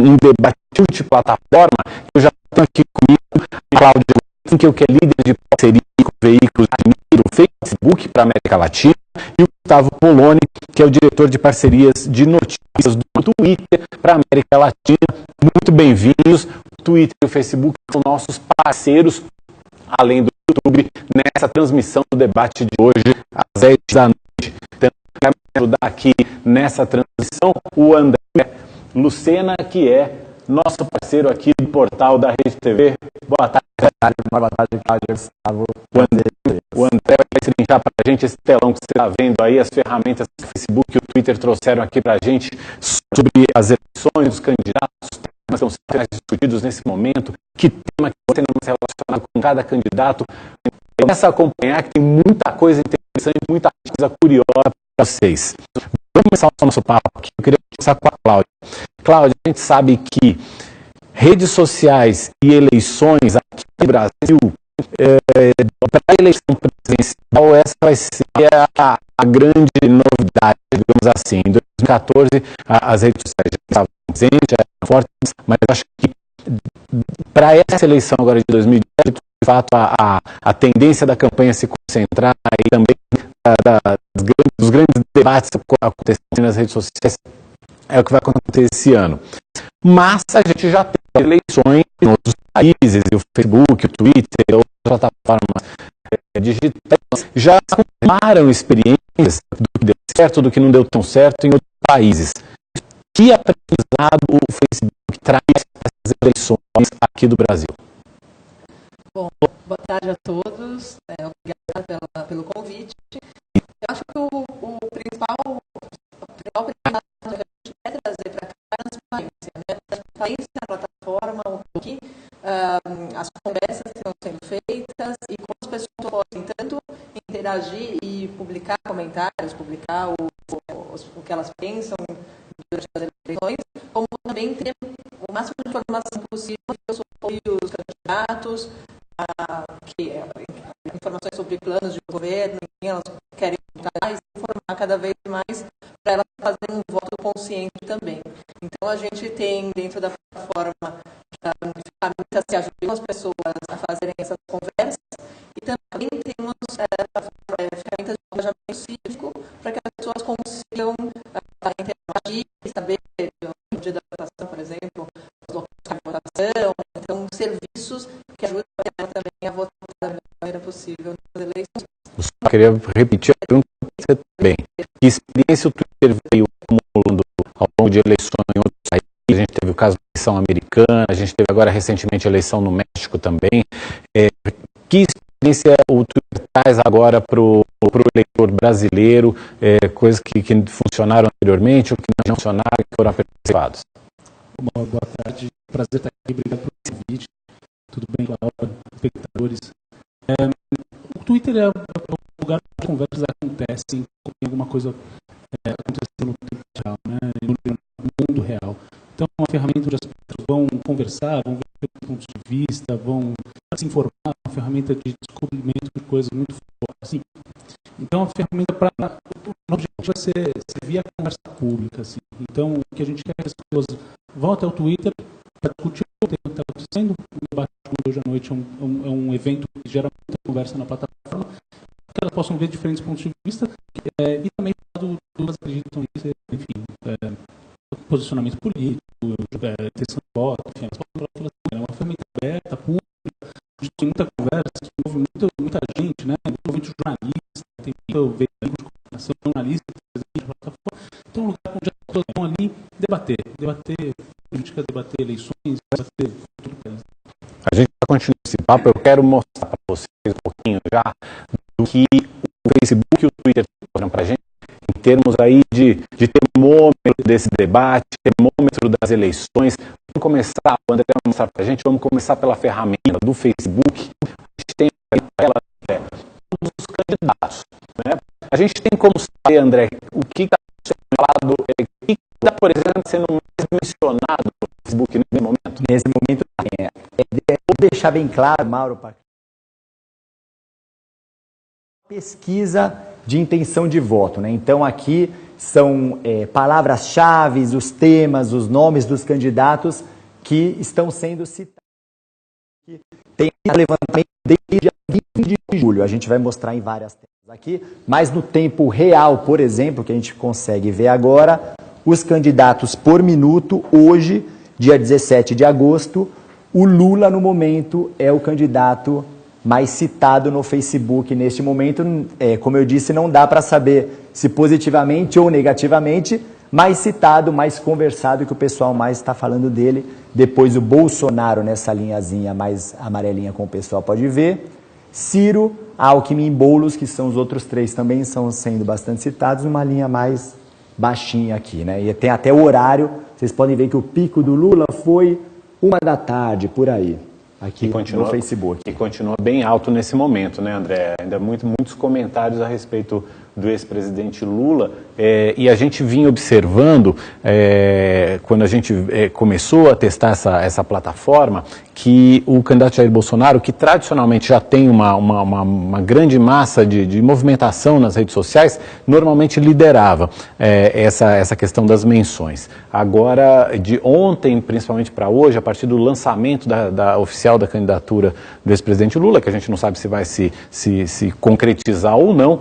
um debate multiplataforma. Eu já tenho aqui comigo a Cláudia, que é líder de parceria com veículos do Facebook para a América Latina, e o Gustavo Poloni, que é o diretor de parcerias de notícias do Twitter para a América Latina. Muito bem-vindos. O Twitter e o Facebook são nossos parceiros, além do YouTube, nessa transmissão do debate de hoje, às 10 da noite. Então, para me ajudar aqui nessa transmissão, o André Lucena, que é nosso parceiro aqui do portal da Rede TV. Boa tarde. Boa tarde, Cláudio, Gustavo. O André vai trinchar para a gente esse telão que você está vendo aí, as ferramentas que o Facebook e o Twitter trouxeram aqui para a gente sobre as eleições, os candidatos, os temas que estão sendo mais discutidos nesse momento, que tema que está sendo relacionado com cada candidato. Começa a acompanhar que tem muita coisa interessante, muita coisa curiosa para vocês. Vamos começar o nosso papo aqui. Eu queria começar com a Cláudia. Cláudia, a gente sabe que redes sociais e eleições aqui no Brasil, para a eleição presidencial, essa vai ser a grande novidade, digamos assim. Em 2014, as redes sociais já estavam presentes, já eram fortes, mas eu acho que para essa eleição agora de 2018, de fato, a tendência da campanha se concentrar e também dos grandes debates acontecendo nas redes sociais é o que vai acontecer esse ano. Mas a gente já tem eleições em outros países, o Facebook, o Twitter, outras plataformas digitais já acompanharam experiências do que deu certo, do que não deu tão certo em outros países. Que aprendizado o Facebook traz para essas eleições aqui do Brasil? Bom, boa tarde a todos. Obrigada pelo convite. Eu acho que o principal aprendizado que a gente quer trazer para cá é a transparência, né? A transparência na plataforma, que as conversas que estão sendo feitas e como as pessoas podem tanto interagir e publicar comentários, publicar o que elas pensam durante as eleições, como também ter o máximo de informação possível sobre os candidatos, informações sobre planos de governo, em quem elas querem votar, e informar cada vez mais para elas fazerem um voto consciente também. Então, a gente tem dentro da plataforma ferramentas que ajudam as pessoas a fazerem essas conversas, e também temos ferramentas de engajamento cívico para que as pessoas consigam interagir e saber no dia da votação, por exemplo, os locais de votação, então serviços que ajudam também a votar da melhor maneira possível nas eleições. Eu queria repetir a pergunta para você também. Que experiência o Twitter veio acumulando ao longo de eleições em outros países? A gente teve o caso da eleição americana, a gente teve agora recentemente a eleição no México também. Que experiência o Twitter traz agora para o eleitor brasileiro, coisas que funcionaram anteriormente ou que não funcionaram e que foram aperfeiçoados? Boa tarde, prazer estar aqui, obrigado pelo convite. Tudo bem, Cláudia, espectadores? O Twitter é um lugar onde conversas acontecem, como alguma coisa acontecendo no tempo real, né? No mundo real. Então, é uma ferramenta onde as pessoas vão conversar, vão ver pontos de vista, vão se informar, uma ferramenta de descobrimento de coisas muito fortes. Assim. Então, a ferramenta o objetivo vai ser via conversa pública. Assim. Então, o que a gente quer é que as pessoas vão até o Twitter para discutir o tema que está acontecendo. O debate de hoje à noite é um evento que gera muita conversa na plataforma, que elas possam ver diferentes pontos de vista e também do que elas acreditam em, enfim, posicionamento político, intenção de voto, enfim, é uma ferramenta aberta, pública, onde tem muita conversa, que envolve muita gente, né? Envolve jornalista, tem muito veículo de comunicação, jornalista, então é um lugar onde as pessoas vão ali debater política, debater eleições, debater tudo para isso. A gente vai continuar esse papo, eu quero mostrar para vocês um pouquinho já do que o Facebook e o Twitter mostram para a gente, em termos aí de termômetro desse debate, termômetro das eleições. Vamos começar, o André vai mostrar para a gente, vamos começar pela ferramenta do Facebook. A gente tem ela todos os candidatos. Né? A gente tem como saber, André, o que está sendo falado, o que está, por exemplo, sendo mais mencionado no Facebook nesse momento? Nesse momento, vou deixar bem claro, Mauro, pesquisa de intenção de voto, né? Então aqui são palavras-chave, os temas, os nomes dos candidatos que estão sendo citados. Tem levantamento desde dia 20 de julho, a gente vai mostrar em várias telas aqui, mas no tempo real, por exemplo, que a gente consegue ver agora, os candidatos por minuto, hoje, dia 17 de agosto, o Lula, no momento, é o candidato mais citado no Facebook neste momento. Como eu disse, não dá para saber se positivamente ou negativamente, mais citado, mais conversado, que o pessoal mais está falando dele. Depois o Bolsonaro, nessa linhazinha mais amarelinha, como o pessoal pode ver. Ciro, Alckmin e Boulos, que são os outros três, também estão sendo bastante citados, numa linha mais baixinha aqui, né? E tem até o horário, vocês podem ver que o pico do Lula foi 13h, por aí, aqui no Facebook. E continua bem alto nesse momento, né, André? Ainda muitos comentários a respeito do ex-presidente Lula, e a gente vinha observando, quando a gente começou a testar essa plataforma, que o candidato Jair Bolsonaro, que tradicionalmente já tem uma grande massa de movimentação nas redes sociais, normalmente liderava essa questão das menções. Agora, de ontem, principalmente para hoje, a partir do lançamento oficial da candidatura do ex-presidente Lula, que a gente não sabe se vai se concretizar ou não,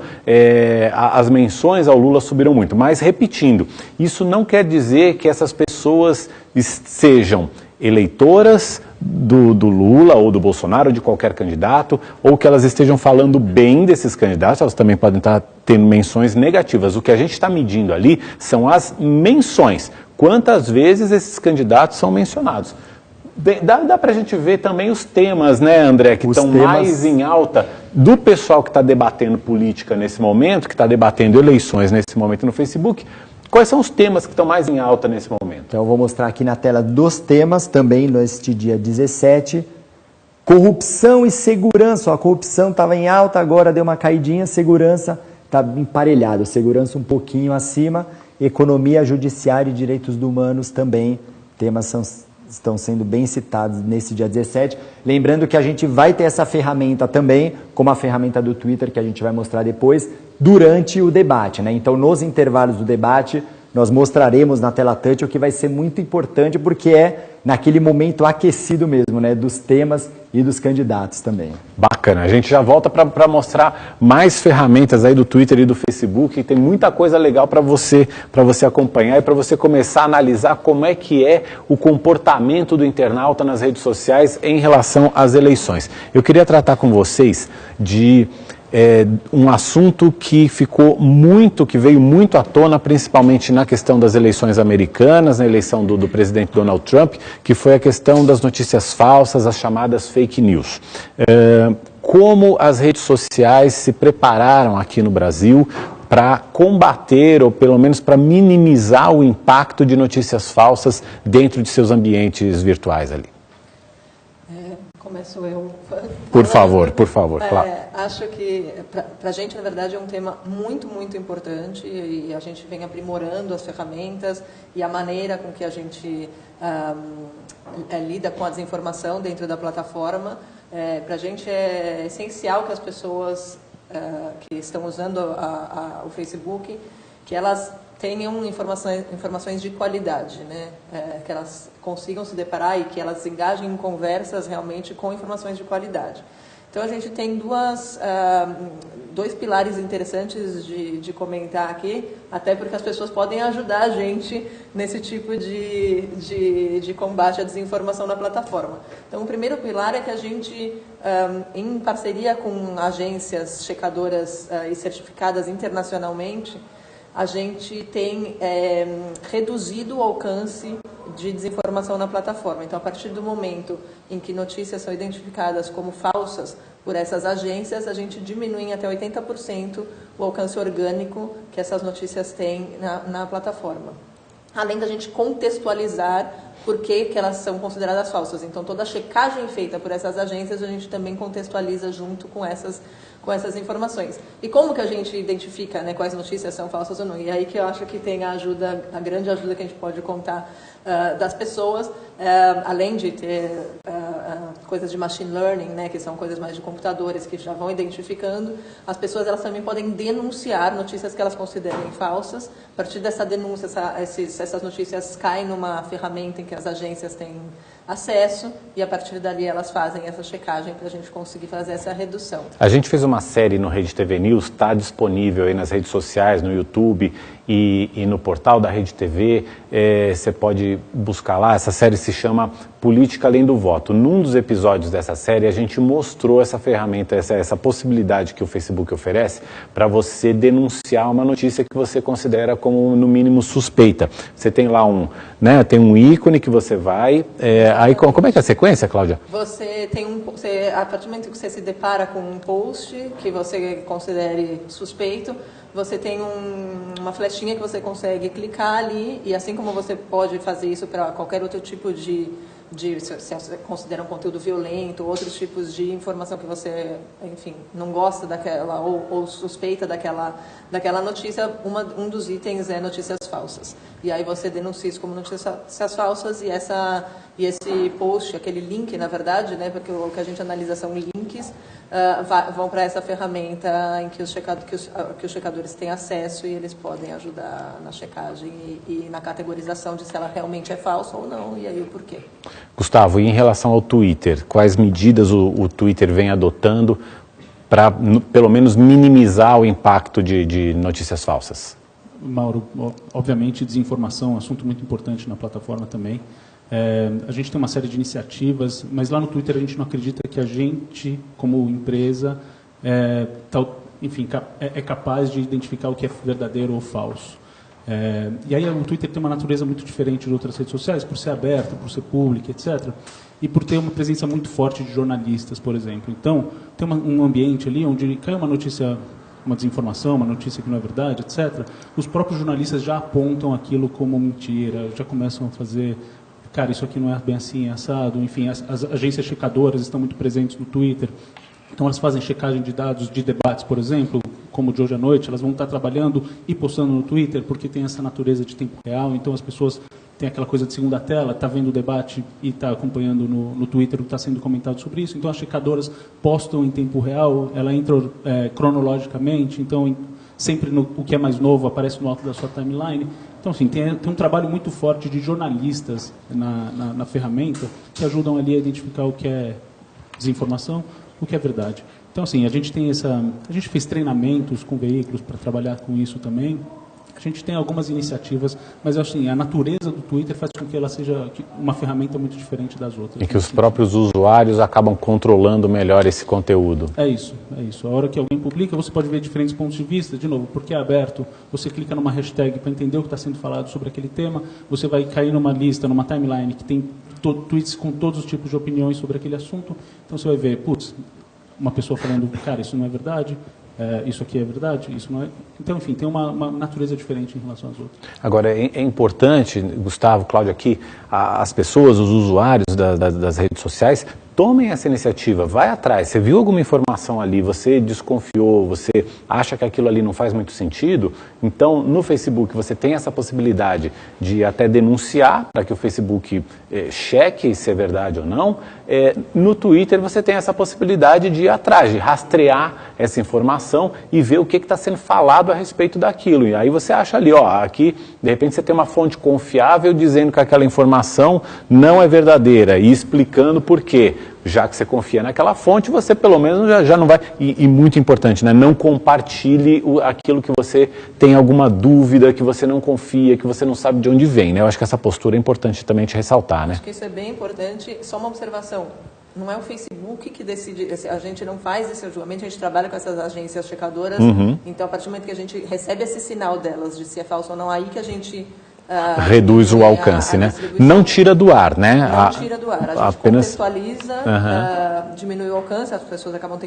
as menções ao Lula subiram muito. Mas, repetindo, isso não quer dizer que essas pessoas sejam eleitoras do Lula ou do Bolsonaro ou de qualquer candidato, ou que elas estejam falando bem desses candidatos. Elas também podem estar tendo menções negativas. O que a gente está medindo ali são as menções. Quantas vezes esses candidatos são mencionados? Dá para a gente ver também os temas, né, André, que estão mais em alta do pessoal que está debatendo política nesse momento, que está debatendo eleições nesse momento no Facebook. Quais são os temas que estão mais em alta nesse momento? Então eu vou mostrar aqui na tela dos temas, também neste dia 17. Corrupção e segurança. A corrupção estava em alta, agora deu uma caidinha, segurança está emparelhado, segurança um pouquinho acima, economia, judiciário e direitos humanos também, temas estão sendo bem citados nesse dia 17. Lembrando que a gente vai ter essa ferramenta também, como a ferramenta do Twitter, que a gente vai mostrar depois, durante o debate, né? Então, nos intervalos do debate, nós mostraremos na tela touch, o que vai ser muito importante, porque é naquele momento aquecido mesmo, né? Dos temas e dos candidatos também. Bacana, a gente já volta para mostrar mais ferramentas aí do Twitter e do Facebook, e tem muita coisa legal para você acompanhar e para você começar a analisar como é que é o comportamento do internauta nas redes sociais em relação às eleições. Eu queria tratar com vocês de um assunto que veio muito à tona, principalmente na questão das eleições americanas, na eleição do presidente Donald Trump, que foi a questão das notícias falsas, as chamadas fake news. Como as redes sociais se prepararam aqui no Brasil para combater, ou pelo menos para minimizar o impacto de notícias falsas dentro de seus ambientes virtuais ali. Começo eu. Por favor, claro. Acho que, para a gente, na verdade, é um tema muito, muito importante, e a gente vem aprimorando as ferramentas e a maneira com que a gente lida com a desinformação dentro da plataforma. Para a gente é essencial que as pessoas que estão usando o Facebook, que elas tenham informações de qualidade, né? Que elas consigam se deparar e que elas engajem em conversas realmente com informações de qualidade. Então, a gente tem dois pilares interessantes de comentar aqui, até porque as pessoas podem ajudar a gente nesse tipo de combate à desinformação na plataforma. Então, o primeiro pilar é que a gente, em parceria com agências checadoras e certificadas internacionalmente, a gente tem reduzido o alcance de desinformação na plataforma. Então, a partir do momento em que notícias são identificadas como falsas por essas agências, a gente diminui em até 80% o alcance orgânico que essas notícias têm na plataforma. Além da gente contextualizar por que elas são consideradas falsas. Então, toda a checagem feita por essas agências, a gente também contextualiza junto com essas informações. E como que a gente identifica, né, quais notícias são falsas ou não? E aí que eu acho que tem a grande ajuda que a gente pode contar das pessoas, além de ter coisas de machine learning, né, que são coisas mais de computadores que já vão identificando, as pessoas elas também podem denunciar notícias que elas considerem falsas. A partir dessa denúncia, essas notícias caem numa ferramenta em que as agências têm acesso e a partir dali elas fazem essa checagem para a gente conseguir fazer essa redução. A gente fez uma série no Rede TV News, está disponível aí nas redes sociais, no YouTube e no portal da Rede TV, você pode buscar lá, essa série se chama Política Além do Voto. Num dos episódios dessa série a gente mostrou essa ferramenta, essa possibilidade que o Facebook oferece para você denunciar uma notícia que você considera como no mínimo suspeita. Você tem lá tem um ícone que você vai, aí como é que é a sequência, Cláudia? Você tem a partir do momento que você se depara com um post que você considere suspeito, você tem uma flechinha que você consegue clicar ali e assim como você pode fazer isso para qualquer outro tipo se você considera um conteúdo violento, outros tipos de informação que você, enfim, não gosta daquela ou suspeita daquela notícia, um dos itens é notícias falsas. E aí você denuncia isso como notícias falsas e esse post, aquele link, na verdade, né, porque o que a gente analisa são links, vão para essa ferramenta em que os checadores têm acesso e eles podem ajudar na checagem e na categorização de se ela realmente é falsa ou não, e aí o porquê. Gustavo, e em relação ao Twitter, quais medidas o Twitter vem adotando para, pelo menos, minimizar o impacto de notícias falsas? Mauro, obviamente desinformação é um assunto muito importante na plataforma também. A gente tem uma série de iniciativas, mas lá no Twitter a gente não acredita que a gente, como empresa, é capaz de identificar o que é verdadeiro ou falso. E aí o Twitter tem uma natureza muito diferente de outras redes sociais, por ser aberto, por ser público, etc. E por ter uma presença muito forte de jornalistas, por exemplo. Então, tem um ambiente ali onde cai uma notícia, uma desinformação, uma notícia que não é verdade, etc. Os próprios jornalistas já apontam aquilo como mentira, já começam a fazer... Cara, isso aqui não é bem assim, é assado. Enfim, as agências checadoras estão muito presentes no Twitter. Então, elas fazem checagem de dados de debates, por exemplo, como de hoje à noite. Elas vão estar trabalhando e postando no Twitter, porque tem essa natureza de tempo real. Então, as pessoas têm aquela coisa de segunda tela, está vendo o debate e está acompanhando no Twitter o que está sendo comentado sobre isso. Então, as checadoras postam em tempo real, ela entra cronologicamente. Então, sempre o que é mais novo aparece no alto da sua timeline. Então, assim, tem um trabalho muito forte de jornalistas na ferramenta que ajudam ali a identificar o que é desinformação, o que é verdade. Então, assim, a gente fez treinamentos com veículos para trabalhar com isso também. A gente tem algumas iniciativas, mas assim, a natureza do Twitter faz com que ela seja uma ferramenta muito diferente das outras. E que os próprios usuários acabam controlando melhor esse conteúdo. É isso. A hora que alguém publica, você pode ver diferentes pontos de vista. De novo, porque é aberto, você clica numa hashtag para entender o que está sendo falado sobre aquele tema, você vai cair numa lista, numa timeline que tem tweets com todos os tipos de opiniões sobre aquele assunto. Então você vai ver, uma pessoa falando, cara, isso não é verdade, isso aqui é verdade, isso não é... Então, enfim, tem uma natureza diferente em relação às outras. Agora, é importante, Gustavo, Cláudio, aqui, as pessoas, os usuários das redes sociais, tomem essa iniciativa, vai atrás. Você viu alguma informação ali, você desconfiou, você acha que aquilo ali não faz muito sentido? Então, no Facebook, você tem essa possibilidade de até denunciar para que o Facebook cheque se é verdade ou não. No Twitter, você tem essa possibilidade de ir atrás, de rastrear essa informação e ver o que está sendo falado a respeito daquilo. E aí você acha ali, aqui, de repente você tem uma fonte confiável dizendo que aquela informação não é verdadeira e explicando por quê. Já que você confia naquela fonte, você pelo menos já não vai... E muito importante, né? Não compartilhe aquilo que você tem alguma dúvida, que você não confia, que você não sabe de onde vem, né? Eu acho que essa postura é importante também te ressaltar, né? Acho que isso é bem importante. Só uma observação. Não é o Facebook que decide, a gente não faz esse julgamento, a gente trabalha com essas agências checadoras, então a partir do momento que a gente recebe esse sinal delas de se é falso ou não, aí que a gente... reduz o alcance, né? Não tira do ar, né? Não tira do ar. A gente apenas contextualiza, diminui o alcance, as pessoas acabam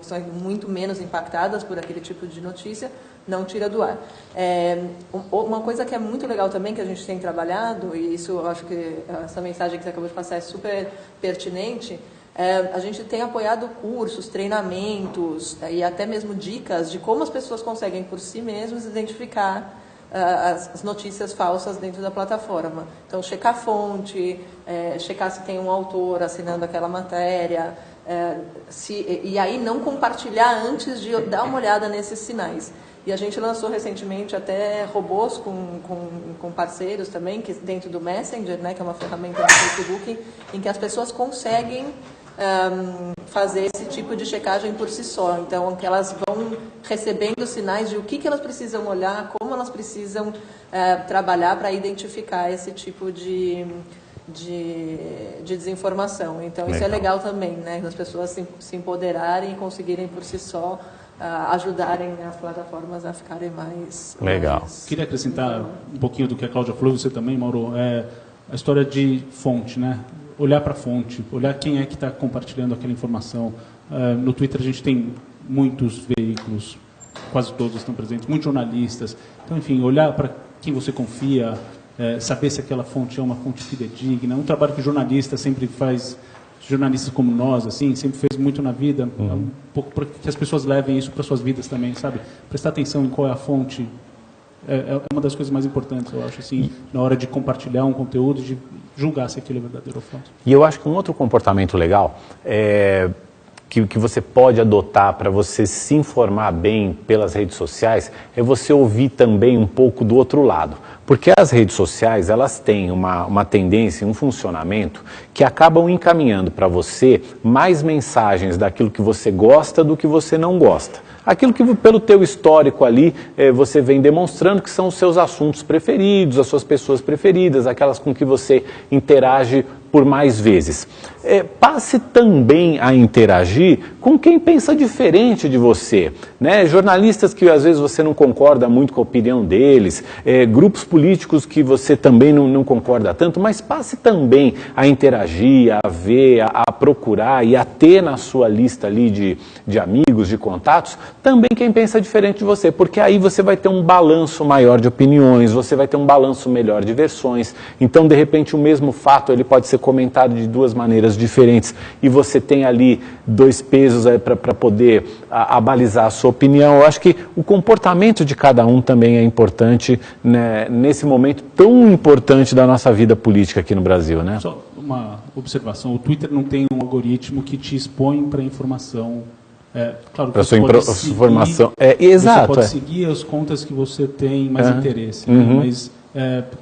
são muito menos impactadas por aquele tipo de notícia, não tira do ar. Uma coisa que é muito legal também, que a gente tem trabalhado, e isso eu acho que essa mensagem que você acabou de passar é super pertinente, a gente tem apoiado cursos, treinamentos e até mesmo dicas de como as pessoas conseguem por si mesmas identificar as notícias falsas dentro da plataforma. Então, checar a fonte, checar se tem um autor assinando aquela matéria, e aí não compartilhar antes de dar uma olhada nesses sinais. E a gente lançou recentemente até robôs com parceiros também, que dentro do Messenger, né, que é uma ferramenta do Facebook, em que as pessoas conseguem fazer esse tipo de checagem por si só. Então, que elas vão recebendo sinais de o que elas precisam olhar, como elas precisam trabalhar para identificar esse tipo de desinformação. Então, isso é legal também, né? As pessoas se empoderarem e conseguirem por si só ajudarem as plataformas a ficarem mais... Legal. Queria acrescentar um pouquinho do que a Cláudia falou, você também, Mauro, a história de fonte, né? Olhar para a fonte, olhar quem é que está compartilhando aquela informação. No Twitter a gente tem muitos veículos, quase todos estão presentes, muitos jornalistas. Então, enfim, olhar para quem você confia, saber se aquela fonte é uma fonte fidedigna. É um trabalho que o jornalista sempre faz, jornalistas como nós, assim, sempre fez muito na vida, um pouco para que as pessoas levem isso para suas vidas também, sabe? Prestar atenção em qual é a fonte é uma das coisas mais importantes, eu acho, assim, na hora de compartilhar um conteúdo, de julgar se aquilo é verdadeiro ou falso. E eu acho que um outro comportamento legal que você pode adotar para você se informar bem pelas redes sociais é você ouvir também um pouco do outro lado. Porque as redes sociais, elas têm uma tendência, um funcionamento que acabam encaminhando para você mais mensagens daquilo que você gosta do que você não gosta. Aquilo que pelo teu histórico ali, você vem demonstrando que são os seus assuntos preferidos, as suas pessoas preferidas, aquelas com que você interage por mais vezes. Passe também a interagir com quem pensa diferente de você, né? Jornalistas que às vezes você não concorda muito com a opinião deles, grupos políticos que você também não concorda tanto, mas passe também a interagir, a ver, a procurar e a ter na sua lista ali de amigos, de contatos, também quem pensa diferente de você, porque aí você vai ter um balanço maior de opiniões, você vai ter um balanço melhor de versões. Então, de repente, o mesmo fato ele pode ser comentado de duas maneiras diferentes e você tem ali dois pesos para poder abalizar a sua opinião. Eu acho que o comportamento de cada um também é importante, né, nesse momento tão importante da nossa vida política aqui no Brasil, né? Só uma observação, o Twitter não tem um algoritmo que te expõe para informação. Claro, para sua informação. Exato. Você pode seguir as contas que você tem mais interesse, né? Mas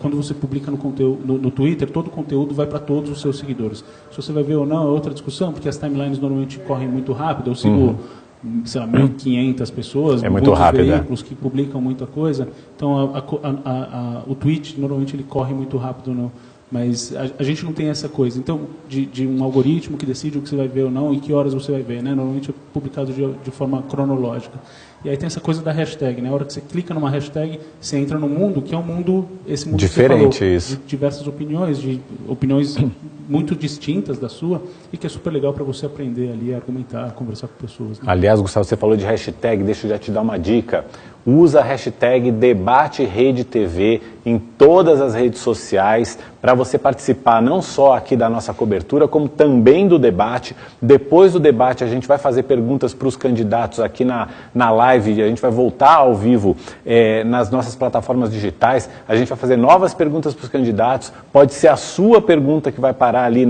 quando você publica no Twitter, todo o conteúdo vai para todos os seus seguidores. Se você vai ver ou não, é outra discussão, porque as timelines normalmente correm muito rápido. Eu sigo, sei lá, 1.500 pessoas, muito rápido, veículos que publicam muita coisa. Então, o tweet, normalmente, ele corre muito rápido, mas a gente não tem essa coisa. Então, de um algoritmo que decide o que você vai ver ou não e que horas você vai ver, né? Normalmente é publicado de forma cronológica. E aí tem essa coisa da hashtag, né? A hora que você clica numa hashtag, você entra num mundo que é um mundo, esse mundo diferente, que você falou, isso. de diversas opiniões, de opiniões muito distintas da sua, e que é super legal para você aprender ali, a argumentar, a conversar com pessoas, né? Aliás, Gustavo, você falou de hashtag, deixa eu já te dar uma dica. Usa a hashtag DebateRedeTV em todas as redes sociais para você participar não só aqui da nossa cobertura, como também do debate. Depois do debate, a gente vai fazer perguntas para os candidatos aqui na live, a gente vai voltar ao vivo nas nossas plataformas digitais, a gente vai fazer novas perguntas para os candidatos, pode ser a sua pergunta que vai parar ali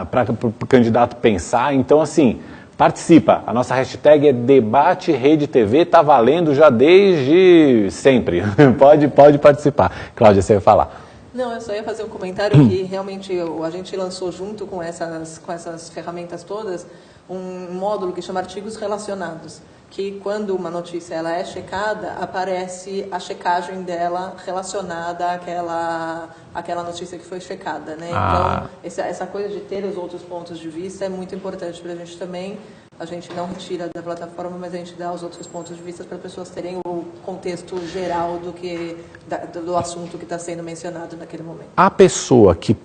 para o candidato pensar. Então, assim, participa, a nossa hashtag é DebateRedeTV, está valendo já desde sempre, pode participar. Cláudia, você vai falar. Não, eu só ia fazer um comentário que realmente a gente lançou junto com essas ferramentas todas um módulo que chama Artigos Relacionados, que quando uma notícia ela é checada, aparece a checagem dela relacionada àquela notícia que foi checada, né? Então, essa coisa de ter os outros pontos de vista é muito importante para a gente também. A gente não retira da plataforma, mas a gente dá os outros pontos de vista para as pessoas terem o contexto geral do assunto que está sendo mencionado naquele momento. A pessoa que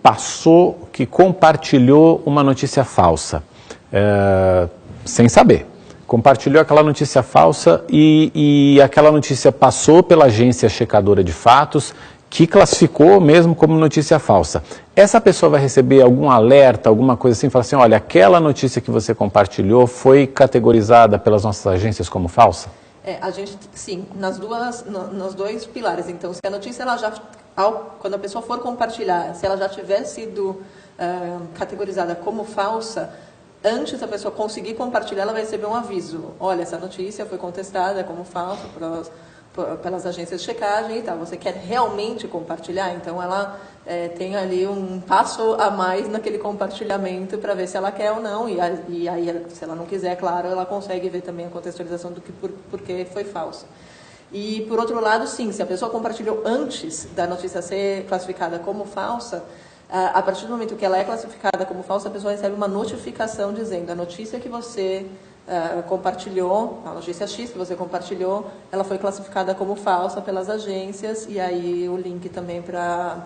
que compartilhou uma notícia falsa, sem saber, compartilhou aquela notícia falsa e aquela notícia passou pela agência checadora de fatos, que classificou mesmo como notícia falsa. Essa pessoa vai receber algum alerta, alguma coisa assim, fala assim, olha, aquela notícia que você compartilhou foi categorizada pelas nossas agências como falsa? A gente, sim, nos dois pilares. Então, se a notícia, quando a pessoa for compartilhar, se ela já tiver sido categorizada como falsa, antes da pessoa conseguir compartilhar, ela vai receber um aviso. Olha, essa notícia foi contestada como falsa pelas agências de checagem e tal. Você quer realmente compartilhar? Então, ela tem ali um passo a mais naquele compartilhamento para ver se ela quer ou não. E aí, se ela não quiser, claro, ela consegue ver também a contextualização do que porque foi falsa. E, por outro lado, sim, se a pessoa compartilhou antes da notícia ser classificada como falsa, a partir do momento que ela é classificada como falsa, a pessoa recebe uma notificação dizendo a notícia que você compartilhou, a notícia X que você compartilhou, ela foi classificada como falsa pelas agências, e aí o link também para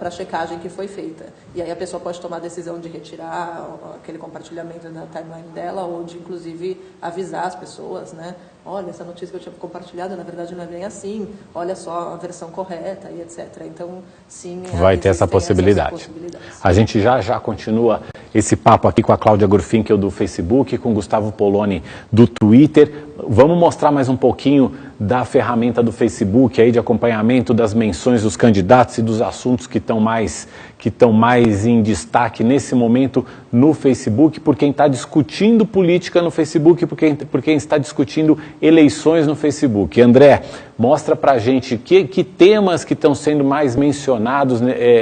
a checagem que foi feita. E aí a pessoa pode tomar a decisão de retirar aquele compartilhamento da timeline dela, ou de, inclusive, avisar as pessoas, né? Olha, essa notícia que eu tinha compartilhado, na verdade, não é bem assim. Olha só a versão correta e etc. Então, sim... Vai ter essa possibilidade. A gente já continua esse papo aqui com a Cláudia Gurfinkel do Facebook, com o Gustavo Poloni do Twitter. Vamos mostrar mais um pouquinho da ferramenta do Facebook aí de acompanhamento das menções dos candidatos e dos assuntos que estão mais em destaque nesse momento no Facebook, por quem está discutindo política no Facebook, por quem está discutindo eleições no Facebook. André, mostra pra gente que temas que estão sendo mais mencionados,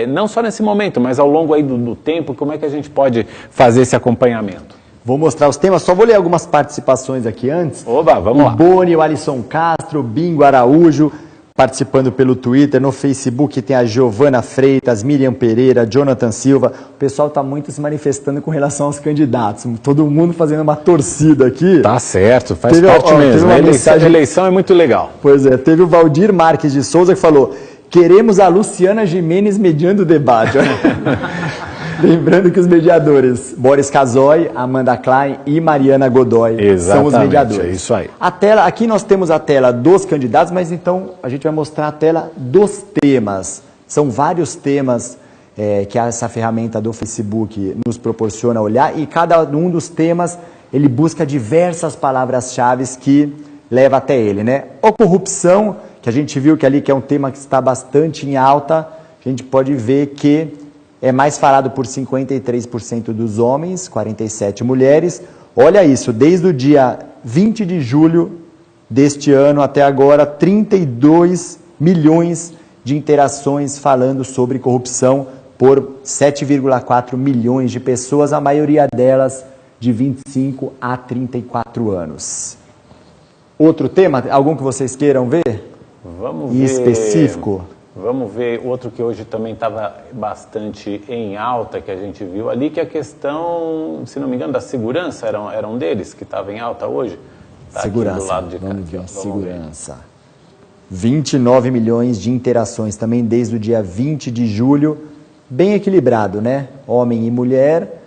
não só nesse momento, mas ao longo aí do tempo, como é que a gente pode fazer esse acompanhamento? Vou mostrar os temas, só vou ler algumas participações aqui antes. Oba, vamos lá. O Boni, o Alisson Castro, o Bingo Araújo, participando pelo Twitter. No Facebook tem a Giovana Freitas, Miriam Pereira, Jonathan Silva. O pessoal está muito se manifestando com relação aos candidatos. Todo mundo fazendo uma torcida aqui. Tá certo, faz parte mesmo. A eleição é muito legal. Pois é, teve o Valdir Marques de Souza que falou: queremos a Luciana Gimenez mediando o debate. Lembrando que os mediadores, Boris Casoy, Amanda Klein e Mariana Godoy, são os mediadores. É isso aí. A tela, aqui nós temos a tela dos candidatos, mas então a gente vai mostrar a tela dos temas. São vários temas que essa ferramenta do Facebook nos proporciona olhar, e cada um dos temas ele busca diversas palavras-chave que leva até ele, né? A corrupção, que a gente viu que ali que é um tema que está bastante em alta, a gente pode ver que é mais falado por 53% dos homens, 47% mulheres. Olha isso, desde o dia 20 de julho deste ano até agora, 32 milhões de interações falando sobre corrupção por 7,4 milhões de pessoas, a maioria delas de 25 a 34 anos. Outro tema, algum que vocês queiram ver? Vamos ver. Específico? Vamos ver outro que hoje também estava bastante em alta, que a gente viu ali, que é a questão, se não me engano, da segurança, era um deles que estava em alta hoje. Tá segurança, aqui do lado de cá, vamos ver, segurança. 29 milhões de interações também desde o dia 20 de julho, bem equilibrado, né? Homem e mulher,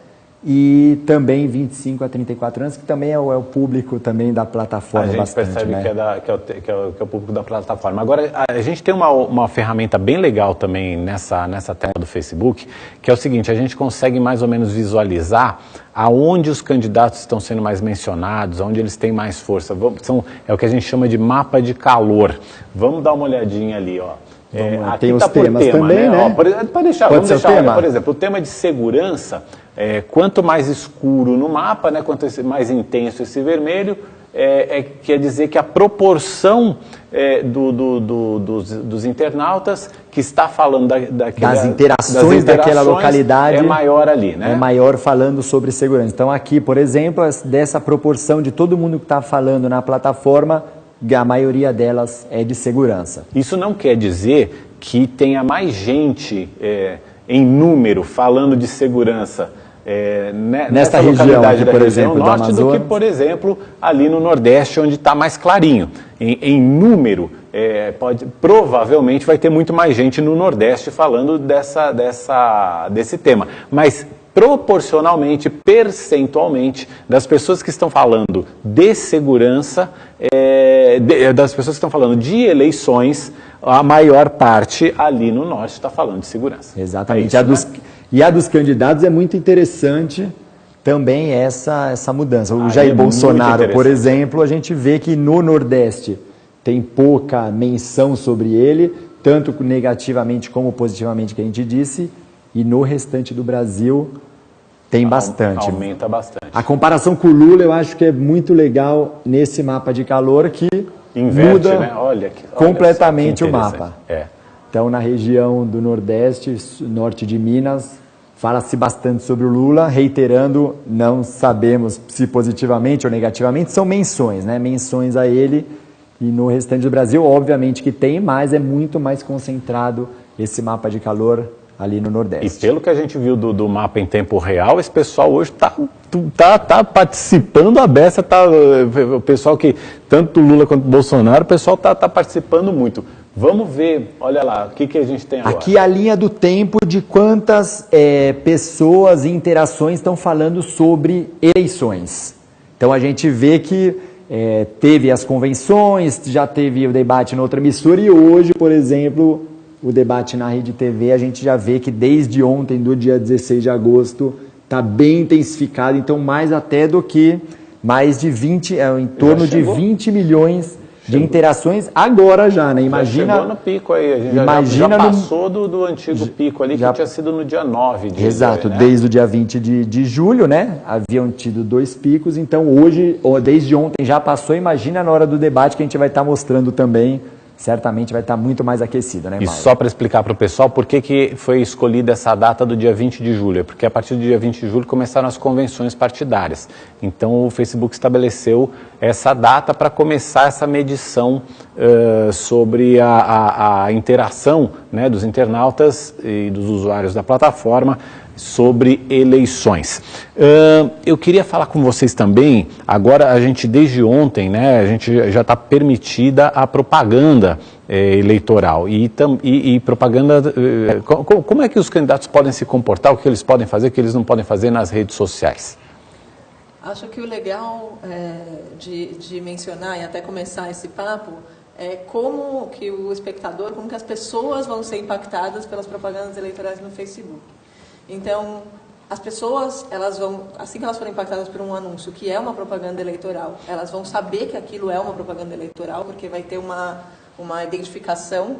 e também 25 a 34 anos, que também é o público também da plataforma. A gente bastante, percebe, né? que é o público da plataforma. Agora, a gente tem uma ferramenta bem legal também nessa tela do Facebook, que é o seguinte: a gente consegue mais ou menos visualizar aonde os candidatos estão sendo mais mencionados, aonde eles têm mais força. É o que a gente chama de mapa de calor. Vamos dar uma olhadinha ali, ó. Aqui tem os temas também, né? Ó, vamos deixar, olha, por exemplo, o tema de segurança, quanto mais escuro no mapa, né, quanto mais intenso esse vermelho, quer dizer que a proporção dos internautas que está falando das interações daquela localidade é maior ali, né? É maior falando sobre segurança. Então aqui, por exemplo, dessa proporção de todo mundo que está falando na plataforma, a maioria delas é de segurança. Isso não quer dizer que tenha mais gente em número falando de segurança nesta região aqui, por exemplo, do norte, do que, por exemplo, ali no Nordeste, onde está mais clarinho. Em número, provavelmente vai ter muito mais gente no Nordeste falando desse tema. Mas proporcionalmente, percentualmente, das pessoas que estão falando de segurança, das pessoas que estão falando de eleições, a maior parte ali no Norte está falando de segurança. Exatamente. E a dos candidatos é muito interessante, também essa mudança. O Aí Jair é Bolsonaro, muito por exemplo, a gente vê que no Nordeste tem pouca menção sobre ele, tanto negativamente como positivamente, que a gente disse, e no restante do Brasil tem bastante. Aumenta bastante. A comparação com o Lula eu acho que é muito legal nesse mapa de calor que Inverte, muda né? Olha completamente só que o mapa. É. Então, na região do Nordeste, norte de Minas, fala-se bastante sobre o Lula, reiterando, não sabemos se positivamente ou negativamente, são menções, né? Menções a ele, e no restante do Brasil, obviamente que tem, mas é muito mais concentrado esse mapa de calor ali no Nordeste. E pelo que a gente viu do mapa em tempo real, esse pessoal hoje tá participando a beça, o pessoal que, tanto Lula quanto Bolsonaro, o pessoal tá participando muito. Vamos ver, olha lá, o que a gente tem agora. Aqui a linha do tempo de quantas pessoas e interações estão falando sobre eleições. Então a gente vê que teve as convenções, já teve o debate na outra emissora e hoje, por exemplo, o debate na Rede TV, a gente já vê que desde ontem, do dia 16 de agosto, está bem intensificado, então mais até do que mais de 20, em torno de 20 milhões de interações agora já, né? Imagina. Já chegou no pico aí, a gente já passou do antigo pico ali, que tinha sido no dia 9 de Exato, julho, né? desde o dia 20 de julho, né? Haviam tido 2 picos, então hoje, desde ontem já passou, imagina na hora do debate que a gente vai estar mostrando também. Certamente vai estar muito mais aquecido, né, Mauro? E só para explicar para o pessoal por que foi escolhida essa data do dia 20 de julho. É porque a partir do dia 20 de julho começaram as convenções partidárias. Então o Facebook estabeleceu essa data para começar essa medição sobre a interação, né, dos internautas e dos usuários da plataforma sobre eleições. Eu queria falar com vocês também, agora a gente desde ontem, né, a gente já está permitida a propaganda eleitoral e propaganda, como é que os candidatos podem se comportar, o que eles podem fazer, o que eles não podem fazer nas redes sociais? Acho que o legal de mencionar e até começar esse papo é como que o espectador, como que as pessoas vão ser impactadas pelas propagandas eleitorais no Facebook. Então, as pessoas, elas vão, assim que elas forem impactadas por um anúncio que é uma propaganda eleitoral, elas vão saber que aquilo é uma propaganda eleitoral, porque vai ter uma identificação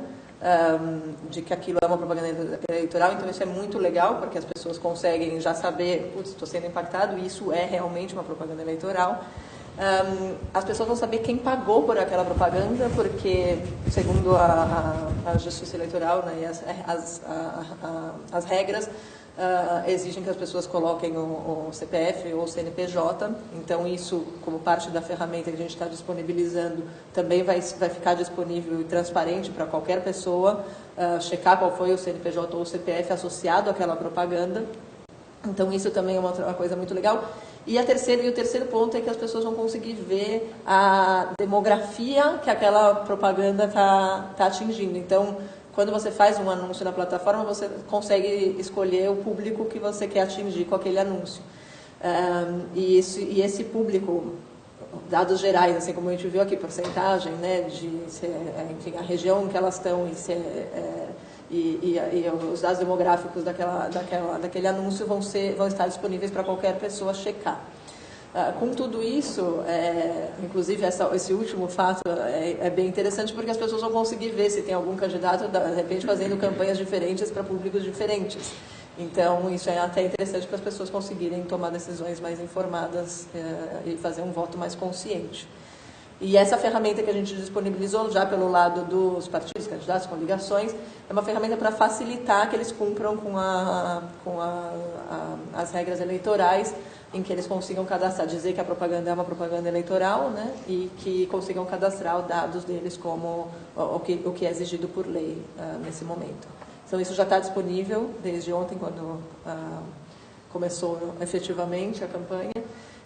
de que aquilo é uma propaganda eleitoral. Então, isso é muito legal, porque as pessoas conseguem já saber, putz, estou sendo impactado, e isso é realmente uma propaganda eleitoral. As pessoas vão saber quem pagou por aquela propaganda, porque, segundo a Justiça Eleitoral, né, e as regras, exigem que as pessoas coloquem o CPF ou o CNPJ. Então isso, como parte da ferramenta que a gente está disponibilizando, também vai ficar disponível e transparente para qualquer pessoa checar qual foi o CNPJ ou o CPF associado àquela propaganda. Então isso também é uma coisa muito legal. E o terceiro ponto é que as pessoas vão conseguir ver a demografia que aquela propaganda está atingindo. Então, quando você faz um anúncio na plataforma, você consegue escolher o público que você quer atingir com aquele anúncio. E esse público, dados gerais, assim como a gente viu aqui, porcentagem, né, enfim, a região em que elas estão e os dados demográficos daquele anúncio vão estar disponíveis para qualquer pessoa checar. Com tudo isso, inclusive esse último fato é bem interessante, porque as pessoas vão conseguir ver se tem algum candidato, de repente, fazendo campanhas diferentes para públicos diferentes. Então, isso é até interessante para as pessoas conseguirem tomar decisões mais informadas e fazer um voto mais consciente. E essa ferramenta que a gente disponibilizou já pelo lado dos partidos, candidatos, com ligações, é uma ferramenta para facilitar que eles cumpram com as regras eleitorais, em que eles consigam cadastrar, dizer que a propaganda é uma propaganda eleitoral, né, e que consigam cadastrar os dados deles como o que é exigido por lei nesse momento. Então, isso já está disponível desde ontem, quando começou efetivamente a campanha.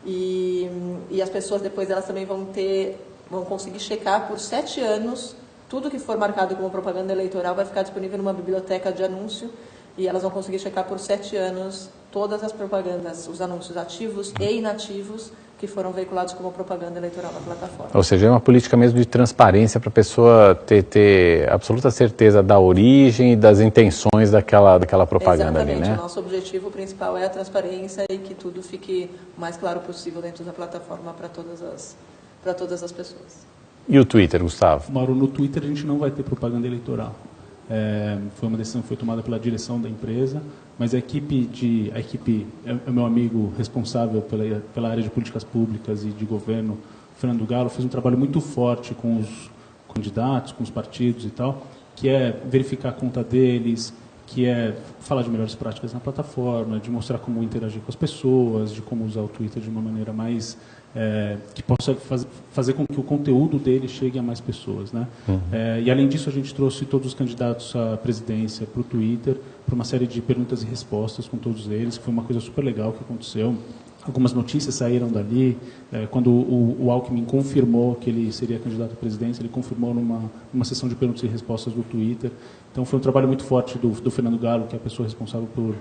E as pessoas depois elas também vão conseguir checar por 7 anos tudo que for marcado como propaganda eleitoral vai ficar disponível numa biblioteca de anúncio, e elas vão conseguir checar por 7 anos todas as propagandas, os anúncios ativos e inativos que foram veiculados como propaganda eleitoral na plataforma. Ou seja, é uma política mesmo de transparência para a pessoa ter absoluta certeza da origem e das intenções daquela propaganda. Exatamente. Ali, né? O nosso objetivo principal é a transparência e que tudo fique o mais claro possível dentro da plataforma para todas as pessoas. E o Twitter, Gustavo? Mauro, no Twitter a gente não vai ter propaganda eleitoral. Foi uma decisão que foi tomada pela direção da empresa, mas a equipe é meu amigo responsável pela área de políticas públicas e de governo, Fernando Galo, fez um trabalho muito forte com os candidatos, com os partidos e tal, que é verificar a conta deles, que é falar de melhores práticas na plataforma, de mostrar como interagir com as pessoas, de como usar o Twitter de uma maneira mais que possa fazer com que o conteúdo dele chegue a mais pessoas, né? E além disso a gente trouxe todos os candidatos à presidência para o Twitter, para uma série de perguntas e respostas com todos eles, que foi uma coisa super legal que aconteceu. Algumas notícias saíram dali. Quando o Alckmin confirmou que ele seria candidato à presidência, ele confirmou numa sessão de perguntas e respostas do Twitter. Então foi um trabalho muito forte do Fernando Galo, que é a pessoa responsável por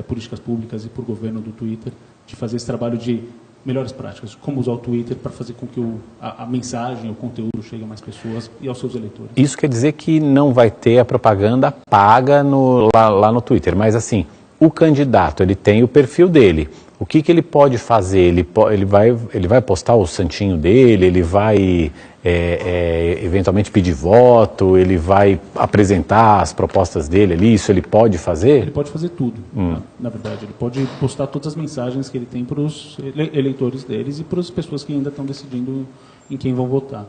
políticas públicas e por governo do Twitter, de fazer esse trabalho de melhores práticas, como usar o Twitter para fazer com que a mensagem, o conteúdo chegue a mais pessoas e aos seus eleitores. Isso quer dizer que não vai ter a propaganda paga lá no Twitter, mas assim, o candidato, ele tem o perfil dele. O que ele pode fazer? Ele vai postar o santinho dele, ele vai eventualmente pedir voto, ele vai apresentar as propostas dele ali, isso ele pode fazer? Ele pode fazer tudo, na verdade. Ele pode postar todas as mensagens que ele tem para os eleitores deles e para as pessoas que ainda estão decidindo em quem vão votar.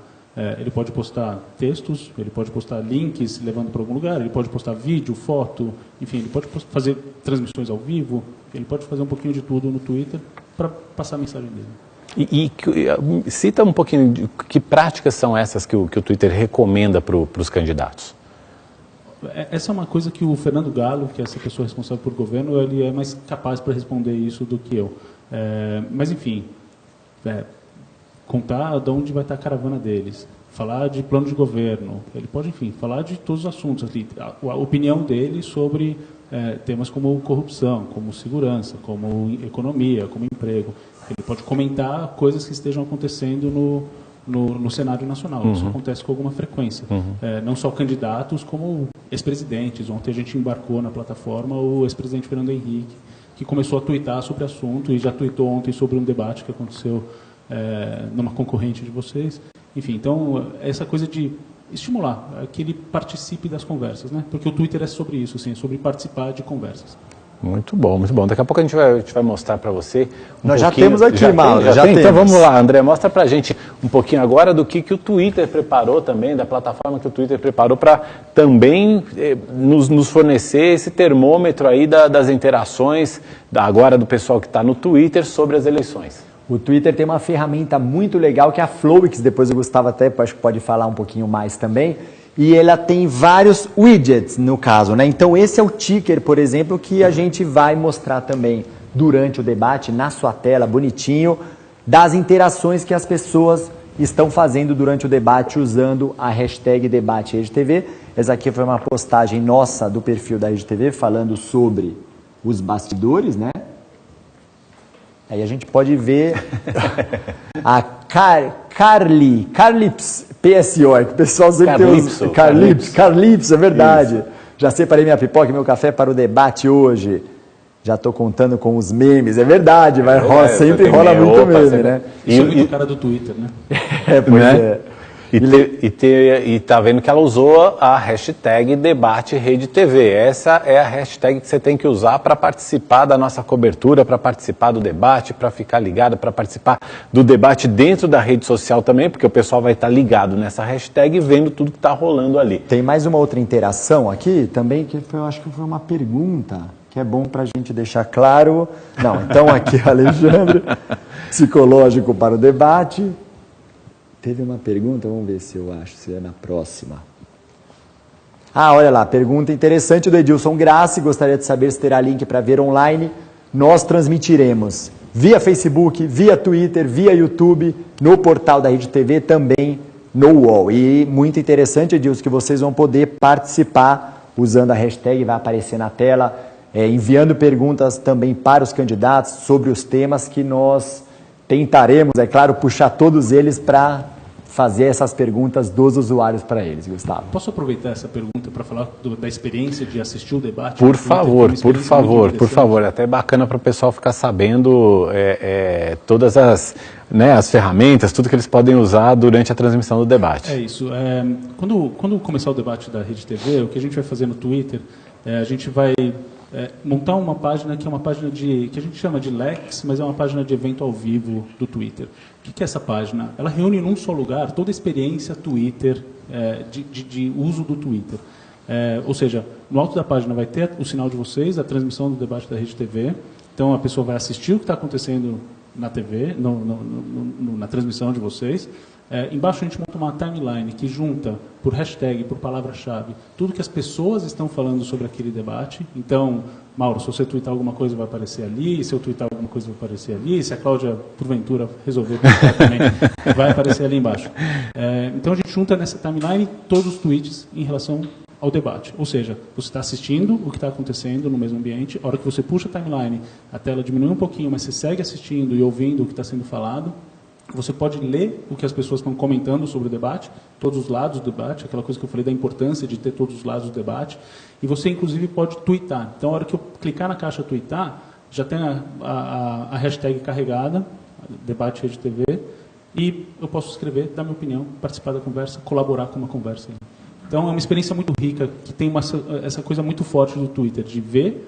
Ele pode postar textos, ele pode postar links levando para algum lugar, ele pode postar vídeo, foto, enfim, ele pode fazer transmissões ao vivo, ele pode fazer um pouquinho de tudo no Twitter para passar a mensagem dele. E cita um pouquinho de que práticas são essas que o Twitter recomenda para os candidatos? Essa é uma coisa que o Fernando Galo, que é essa pessoa responsável por governo, ele é mais capaz para responder isso do que eu. Mas, enfim, contar de onde vai estar a caravana deles, falar de plano de governo, ele pode, enfim, falar de todos os assuntos, a opinião dele sobre temas como corrupção, como segurança, como economia, como emprego. Ele pode comentar coisas que estejam acontecendo no cenário nacional. Isso acontece com alguma frequência. Não só candidatos, como ex-presidentes. Ontem a gente embarcou na plataforma o ex-presidente Fernando Henrique, que começou a tuitar sobre o assunto e já tuitou ontem sobre um debate que aconteceu numa concorrente de vocês. Enfim, então, essa coisa de estimular que ele participe das conversas, né? Porque o Twitter é sobre isso, assim, é sobre participar de conversas. Muito bom, muito bom. Daqui a pouco a gente vai mostrar para você Nós já temos aqui, Mauro. Já tem? Então vamos lá, André, mostra para a gente um pouquinho agora do que o Twitter preparou também, da plataforma que o Twitter preparou para também nos fornecer esse termômetro aí das interações agora do pessoal que está no Twitter sobre as eleições. O Twitter tem uma ferramenta muito legal que é a Flowix, depois o Gustavo até acho que pode falar um pouquinho mais também, e ela tem vários widgets no caso, né? Então esse é o ticker, por exemplo, que a gente vai mostrar também durante o debate, na sua tela, bonitinho, das interações que as pessoas estão fazendo durante o debate usando a hashtag Debate RedeTV. Essa aqui foi uma postagem nossa do perfil da RedeTV falando sobre os bastidores, né? Aí a gente pode ver a Carlips PSO, que o pessoal sempre tem Carlips, é verdade. Isso. Já separei minha pipoca e meu café para o debate hoje. Já estou contando com os memes, é verdade, sempre rola muito meme, né? Isso é muito cara do Twitter, né? Pois é. E tá vendo que ela usou a hashtag Debate RedeTV. Essa é a hashtag que você tem que usar para participar da nossa cobertura, para participar do debate, para ficar ligado, para participar do debate dentro da rede social também, porque o pessoal vai estar ligado nessa hashtag e vendo tudo que está rolando ali. Tem mais uma outra interação aqui também, que eu acho que foi uma pergunta, que é bom para a gente deixar claro. Não, então aqui, Alexandre, psicológico para o debate. Teve uma pergunta, vamos ver se eu acho, se é na próxima. Olha lá, pergunta interessante do Edilson Grassi, gostaria de saber se terá link para ver online. Nós transmitiremos via Facebook, via Twitter, via YouTube, no portal da RedeTV, também no UOL. E muito interessante, Edilson, que vocês vão poder participar usando a hashtag, vai aparecer na tela, enviando perguntas também para os candidatos sobre os temas que nós tentaremos, é claro, puxar todos eles para fazer essas perguntas dos usuários para eles, Gustavo. Posso aproveitar essa pergunta para falar da experiência de assistir o debate? Por favor, por favor. É até bacana para o pessoal ficar sabendo todas as ferramentas, tudo que eles podem usar durante a transmissão do debate. É isso. Quando começar o debate da Rede TV, o que a gente vai fazer no Twitter, a gente vai montar uma página que é uma página que a gente chama de Lex, mas é uma página de evento ao vivo do Twitter. O que é essa página? Ela reúne num só lugar toda a experiência Twitter, de uso do Twitter. Ou seja, no alto da página vai ter o sinal de vocês, a transmissão do debate da Rede TV. Então a pessoa vai assistir o que está acontecendo na TV, na transmissão de vocês. Embaixo a gente monta uma timeline que junta por hashtag, por palavra-chave, tudo que as pessoas estão falando sobre aquele debate. Então, Mauro, se você twittar alguma coisa vai aparecer ali, se eu twittar alguma coisa vai aparecer ali, se a Cláudia, porventura, resolver twittar também, vai aparecer ali embaixo. Então a gente junta nessa timeline todos os tweets em relação ao debate. Ou seja, você está assistindo o que está acontecendo no mesmo ambiente, a hora que você puxa a timeline, a tela diminui um pouquinho, mas você segue assistindo e ouvindo o que está sendo falado. Você pode ler o que as pessoas estão comentando sobre o debate, todos os lados do debate, aquela coisa que eu falei da importância de ter todos os lados do debate. E você, inclusive, pode twittar. Então, a hora que eu clicar na caixa twittar, já tem a hashtag carregada, debate Rede TV, e eu posso escrever, dar minha opinião, participar da conversa, colaborar com uma conversa. Então, é uma experiência muito rica, que tem essa coisa muito forte do Twitter, de ver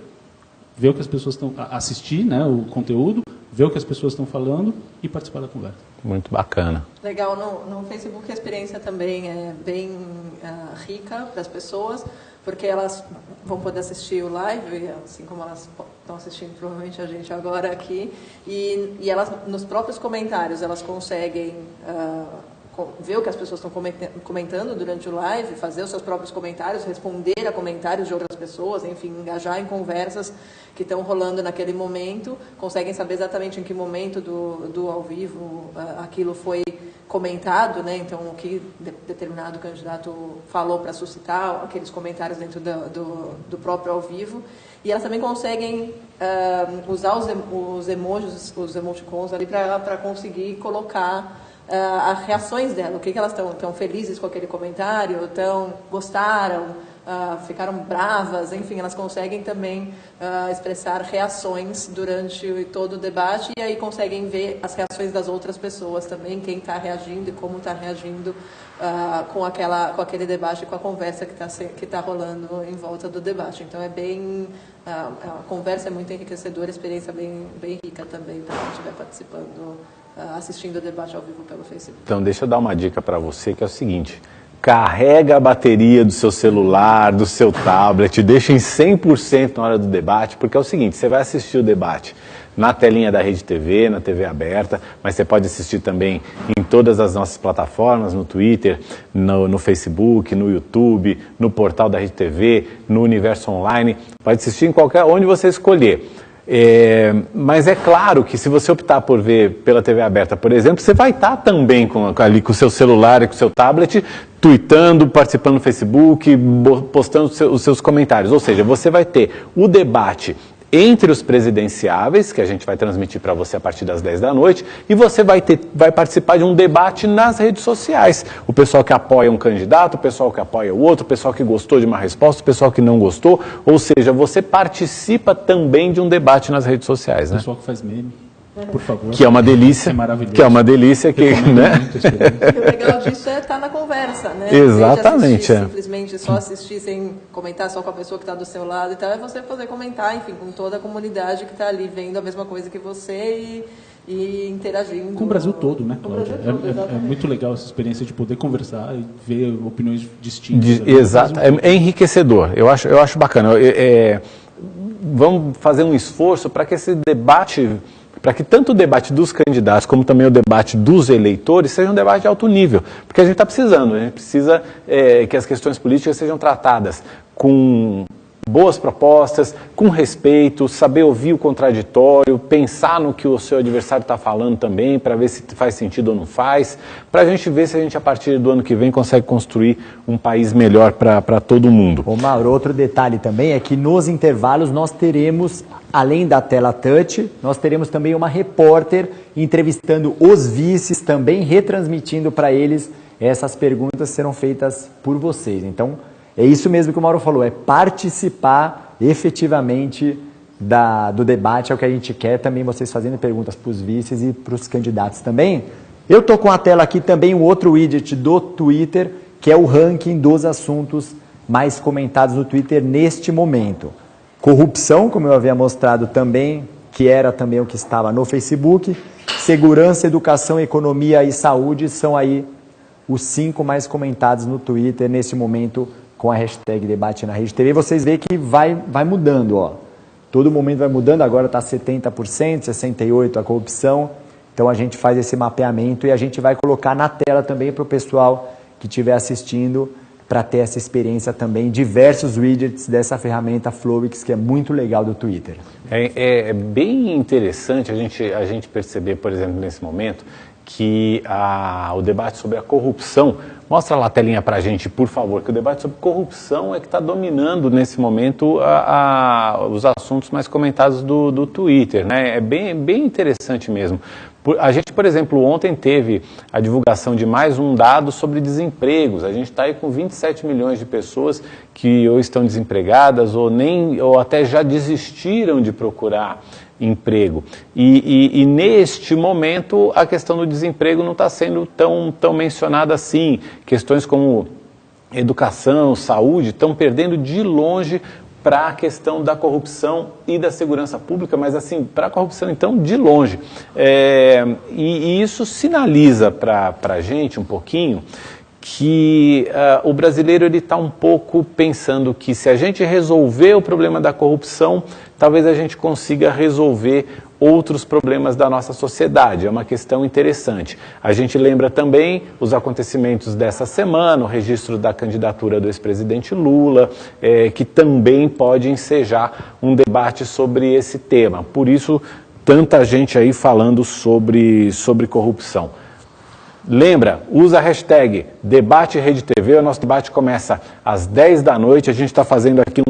o que as pessoas estão... assistir, né, o conteúdo, ver o que as pessoas estão falando e participar da conversa. Muito bacana. Legal. No Facebook a experiência também é bem rica para as pessoas, porque elas vão poder assistir o live, assim como elas estão assistindo provavelmente a gente agora aqui, e elas, nos próprios comentários, elas conseguem ver o que as pessoas estão comentando durante o live, fazer os seus próprios comentários, responder a comentários de outras pessoas, enfim, engajar em conversas que estão rolando naquele momento, conseguem saber exatamente em que momento do ao vivo aquilo foi comentado, né? Então, o que determinado candidato falou para suscitar aqueles comentários dentro do próprio ao vivo. E elas também conseguem usar os emojis, os emoticons ali para conseguir colocar as reações dela, o que elas estão felizes com aquele comentário, gostaram, ficaram bravas, enfim, elas conseguem também expressar reações durante todo o debate e aí conseguem ver as reações das outras pessoas também, quem está reagindo e como está reagindo com aquele debate, com a conversa que tá rolando em volta do debate. Então a conversa é muito enriquecedora, a experiência bem rica também para quem estiver participando, assistindo o debate ao vivo pelo Facebook. Então deixa eu dar uma dica para você, que é o seguinte: carrega a bateria do seu celular, do seu tablet, deixa em 100% na hora do debate, porque é o seguinte, você vai assistir o debate na telinha da Rede TV, na TV aberta, mas você pode assistir também em todas as nossas plataformas, no Twitter, no Facebook, no YouTube, no portal da Rede TV, no Universo Online, pode assistir em onde você escolher. Mas é claro que se você optar por ver pela TV aberta, por exemplo, você vai estar também ali com o seu celular e com o seu tablet, tweetando, participando no Facebook, postando os seus comentários. Ou seja, você vai ter o debate entre os presidenciáveis, que a gente vai transmitir para você a partir das 10 da noite, e você vai participar de um debate nas redes sociais. O pessoal que apoia um candidato, o pessoal que apoia o outro, o pessoal que gostou de uma resposta, o pessoal que não gostou. Ou seja, você participa também de um debate nas redes sociais, né? O pessoal que faz meme, por favor. Que é uma delícia. É maravilhoso. Que é uma delícia. Né? E o legal disso é estar na conversa, né? Exatamente. Simplesmente só assistir sem comentar, só com a pessoa que está do seu lado e tal, é você poder comentar, enfim, com toda a comunidade que está ali vendo a mesma coisa que você e interagindo. Com o Brasil todo, né, Cláudia? É muito legal essa experiência de poder conversar e ver opiniões distintas. Exato, é enriquecedor. Eu acho bacana. Vamos fazer um esforço para que esse debate, para que tanto o debate dos candidatos como também o debate dos eleitores seja um debate de alto nível. Porque a gente está precisando, a gente precisa que as questões políticas sejam tratadas com boas propostas, com respeito, saber ouvir o contraditório, pensar no que o seu adversário está falando também, para ver se faz sentido ou não faz, para a gente ver se a gente, a partir do ano que vem, consegue construir um país melhor para todo mundo. Ô Mauro, outro detalhe também é que nos intervalos nós teremos além da tela touch, nós teremos também uma repórter entrevistando os vices, também retransmitindo para eles essas perguntas que serão feitas por vocês. Então, é isso mesmo que o Mauro falou, é participar efetivamente do debate, é o que a gente quer, também vocês fazendo perguntas para os vices e para os candidatos também. Eu estou com a tela aqui também um outro widget do Twitter, que é o ranking dos assuntos mais comentados no Twitter neste momento. Corrupção, como eu havia mostrado também, que era também o que estava no Facebook. Segurança, educação, economia e saúde são aí os 5 mais comentados no Twitter neste momento com a hashtag Debate na Rede TV. Vocês veem que vai mudando, ó. Todo momento vai mudando, agora está 70%, 68% a corrupção. Então a gente faz esse mapeamento e a gente vai colocar na tela também para o pessoal que estiver assistindo, para ter essa experiência também, diversos widgets dessa ferramenta Flowix, que é muito legal do Twitter. É bem interessante a gente perceber, por exemplo, nesse momento, que o debate sobre a corrupção, mostra lá a telinha para a gente, por favor, que o debate sobre corrupção é que está dominando nesse momento os assuntos mais comentados do Twitter, né? É bem interessante mesmo. A gente, por exemplo, ontem teve a divulgação de mais um dado sobre desempregos. A gente está aí com 27 milhões de pessoas que ou estão desempregadas ou até já desistiram de procurar emprego. E neste momento a questão do desemprego não está sendo tão mencionada assim. Questões como educação, saúde estão perdendo de longe para a questão da corrupção e da segurança pública, mas assim, para a corrupção então de longe. E isso sinaliza para a gente um pouquinho que o brasileiro está um pouco pensando que se a gente resolver o problema da corrupção, talvez a gente consiga resolver outros problemas da nossa sociedade. É uma questão interessante. A gente lembra também os acontecimentos dessa semana, o registro da candidatura do ex-presidente Lula, que também pode ensejar um debate sobre esse tema. Por isso, tanta gente aí falando sobre corrupção. Lembra, usa a hashtag Debate Rede TV, o nosso debate começa às 10 da noite, a gente está fazendo aqui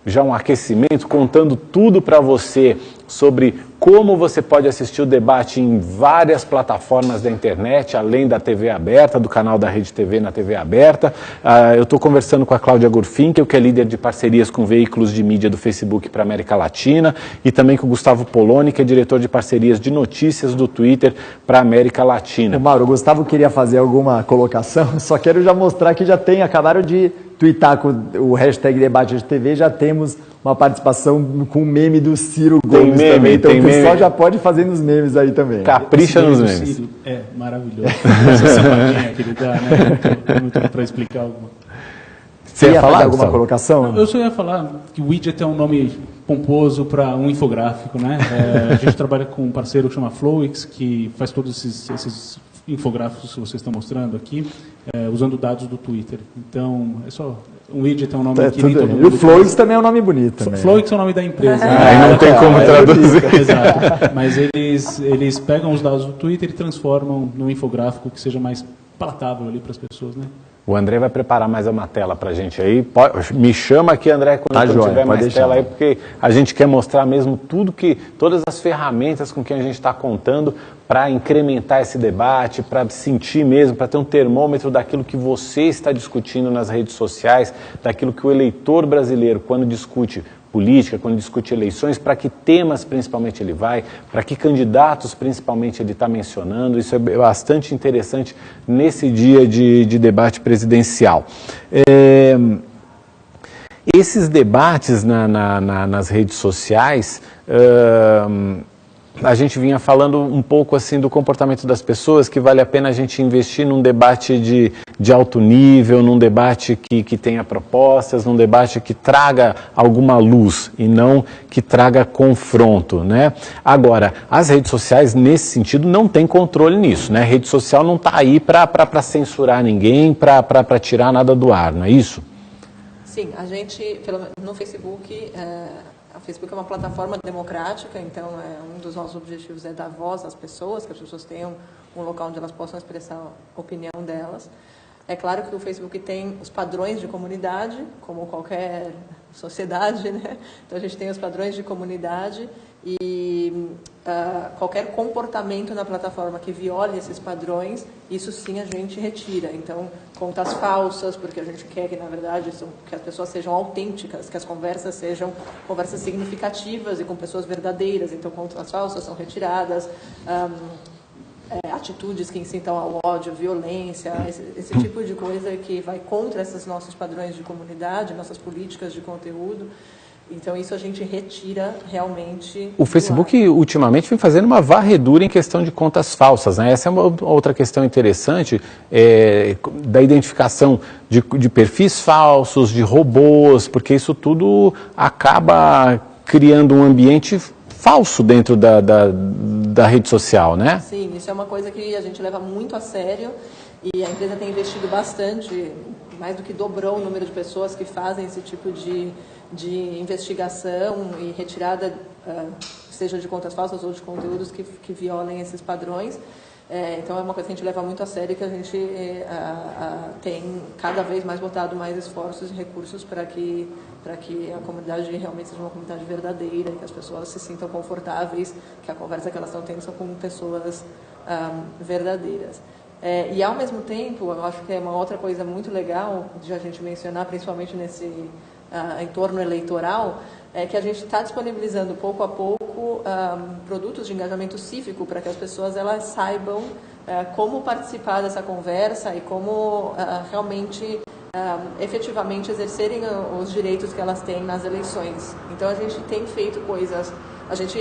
já um aquecimento, contando tudo para você sobre como você pode assistir o debate em várias plataformas da internet, além da TV aberta, do canal da Rede TV na TV aberta. Eu estou conversando com a Cláudia Gurfinkel, que é líder de parcerias com veículos de mídia do Facebook para a América Latina, e também com o Gustavo Poloni, que é diretor de parcerias de notícias do Twitter para a América Latina. Ô Mauro, o Gustavo queria fazer alguma colocação, só quero já mostrar que acabaram de twittar com o hashtag Debate de TV, já temos uma participação com o meme do Ciro Gomes também, então o pessoal já pode fazer nos memes aí também. Capricha nos memes. Ciro é maravilhoso. Essa sapatinha que ele dá, né? Muito para explicar alguma. Você ia falar alguma colocação? Eu só ia falar que o widget é um nome pomposo para um infográfico, né? A gente trabalha com um parceiro que chama Flowix, que faz todos esses infográficos que vocês estão mostrando aqui, usando dados do Twitter. Então, é só um widget, é um nome que nem todo mundo. E o Flowix também é um nome bonito. Flowix é o nome da empresa. Aí não tem como traduzir. Exato. Mas eles pegam os dados do Twitter e transformam num infográfico que seja mais palatável ali para as pessoas, né? O André vai preparar mais uma tela para a gente aí. Me chama aqui, André, quando tiver mais tela aí, porque a gente quer mostrar mesmo todas as ferramentas com que a gente está contando para incrementar esse debate, para sentir mesmo, para ter um termômetro daquilo que você está discutindo nas redes sociais, daquilo que o eleitor brasileiro, quando discute política, quando discute eleições, para que temas principalmente ele vai, para que candidatos principalmente ele está mencionando. Isso é bastante interessante nesse dia de debate presidencial. Esses debates nas redes sociais, a gente vinha falando um pouco assim do comportamento das pessoas, que vale a pena a gente investir num debate de alto nível, num debate que tenha propostas, num debate que traga alguma luz e não que traga confronto, né? Agora, as redes sociais, nesse sentido, não tem controle nisso, né? A rede social não está aí para censurar ninguém, para tirar nada do ar, não é isso? Sim, a gente, no Facebook... O Facebook é uma plataforma democrática, então um dos nossos objetivos é dar voz às pessoas, que as pessoas tenham um local onde elas possam expressar a opinião delas. É claro que o Facebook tem os padrões de comunidade, como qualquer sociedade, né? Então a gente tem os padrões de comunidade e qualquer comportamento na plataforma que viole esses padrões, isso sim a gente retira. Então, contas falsas, porque a gente quer que, na verdade, que as pessoas sejam autênticas, que as conversas sejam conversas significativas e com pessoas verdadeiras. Então, contas falsas são retiradas, atitudes que incitam ao ódio, violência, esse tipo de coisa que vai contra esses nossos padrões de comunidade, nossas políticas de conteúdo. Então, isso a gente retira realmente. O Facebook, ultimamente, vem fazendo uma varredura em questão de contas falsas, né? Essa é uma outra questão interessante, da identificação de perfis falsos, de robôs, porque isso tudo acaba criando um ambiente falso dentro da rede social, né? Sim, isso é uma coisa que a gente leva muito a sério e a empresa tem investido bastante, mais do que dobrou o número de pessoas que fazem esse tipo de investigação e retirada, seja de contas falsas ou de conteúdos que violem esses padrões. Então é uma coisa que a gente leva muito a sério e que a gente tem cada vez mais botado mais esforços e recursos para que a comunidade realmente seja uma comunidade verdadeira, que as pessoas se sintam confortáveis, que a conversa que elas estão tendo são com pessoas verdadeiras. E ao mesmo tempo, eu acho que é uma outra coisa muito legal de a gente mencionar, principalmente nesse entorno eleitoral, é que a gente está disponibilizando pouco a pouco produtos de engajamento cívico para que as pessoas elas saibam como participar dessa conversa e como realmente efetivamente exercerem os direitos que elas têm nas eleições. Então a gente tem feito coisas, a gente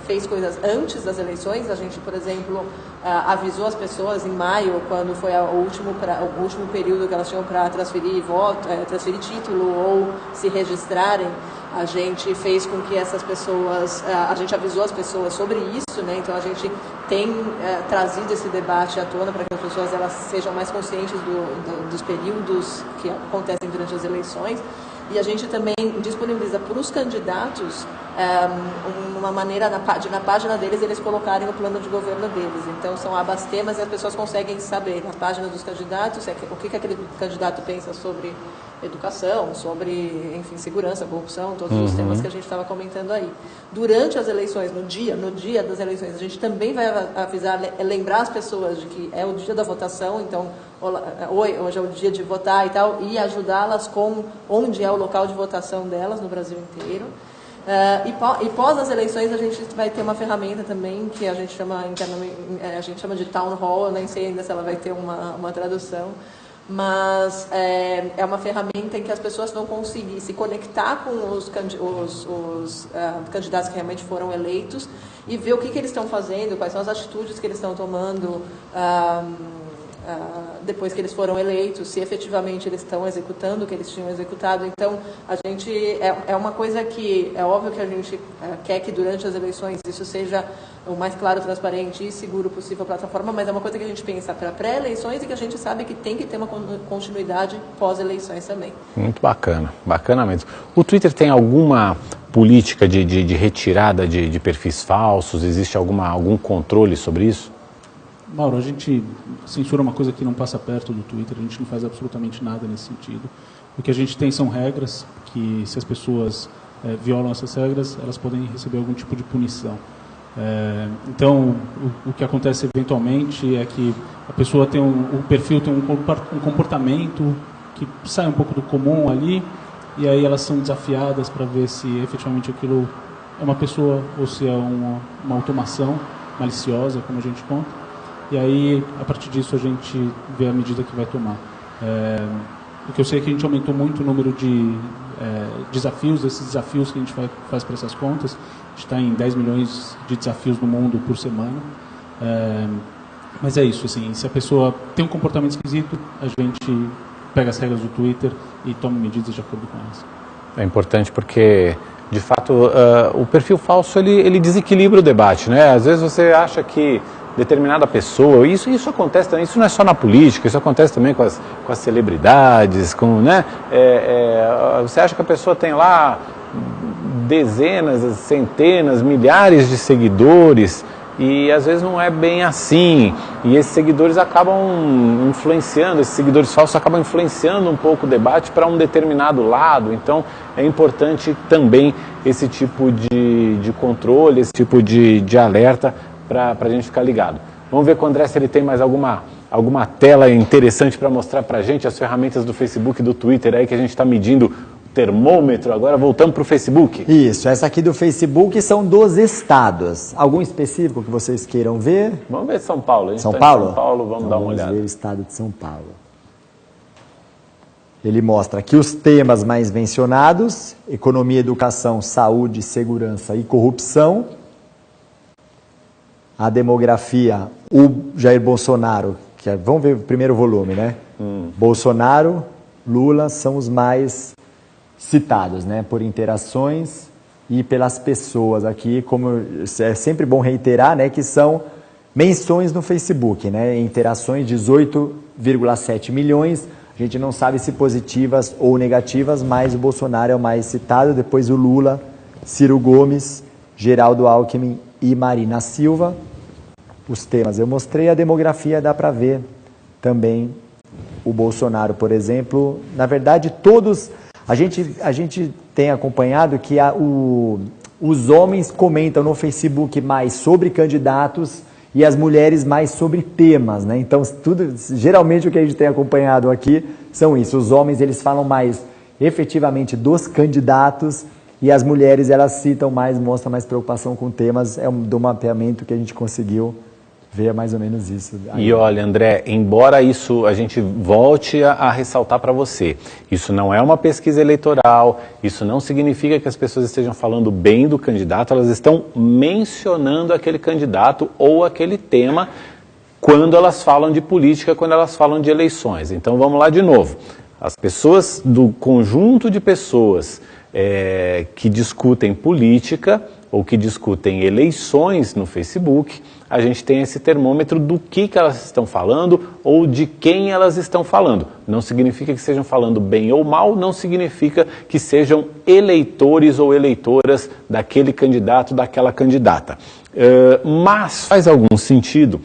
fez coisas antes das eleições, a gente, por exemplo, avisou as pessoas em maio, quando foi o último período que elas tinham para transferir voto, transferir título ou se registrarem. A gente fez com que essas pessoas, a gente avisou as pessoas sobre isso, né? Então a gente tem trazido esse debate à tona para que as pessoas elas sejam mais conscientes dos períodos que acontecem durante as eleições. E a gente também disponibiliza para os candidatos uma maneira, na página deles, eles colocarem o plano de governo deles. Então, são abas temas e as pessoas conseguem saber, na página dos candidatos, o que aquele candidato pensa sobre educação, sobre, enfim, segurança, corrupção, todos os temas que a gente estava comentando aí. Durante as eleições, no dia das eleições, a gente também vai avisar, lembrar as pessoas de que é o dia da votação, então, hoje é o dia de votar e tal, e ajudá-las com onde é o local de votação delas no Brasil inteiro. E pós as eleições a gente vai ter uma ferramenta também que a gente chama internamente, a gente chama de Town Hall, eu nem sei ainda se ela vai ter uma tradução, mas é uma ferramenta em que as pessoas vão conseguir se conectar com os candidatos que realmente foram eleitos e ver o que eles estão fazendo, quais são as atitudes que eles estão tomando depois que eles foram eleitos, se efetivamente eles estão executando o que eles tinham executado. Então, a gente é uma coisa que é óbvio que a gente quer que durante as eleições isso seja o mais claro, transparente e seguro possível a plataforma, mas é uma coisa que a gente pensa para pré-eleições e que a gente sabe que tem que ter uma continuidade pós-eleições também. Muito bacana, bacana mesmo. O Twitter tem alguma política de retirada de perfis falsos? Existe algum controle sobre isso? Mauro, a gente censura uma coisa que não passa perto do Twitter, a gente não faz absolutamente nada nesse sentido. O que a gente tem são regras, que se as pessoas violam essas regras, elas podem receber algum tipo de punição. Então, o que acontece eventualmente é que a pessoa tem o perfil tem um comportamento que sai um pouco do comum ali, e aí elas são desafiadas para ver se efetivamente aquilo é uma pessoa ou se é uma automação maliciosa, como a gente conta. E aí, a partir disso, a gente vê a medida que vai tomar. O que eu sei é que a gente aumentou muito o número de desafios, esses desafios que a gente faz para essas contas. A gente está em 10 milhões de desafios no mundo por semana. Mas é isso, assim, se a pessoa tem um comportamento esquisito, a gente pega as regras do Twitter e toma medidas de acordo com elas. É importante porque, de fato, o perfil falso ele desequilibra o debate, né? Às vezes você acha que determinada pessoa, isso acontece também, isso não é só na política, isso acontece também com as celebridades, né? Você acha que a pessoa tem lá dezenas, centenas, milhares de seguidores e às vezes não é bem assim, e esses seguidores acabam influenciando, esses seguidores falsos acabam influenciando um pouco o debate para um determinado lado. Então é importante também esse tipo de controle, esse tipo de alerta para a gente ficar ligado. Vamos ver com o André se ele tem mais alguma tela interessante para mostrar para a gente, as ferramentas do Facebook e do Twitter aí que a gente está medindo termômetro. Agora voltamos para o Facebook. Isso, essa aqui do Facebook são dos estados. Algum específico que vocês queiram ver? Vamos ver São Paulo. A gente São tá Paulo? em São Paulo, vamos então, dar uma olhada. Vamos ver o estado de São Paulo. Ele mostra aqui os temas mais mencionados: economia, educação, saúde, segurança e corrupção. A demografia, o Jair Bolsonaro, vamos ver o primeiro volume, né? Bolsonaro, Lula são os mais citados, né? Por interações e pelas pessoas aqui, como é sempre bom reiterar, né? Que são menções no Facebook, né? Interações 18,7 milhões, a gente não sabe se positivas ou negativas, mas o Bolsonaro é o mais citado, depois o Lula, Ciro Gomes, Geraldo Alckmin e Marina Silva. Os temas eu mostrei, a demografia dá para ver também o Bolsonaro, por exemplo. Na verdade, todos, a gente tem acompanhado que os homens comentam no Facebook mais sobre candidatos e as mulheres mais sobre temas, né? Então, geralmente o que a gente tem acompanhado aqui são isso. Os homens, eles falam mais efetivamente dos candidatos e as mulheres, elas citam mais, mostram mais preocupação com temas. É do mapeamento que a gente conseguiu ver mais ou menos isso. E olha, André, embora isso a gente volte a ressaltar para você, isso não é uma pesquisa eleitoral, isso não significa que as pessoas estejam falando bem do candidato, elas estão mencionando aquele candidato ou aquele tema quando elas falam de política, quando elas falam de eleições. Então vamos lá de novo. As pessoas, do conjunto de pessoas que discutem política ou que discutem eleições no Facebook, a gente tem esse termômetro do que elas estão falando ou de quem elas estão falando. Não significa que estejam falando bem ou mal, não significa que sejam eleitores ou eleitoras daquele candidato, daquela candidata. Mas faz algum sentido,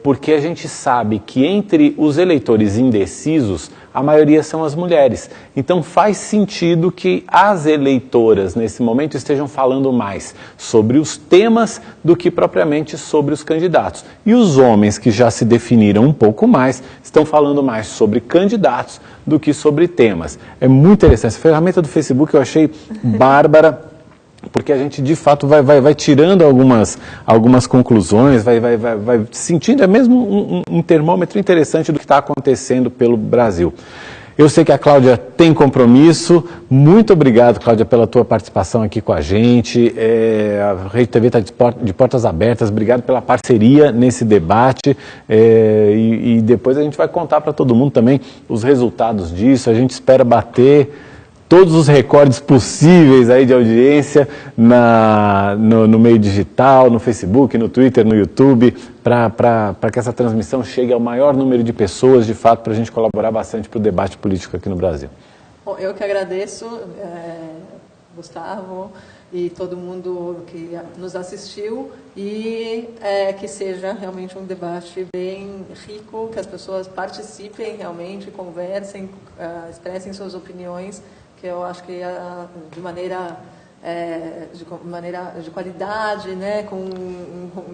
porque a gente sabe que entre os eleitores indecisos, a maioria são as mulheres. Então faz sentido que as eleitoras, nesse momento, estejam falando mais sobre os temas do que propriamente sobre os candidatos. E os homens, que já se definiram um pouco mais, estão falando mais sobre candidatos do que sobre temas. É muito interessante. Essa ferramenta do Facebook eu achei bárbara, porque a gente, de fato, vai tirando algumas conclusões, vai sentindo, é mesmo um termômetro interessante do que está acontecendo pelo Brasil. Eu sei que a Cláudia tem compromisso. Muito obrigado, Cláudia, pela tua participação aqui com a gente. A Rede TV está de portas abertas. Obrigado pela parceria nesse debate. E depois a gente vai contar para todo mundo também os resultados disso. A gente espera bater todos os recordes possíveis aí de audiência no meio digital, no Facebook, no Twitter, no YouTube, para que essa transmissão chegue ao maior número de pessoas, de fato, para a gente colaborar bastante para o debate político aqui no Brasil. Bom, eu que agradeço, Gustavo, e todo mundo que nos assistiu, e que seja realmente um debate bem rico, que as pessoas participem realmente, conversem, expressem suas opiniões, que eu acho que de maneira de qualidade, né,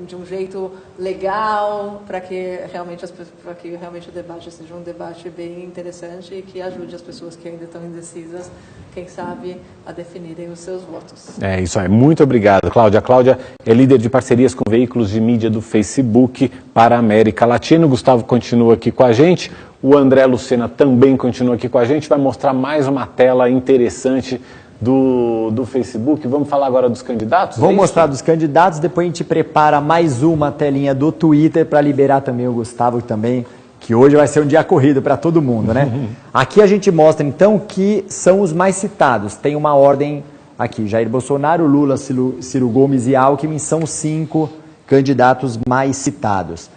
de um jeito legal, para que realmente o debate seja um debate bem interessante e que ajude as pessoas que ainda estão indecisas, quem sabe, a definirem os seus votos. É isso aí. Muito obrigado, Cláudia. A Cláudia é líder de parcerias com veículos de mídia do Facebook para a América Latina. O Gustavo continua aqui com a gente. O André Lucena também continua aqui com a gente. Vai mostrar mais uma tela interessante do Facebook. Vamos falar agora dos candidatos? Vamos mostrar dos candidatos, depois a gente prepara mais uma telinha do Twitter para liberar também o Gustavo também, que hoje vai ser um dia corrido para todo mundo, né? Aqui a gente mostra então que são os mais citados. Tem uma ordem aqui: Jair Bolsonaro, Lula, Ciro Gomes e Alckmin são os 5 candidatos mais citados.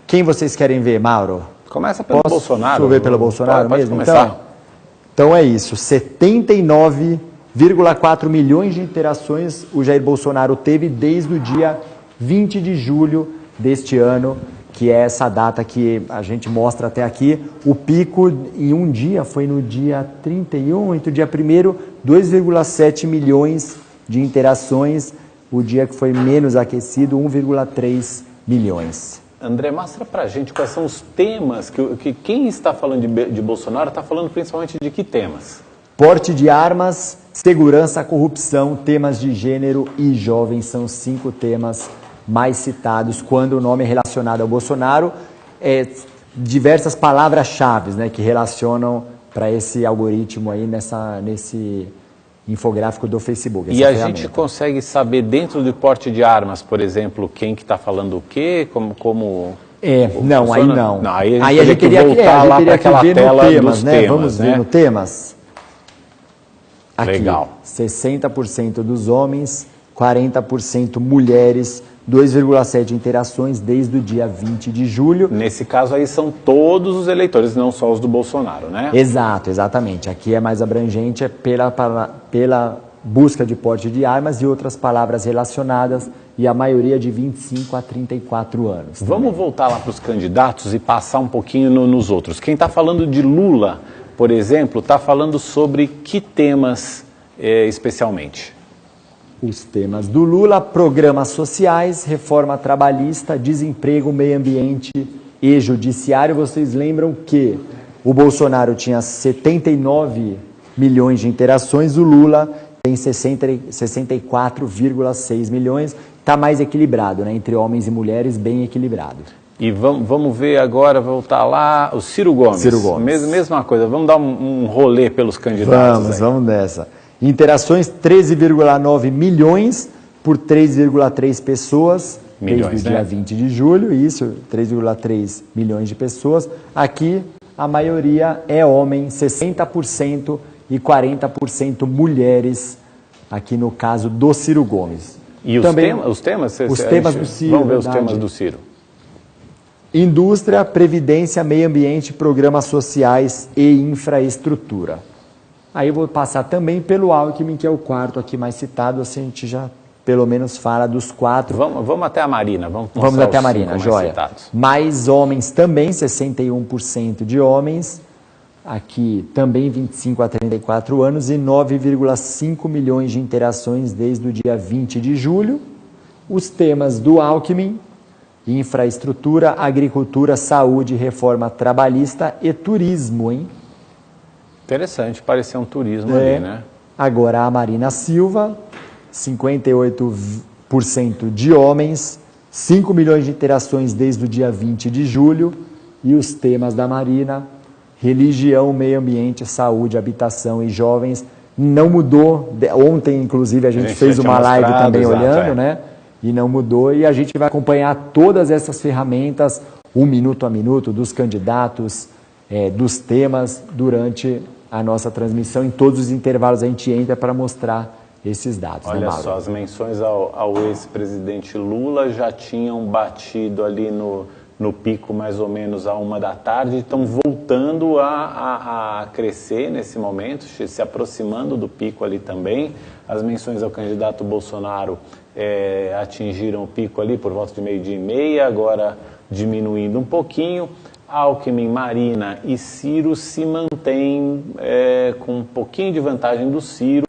Quem vocês querem ver, Mauro? Começa pelo Bolsonaro. Deixa eu ver pelo Bolsonaro pode mesmo? Começar. Então é isso, 79,4 milhões de interações o Jair Bolsonaro teve desde o dia 20 de julho deste ano, que é essa data que a gente mostra até aqui. O pico em um dia foi no dia 31, entre o dia 1º, 2,7 milhões de interações. O dia que foi menos aquecido, 1,3 milhões. André, mostra pra gente quais são os temas que quem está falando de Bolsonaro está falando principalmente de que temas? Porte de armas, segurança, corrupção, temas de gênero e jovens são os 5 temas mais citados quando o nome é relacionado ao Bolsonaro. Diversas palavras-chave, né, que relacionam para esse algoritmo aí nesse infográfico do Facebook. E a gente consegue saber dentro do porte de armas, por exemplo, quem que está falando o quê, como não, funciona? aí não. Não, aí a gente queria voltar lá para aquela tela temas, dos né? temas, Vamos né? ver no temas. Aqui, Legal. 60% dos homens, 40% mulheres, 2,7 interações desde o dia 20 de julho. Nesse caso aí são todos os eleitores, não só os do Bolsonaro, né? Exatamente. Aqui é mais abrangente, pela busca de porte de armas e outras palavras relacionadas, e a maioria de 25 a 34 anos. Vamos voltar lá para os candidatos e passar um pouquinho nos outros. Quem está falando de Lula, por exemplo, está falando sobre que temas especialmente? Os temas do Lula: programas sociais, reforma trabalhista, desemprego, meio ambiente e judiciário. Vocês lembram que o Bolsonaro tinha 79 milhões de interações, o Lula tem 64,6 milhões, está mais equilibrado, né? Entre homens e mulheres, bem equilibrado. E vamos ver agora, voltar lá, o Ciro Gomes. Ciro Gomes. Mesma coisa, vamos dar um rolê pelos candidatos. Vamos nessa. Interações, 13,9 milhões por 3,3 pessoas, desde o dia 20 de julho, isso, 3,3 milhões de pessoas. Aqui, a maioria é homem, 60%, e 40% mulheres, aqui no caso do Ciro Gomes. E os temas? Os temas do Ciro. Vamos ver os temas do Ciro. Indústria, previdência, meio ambiente, programas sociais e infraestrutura. Aí eu vou passar também pelo Alckmin, que é o quarto aqui mais citado, assim a gente já pelo menos fala dos 4. Vamos até a Marina. Vamos até a Marina, joia. Mais homens também, 61% de homens. Aqui também 25 a 34 anos e 9,5 milhões de interações desde o dia 20 de julho. Os temas do Alckmin: infraestrutura, agricultura, saúde, reforma trabalhista e turismo, hein? Interessante, parecia um turismo ali, né? Agora a Marina Silva, 58% de homens, 5 milhões de interações desde o dia 20 de julho. E os temas da Marina: religião, meio ambiente, saúde, habitação e jovens. Não mudou. Ontem, inclusive, a gente fez uma live também olhando, né? E não mudou. E a gente vai acompanhar todas essas ferramentas, um minuto a minuto, dos candidatos, dos temas, durante a nossa transmissão. Em todos os intervalos a gente entra para mostrar esses dados. Olha só, as menções ao ex-presidente Lula já tinham batido ali no pico mais ou menos à 13h, estão voltando a crescer nesse momento, se aproximando do pico ali também. As menções ao candidato Bolsonaro atingiram o pico ali por volta de 12h30, agora diminuindo um pouquinho. Alckmin, Marina e Ciro se mantêm com um pouquinho de vantagem do Ciro,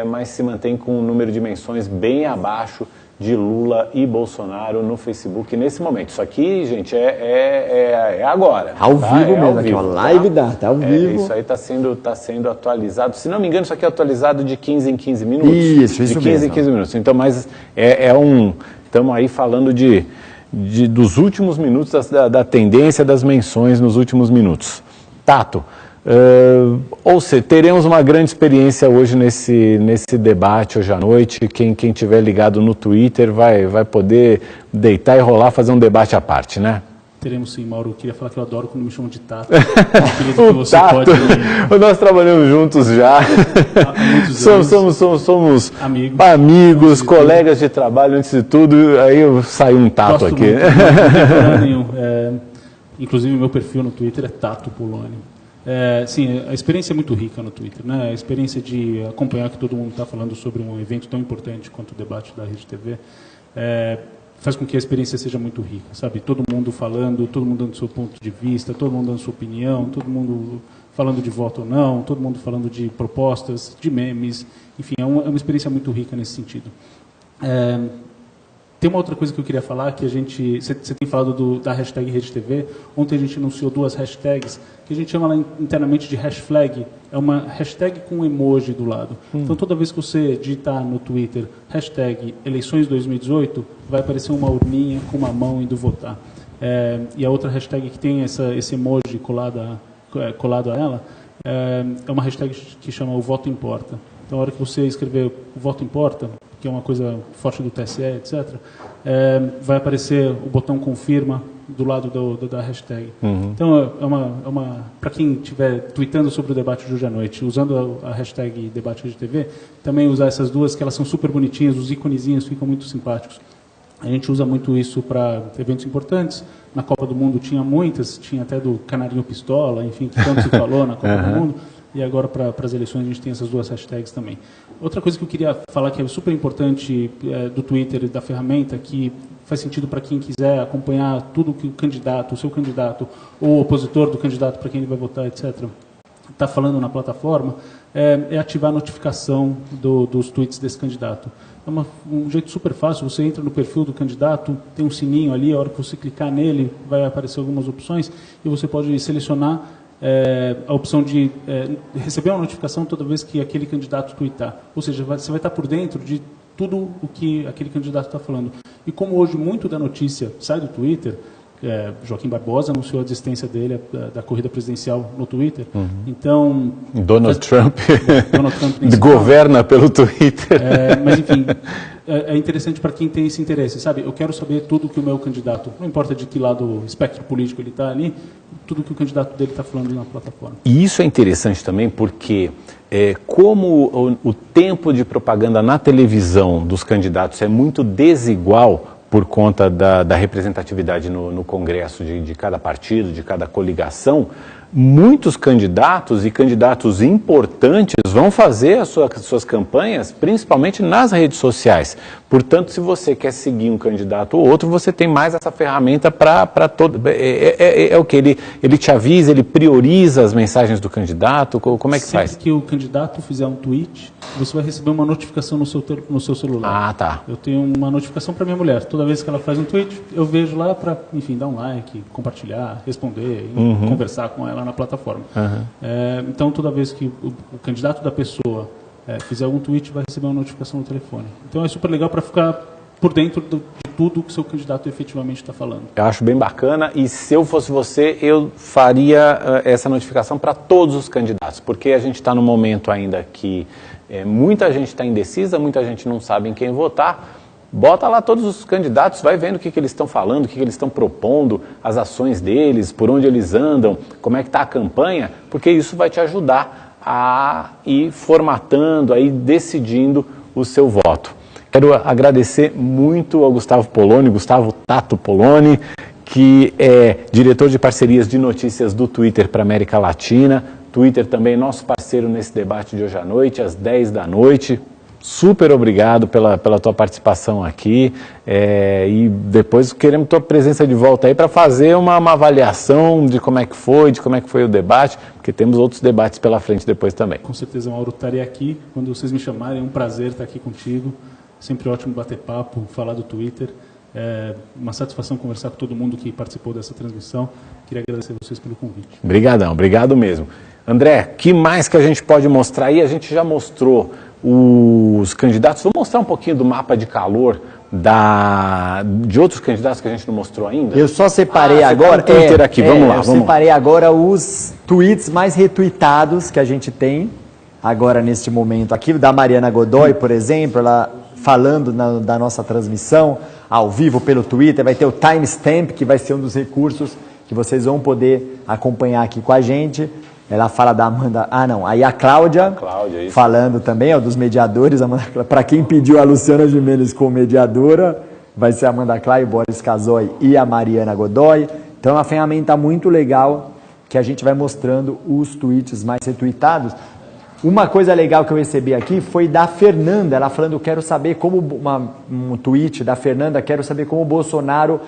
mas se mantém com um número de menções bem abaixo de Lula e Bolsonaro no Facebook nesse momento. Isso aqui, gente, é agora. Ao vivo mesmo, aqui, uma live tá ao vivo. Isso aí está sendo atualizado. Se não me engano, isso aqui é atualizado de 15 em 15 minutos. Isso de 15 mesmo. em 15 minutos. Então, mas estamos aí falando dos últimos minutos, da tendência das menções nos últimos minutos. Tato, ou seja, teremos uma grande experiência hoje nesse debate, hoje à noite. Quem tiver ligado no Twitter vai poder deitar e rolar, fazer um debate à parte, né? Teremos sim, Mauro. Eu queria falar que eu adoro quando me chamam de Tato. Que você Tato, pode... Nós trabalhamos juntos já. Há muitos anos. Somos amigos, colegas de trabalho, antes de tudo. Aí saiu um Tato Gosto aqui. Muito, não nenhum. Inclusive, meu perfil no Twitter é Tato Poloni. Sim, a experiência é muito rica no Twitter, né? A experiência de acompanhar que todo mundo está falando sobre um evento tão importante quanto o debate da Rede TV. faz com que a experiência seja muito rica, sabe? Todo mundo falando, todo mundo dando seu ponto de vista, todo mundo dando sua opinião, todo mundo falando de voto ou não, todo mundo falando de propostas, de memes, enfim, é uma experiência muito rica nesse sentido. Tem uma outra coisa que eu queria falar, que você tem falado da hashtag RedeTV. Ontem a gente anunciou 2 hashtags, que a gente chama lá internamente de hashtag. É uma hashtag com um emoji do lado. Então, toda vez que você digitar no Twitter, hashtag eleições 2018, vai aparecer uma urninha com uma mão indo votar. E a outra hashtag que tem esse emoji colado a ela, é uma hashtag que chama o Voto Importa. Então, a hora que você escrever o Voto Importa, que é uma coisa forte do TSE, etc., vai aparecer o botão confirma do lado da hashtag. Então, para quem estiver tweetando sobre o debate de hoje à noite, usando a hashtag debate de TV, também usar essas 2, que elas são super bonitinhas, os iconezinhos ficam muito simpáticos. A gente usa muito isso para eventos importantes. Na Copa do Mundo tinha muitas, tinha até do Canarinho Pistola, enfim, que tanto se falou na Copa do Mundo. E agora, para as eleições, a gente tem essas 2 hashtags também. Outra coisa que eu queria falar que é super importante do Twitter e da ferramenta, que faz sentido para quem quiser acompanhar tudo que o seu candidato ou o opositor do candidato para quem ele vai votar, etc., está falando na plataforma, é ativar a notificação dos tweets desse candidato. É um jeito super fácil, você entra no perfil do candidato, tem um sininho ali, a hora que você clicar nele, vai aparecer algumas opções, e você pode selecionar a opção de receber uma notificação toda vez que aquele candidato tweetar. Ou seja, você vai estar por dentro de tudo o que aquele candidato está falando. E como hoje muito da notícia sai do Twitter, Joaquim Barbosa anunciou a desistência dele da corrida presidencial no Twitter. Então, Donald Trump nem governa pelo Twitter. Mas, enfim, é interessante para quem tem esse interesse, sabe? Eu quero saber tudo que o meu candidato, não importa de que lado espectro político ele está ali, tudo que o candidato dele está falando na plataforma. E isso é interessante também porque, como o tempo de propaganda na televisão dos candidatos é muito desigual por conta da representatividade no Congresso de cada partido, de cada coligação, muitos candidatos e candidatos importantes vão fazer as suas campanhas, principalmente nas redes sociais. Portanto, se você quer seguir um candidato ou outro, você tem mais essa ferramenta para todo... É o que ele te avisa, ele prioriza as mensagens do candidato, como é que faz? Sempre que o candidato fizer um tweet, você vai receber uma notificação no seu celular. Ah, tá. Eu tenho uma notificação para minha mulher. Toda vez que ela faz um tweet, eu vejo lá para, enfim, dar um like, compartilhar, responder, conversar com ela na plataforma. Então, toda vez que o candidato da pessoa fizer algum tweet, vai receber uma notificação no telefone. Então, é super legal para ficar por dentro de tudo que o seu candidato efetivamente está falando. Eu acho bem bacana, e se eu fosse você, eu faria essa notificação para todos os candidatos, porque a gente está num momento ainda que muita gente está indecisa, muita gente não sabe em quem votar. Bota lá todos os candidatos, vai vendo o que eles estão falando, o que eles estão propondo, as ações deles, por onde eles andam, como é que está a campanha, porque isso vai te ajudar a ir formatando, a ir decidindo o seu voto. Quero agradecer muito ao Gustavo Tato Poloni, que é diretor de parcerias de notícias do Twitter para a América Latina. Twitter também nosso parceiro nesse debate de hoje à noite, às 10 da noite. Super obrigado pela tua participação aqui, e depois queremos tua presença de volta aí para fazer uma avaliação de como é que foi o debate, porque temos outros debates pela frente depois também. Com certeza, Mauro, estarei aqui quando vocês me chamarem, é um prazer estar aqui contigo, sempre ótimo bater papo, falar do Twitter, uma satisfação conversar com todo mundo que participou dessa transmissão, queria agradecer a vocês pelo convite. Obrigadão, obrigado mesmo. André, que mais que a gente pode mostrar aí? A gente já mostrou os candidatos. Vou mostrar um pouquinho do mapa de calor de outros candidatos que a gente não mostrou ainda. Eu só separei agora. Tá no Twitter aqui. Vamos lá. Separei agora os tweets mais retweetados que a gente tem agora neste momento aqui, da Mariana Godoy, por exemplo, ela falando da nossa transmissão ao vivo pelo Twitter. Vai ter o timestamp, que vai ser um dos recursos que vocês vão poder acompanhar aqui com a gente. Ela fala da Amanda... aí a Cláudia isso. Falando também, dos mediadores. Para quem pediu a Luciana Gimenez como mediadora, vai ser a Amanda Klein, Boris Casoy e a Mariana Godoy. Então é uma ferramenta muito legal que a gente vai mostrando os tweets mais retweetados. Uma coisa legal que eu recebi aqui foi da Fernanda, ela falando, quero saber como, um tweet da Fernanda, quero saber como o Bolsonaro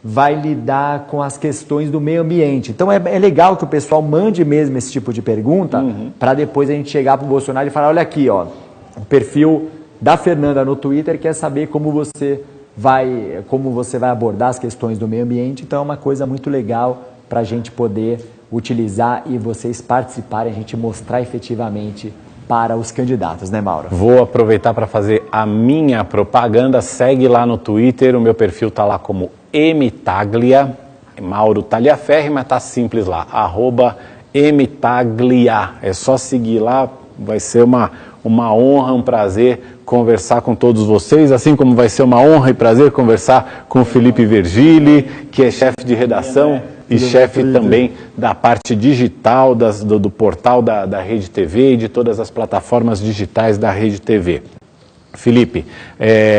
vai lidar com as questões do meio ambiente. Então é legal que o pessoal mande mesmo esse tipo de pergunta, para depois a gente chegar para o Bolsonaro e falar, olha aqui, ó, o perfil da Fernanda no Twitter quer saber como você vai abordar as questões do meio ambiente. Então é uma coisa muito legal para a gente poder utilizar e vocês participarem, a gente mostrar efetivamente para os candidatos, né, Mauro? Vou aproveitar para fazer a minha propaganda. Segue lá no Twitter, o meu perfil está lá como mtaglia, Mauro Tagliaferri, mas tá simples lá, @mtaglia. É só seguir lá, vai ser uma honra, um prazer conversar com todos vocês, assim como vai ser uma honra e prazer conversar com o Felipe Virgili, que é chefe de redação e chefe também da parte digital do portal da Rede TV e de todas as plataformas digitais da Rede TV. Felipe,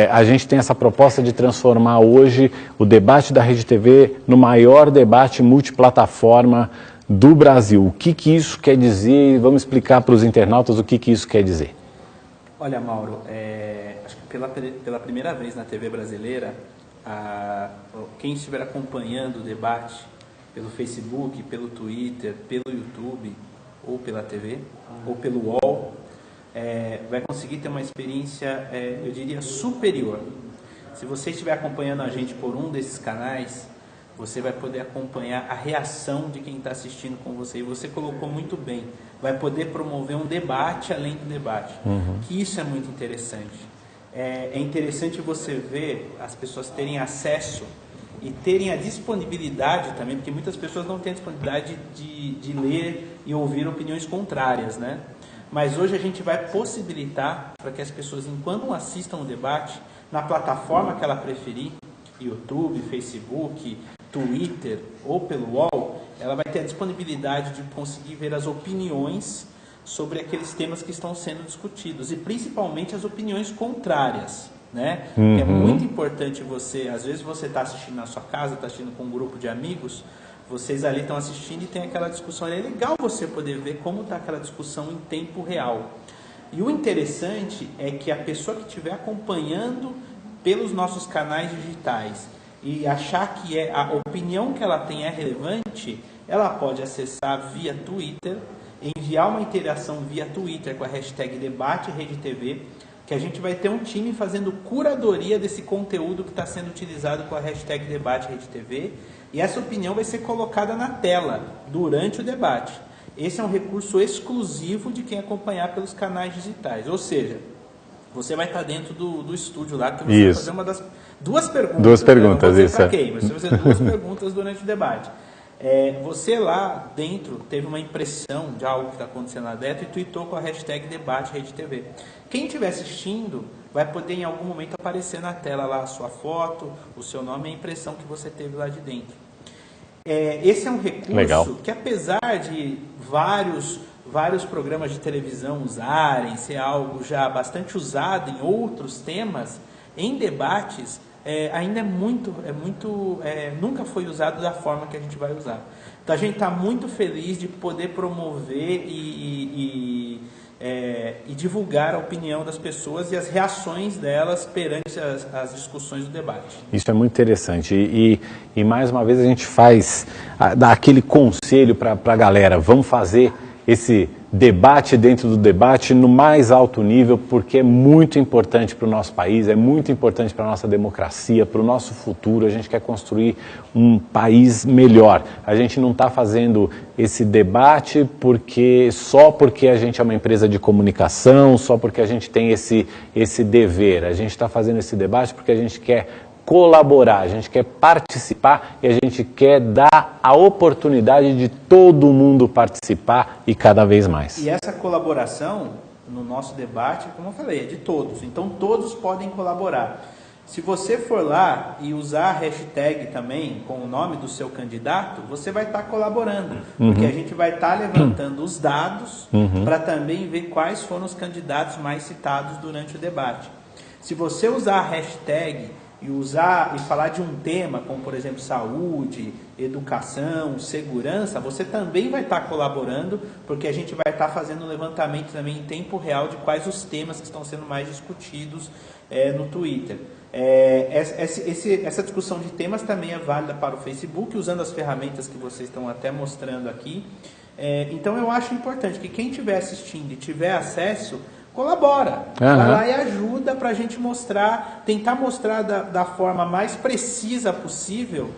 a gente tem essa proposta de transformar hoje o debate da Rede TV no maior debate multiplataforma do Brasil. O que isso quer dizer? Vamos explicar para os internautas o que isso quer dizer. Olha, Mauro, acho que pela primeira vez na TV brasileira, quem estiver acompanhando o debate pelo Facebook, pelo Twitter, pelo YouTube, ou pela TV, ou pelo UOL, vai conseguir ter uma experiência, eu diria, superior. Se você estiver acompanhando a gente por um desses canais, você vai poder acompanhar a reação de quem está assistindo com você. E você colocou muito bem, vai poder promover um debate além do debate. Que isso é muito interessante. É interessante você ver as pessoas terem acesso e terem a disponibilidade também, porque muitas pessoas não têm a disponibilidade de ler e ouvir opiniões contrárias, né? Mas hoje a gente vai possibilitar para que as pessoas, enquanto assistam o debate, na plataforma que ela preferir, YouTube, Facebook, Twitter ou pelo UOL, ela vai ter a disponibilidade de conseguir ver as opiniões sobre aqueles temas que estão sendo discutidos, e principalmente as opiniões contrárias, né? É muito importante você, às vezes você está assistindo na sua casa, está assistindo com um grupo de amigos, vocês ali estão assistindo e tem aquela discussão, é legal você poder ver como está aquela discussão em tempo real. E o interessante é que a pessoa que estiver acompanhando pelos nossos canais digitais e achar que a opinião que ela tem é relevante, ela pode acessar via Twitter, enviar uma interação via Twitter com a hashtag DebateRedeTV, que a gente vai ter um time fazendo curadoria desse conteúdo que está sendo utilizado com a hashtag DebateRedeTV, e essa opinião vai ser colocada na tela durante o debate. Esse é um recurso exclusivo de quem acompanhar pelos canais digitais, ou seja, você vai estar dentro do estúdio lá, que você vai fazer uma das duas perguntas. Duas perguntas, não vou dizer isso. Para quem, mas você vai fazer duas perguntas durante o debate. Você lá dentro teve uma impressão de algo que está acontecendo lá dentro e tweetou com a hashtag DebateRedeTV. Quem estiver assistindo vai poder em algum momento aparecer na tela lá a sua foto, o seu nome e a impressão que você teve lá de dentro. Esse é um recurso que, apesar de vários programas de televisão usarem, ser algo já bastante usado em outros temas, em debates, ainda nunca foi usado da forma que a gente vai usar. Então a gente está muito feliz de poder promover e divulgar a opinião das pessoas e as reações delas perante as discussões do debate. Isso é muito interessante e mais uma vez a gente dá aquele conselho para a galera, vamos fazer esse debate dentro do debate no mais alto nível, porque é muito importante para o nosso país, é muito importante para a nossa democracia, para o nosso futuro. A gente quer construir um país melhor. A gente não está fazendo esse debate só porque a gente é uma empresa de comunicação, só porque a gente tem esse dever. A gente está fazendo esse debate porque a gente quer colaborar, a gente quer participar e a gente quer dar a oportunidade de todo mundo participar e cada vez mais. E essa colaboração no nosso debate, como eu falei, é de todos. Então todos podem colaborar. Se você for lá e usar a hashtag também com o nome do seu candidato, você vai estar colaborando. Porque a gente vai estar levantando os dados para também ver quais foram os candidatos mais citados durante o debate. Se você usar a hashtag e usar e falar de um tema, como por exemplo saúde, educação, segurança, você também vai estar colaborando, porque a gente vai estar fazendo um levantamento também em tempo real de quais os temas que estão sendo mais discutidos no Twitter. Essa discussão de temas também é válida para o Facebook, usando as ferramentas que vocês estão até mostrando aqui. Então eu acho importante que quem estiver assistindo e tiver acesso, colabora, vai lá e ajuda para a gente tentar mostrar da forma mais precisa possível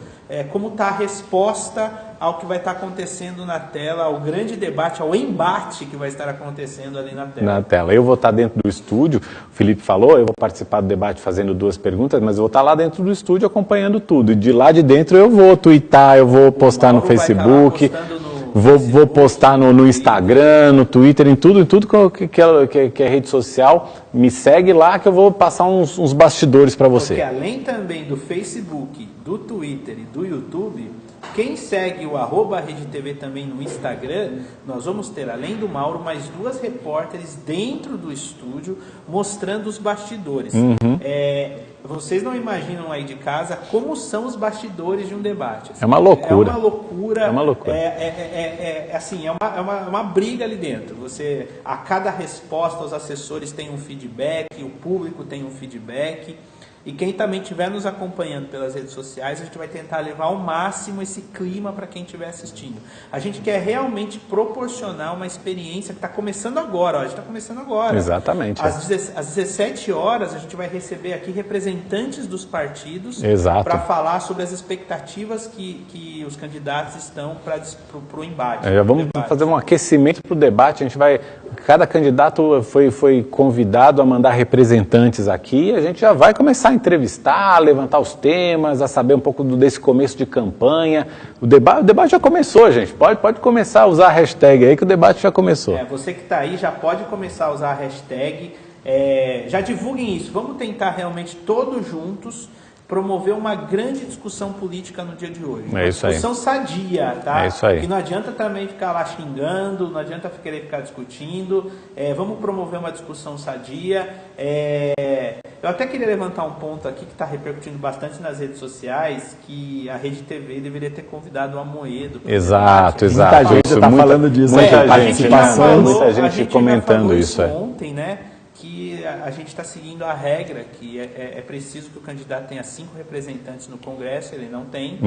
como está a resposta ao que vai estar acontecendo na tela, ao grande debate, ao embate que vai estar acontecendo ali na tela. Eu vou estar dentro do estúdio, o Felipe falou, eu vou participar do debate fazendo 2 perguntas, mas eu vou estar lá dentro do estúdio acompanhando tudo. E de lá de dentro eu vou twittar, eu vou postar no Facebook, vou postar no Instagram, no Twitter, em tudo que é rede social. Me segue lá que eu vou passar uns bastidores para você. Porque além também do Facebook, do Twitter e do YouTube, quem segue o @RedeTV também no Instagram, nós vamos ter, além do Mauro, mais 2 repórteres dentro do estúdio mostrando os bastidores. Vocês não imaginam aí de casa como são os bastidores de um debate. Assim, é uma loucura. É uma loucura. É uma loucura. É uma briga ali dentro. A cada resposta, os assessores têm um feedback, o público tem um feedback. E quem também estiver nos acompanhando pelas redes sociais, a gente vai tentar levar ao máximo esse clima para quem estiver assistindo. A gente quer realmente proporcionar uma experiência que está começando agora. A gente está começando agora. Exatamente. Às 17 horas, a gente vai receber aqui representantes dos partidos para falar sobre as expectativas que os candidatos estão para o embate. Já vamos fazer um aquecimento para o debate. Cada candidato foi convidado a mandar representantes aqui e a gente já vai começar a entrevistar, a levantar os temas, a saber um pouco desse começo de campanha. O debate já começou, gente. Pode começar a usar a hashtag aí que o debate já começou. Você que está aí já pode começar a usar a hashtag. Já divulguem isso. Vamos tentar realmente todos juntos promover uma grande discussão política no dia de hoje. Uma discussão sadia, tá? É isso aí. Que não adianta também ficar lá xingando, não adianta querer ficar discutindo. Vamos promover uma discussão sadia. Eu até queria levantar um ponto aqui que está repercutindo bastante nas redes sociais, que a RedeTV deveria ter convidado o Amoedo. Exato. Muita gente está falando disso. Muita gente comentando isso. Ontem, né? Que a gente está seguindo a regra que é preciso que o candidato tenha 5 representantes no Congresso, ele não tem,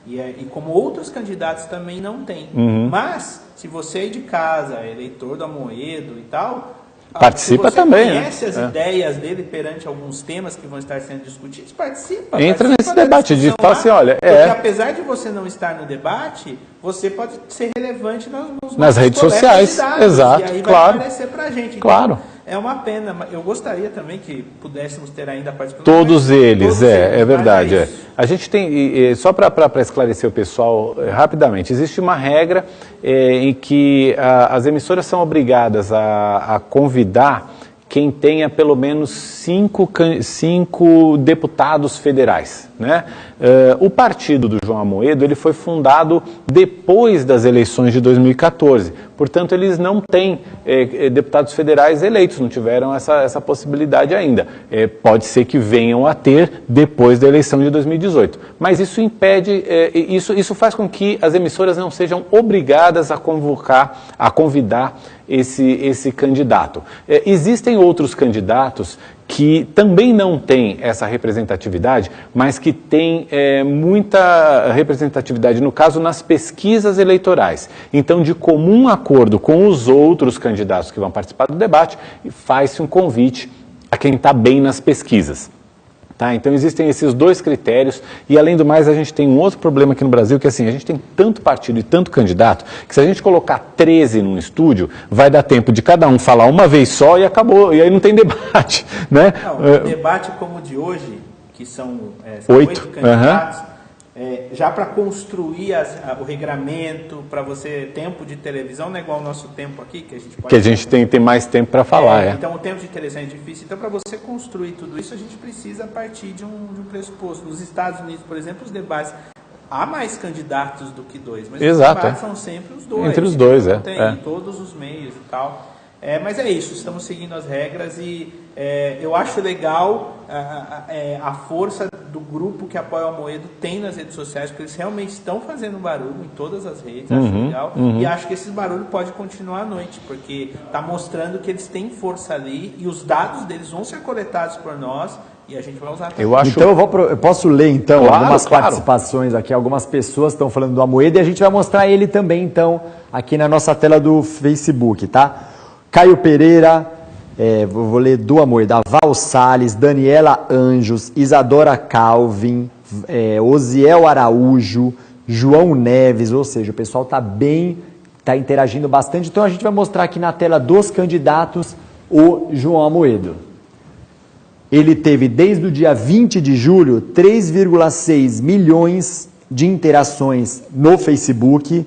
e como outros candidatos também não tem. Mas, se você aí de casa é eleitor do Amoedo e tal, participa se você também, conhece as ideias dele perante alguns temas que vão estar sendo discutidos, participa. Entra nesse debate de falar assim, olha... Porque apesar de você não estar no debate, você pode ser relevante nas redes sociais. Exato, e aí claro. Vai aparecer pra gente. Claro. Então, é uma pena, mas eu gostaria também que pudéssemos ter ainda participado. Todos eles, é verdade. A gente tem, só para esclarecer o pessoal rapidamente, existe uma regra em que as emissoras são obrigadas a convidar quem tenha pelo menos 5 deputados federais, né? O partido do João Amoedo ele foi fundado depois das eleições de 2014, portanto eles não têm deputados federais eleitos, não tiveram essa possibilidade ainda. Pode ser que venham a ter depois da eleição de 2018, mas isso impede, isso faz com que as emissoras não sejam obrigadas a convidar esse candidato. Existem outros candidatos que também não têm essa representatividade, mas que têm muita representatividade, no caso, nas pesquisas eleitorais. Então, de comum acordo com os outros candidatos que vão participar do debate, faz-se um convite a quem está bem nas pesquisas. Tá? Então existem esses 2 critérios e, além do mais, a gente tem um outro problema aqui no Brasil, que assim, a gente tem tanto partido e tanto candidato, que se a gente colocar 13 num estúdio, vai dar tempo de cada um falar uma vez só e acabou, e aí não tem debate. Né? Não, debate como o de hoje, que são 8 candidatos, já para construir o regramento, para você, tempo de televisão, não é igual ao nosso tempo aqui, que a gente pode... Que a gente tem mais tempo para falar, Então, o tempo de televisão é difícil. Então, para você construir tudo isso, a gente precisa partir de um pressuposto. Nos Estados Unidos, por exemplo, os debates... Há mais candidatos do que 2, mas os debates são sempre os 2. Entre os 2, tem em todos os meios e tal. Mas é isso, estamos seguindo as regras e eu acho legal a força do grupo que apoia o Amoedo tem nas redes sociais, porque eles realmente estão fazendo barulho em todas as redes, acho legal, e acho que esse barulho pode continuar à noite, porque está mostrando que eles têm força ali e os dados deles vão ser coletados por nós e a gente vai usar também. Então eu posso ler então algumas participações aqui, algumas pessoas estão falando do Amoedo e a gente vai mostrar ele também então aqui na nossa tela do Facebook, tá? Caio Pereira, vou ler do Amoedo, Val Salles, Daniela Anjos, Isadora Calvin, Osiel Araújo, João Neves, ou seja, o pessoal está interagindo bastante. Então a gente vai mostrar aqui na tela dos candidatos o João Amoedo. Ele teve desde o dia 20 de julho 3,6 milhões de interações no Facebook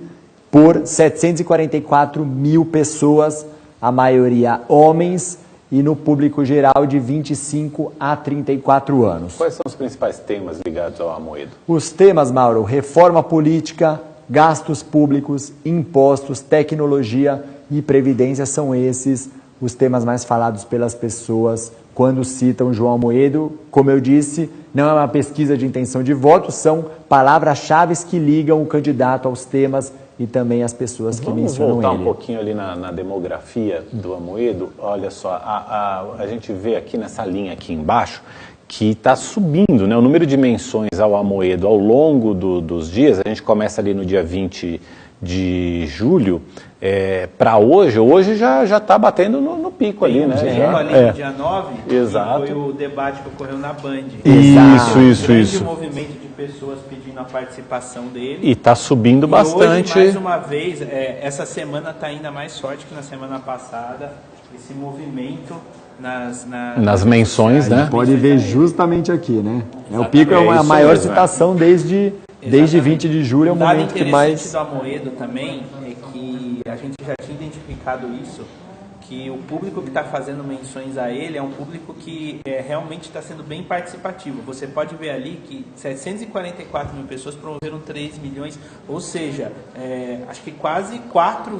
por 744 mil pessoas, a maioria homens, e no público geral de 25 a 34 anos. Quais são os principais temas ligados ao Amoedo? Os temas, Mauro: reforma política, gastos públicos, impostos, tecnologia e previdência, são esses os temas mais falados pelas pessoas quando citam João Amoedo. Como eu disse, não é uma pesquisa de intenção de voto, são palavras-chave que ligam o candidato aos temas e também as pessoas que mencionam ele. Vamos voltar um pouquinho ali na demografia do Amoedo. Olha só, a gente vê aqui nessa linha aqui embaixo que está subindo, né, o número de menções ao Amoedo ao longo dos dias. A gente começa ali no dia 20 de julho, para hoje já está batendo no pico ali, né? Ali no dia 9, exato, foi o debate que ocorreu na Band. Isso. Um movimento de pessoas pedindo a participação dele. E está subindo bastante. Hoje, mais uma vez, essa semana está ainda mais forte que na semana passada, esse movimento nas menções, né? Pode ver justamente aqui, né? O pico é a maior citação desde 20 de julho, é o momento que mais... O do Amoedo também é que a gente já tinha identificado isso, que o público que está fazendo menções a ele é um público que realmente está sendo bem participativo. Você pode ver ali que 744 mil pessoas promoveram 3 milhões, ou seja, acho que quase 4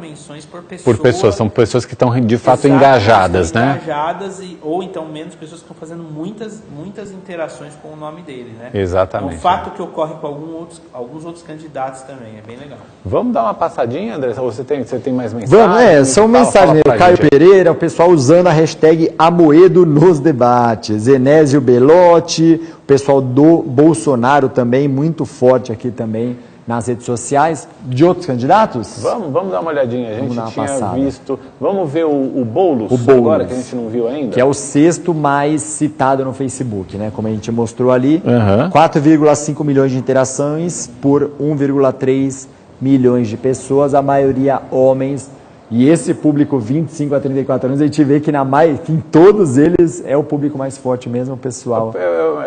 menções por pessoa. Por pessoa, são pessoas que estão de fato engajadas, né? Engajadas, ou então menos pessoas que estão fazendo muitas interações com o nome dele, né? Exatamente. É um fato que ocorre com alguns outros candidatos também, é bem legal. Vamos dar uma passadinha, André? Você tem mais mensagens? Vamos, são mensagens. Caio Pereira, o pessoal usando a hashtag Amoedo nos debates. Enésio Belotti, o pessoal do Bolsonaro também, muito forte aqui também nas redes sociais. De outros candidatos? Vamos dar uma olhadinha. A gente tinha visto... Vamos ver o Boulos, agora, que a gente não viu ainda. Que é o sexto mais citado no Facebook, né? Como a gente mostrou ali. 4,5 milhões de interações por 1,3 milhões de pessoas, a maioria homens. E esse público 25 a 34 anos, a gente vê que em todos eles é o público mais forte mesmo, o pessoal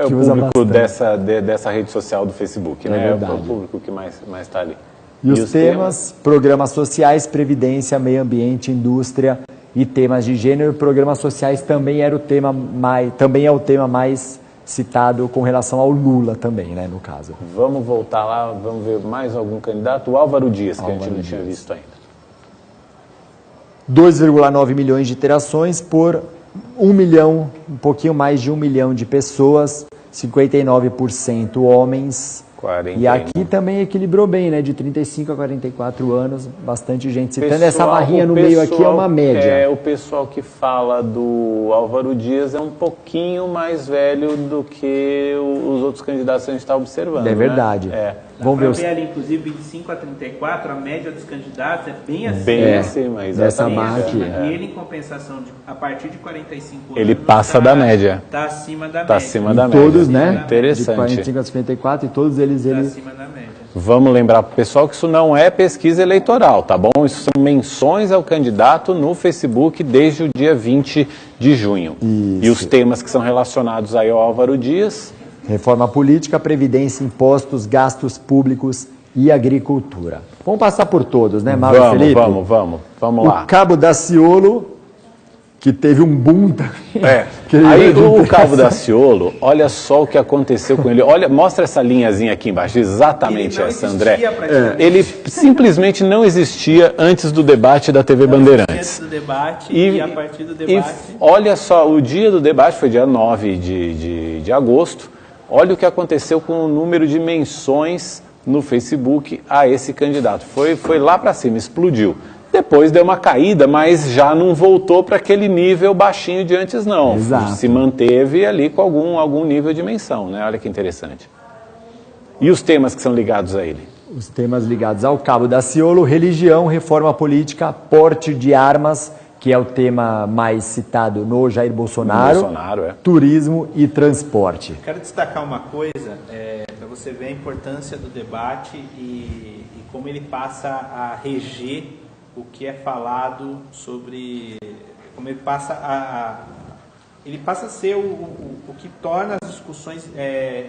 que usa público dessa rede social do Facebook, né? Verdade. É o público que mais está ali. E os temas? Programas sociais, previdência, meio ambiente, indústria e temas de gênero. Programas sociais também é o tema mais citado com relação ao Lula também, né, no caso. Vamos voltar lá, vamos ver mais algum candidato. O Álvaro Dias, que a gente não tinha visto ainda. 2,9 milhões de interações por 1 milhão, um pouquinho mais de 1 milhão de pessoas, 59% homens. 41. E aqui também equilibrou bem, né? De 35 a 44 anos, bastante gente citando. Essa barrinha no meio aqui é uma média. O pessoal que fala do Álvaro Dias é um pouquinho mais velho do que os outros candidatos que a gente está observando. É verdade. Né? Vamos ver ali, inclusive, 25 a 34, a média dos candidatos é bem acima. Bem acima, exatamente. Dessa barra aqui. E ele, em compensação, a partir de 45 anos... Ele passa da média. Está acima da média. Acima da média. Todos, né? Interessante. De 45 a 54, e todos eles... Está acima da média. Vamos lembrar para o pessoal que isso não é pesquisa eleitoral, tá bom? Isso são menções ao candidato no Facebook desde o dia 20 de junho. Isso. E os temas que são relacionados aí ao Álvaro Dias... Reforma política, previdência, impostos, gastos públicos e agricultura. Vamos passar por todos, né, Mauro e Felipe? Vamos lá. O Cabo Daciolo, que teve um boom também. Aí o Cabo Daciolo, olha só o que aconteceu com ele. Olha, mostra essa linhazinha aqui embaixo, exatamente essa, André. Ele simplesmente não existia antes do debate da TV Bandeirantes. Antes do debate e a partir do debate. Olha só, o dia do debate foi dia 9 de agosto. Olha o que aconteceu com o número de menções no Facebook a esse candidato. Foi lá para cima, explodiu. Depois deu uma caída, mas já não voltou para aquele nível baixinho de antes, não. Exato. Se manteve ali com algum nível de menção, né? Olha que interessante. E os temas que são ligados a ele? Os temas ligados ao Cabo Daciolo: religião, reforma política, porte de armas, que é o tema mais citado no Jair Bolsonaro, turismo e transporte. Quero destacar uma coisa, para você ver a importância do debate e como ele passa a reger o que é falado sobre, como ele passa a ser o que torna as discussões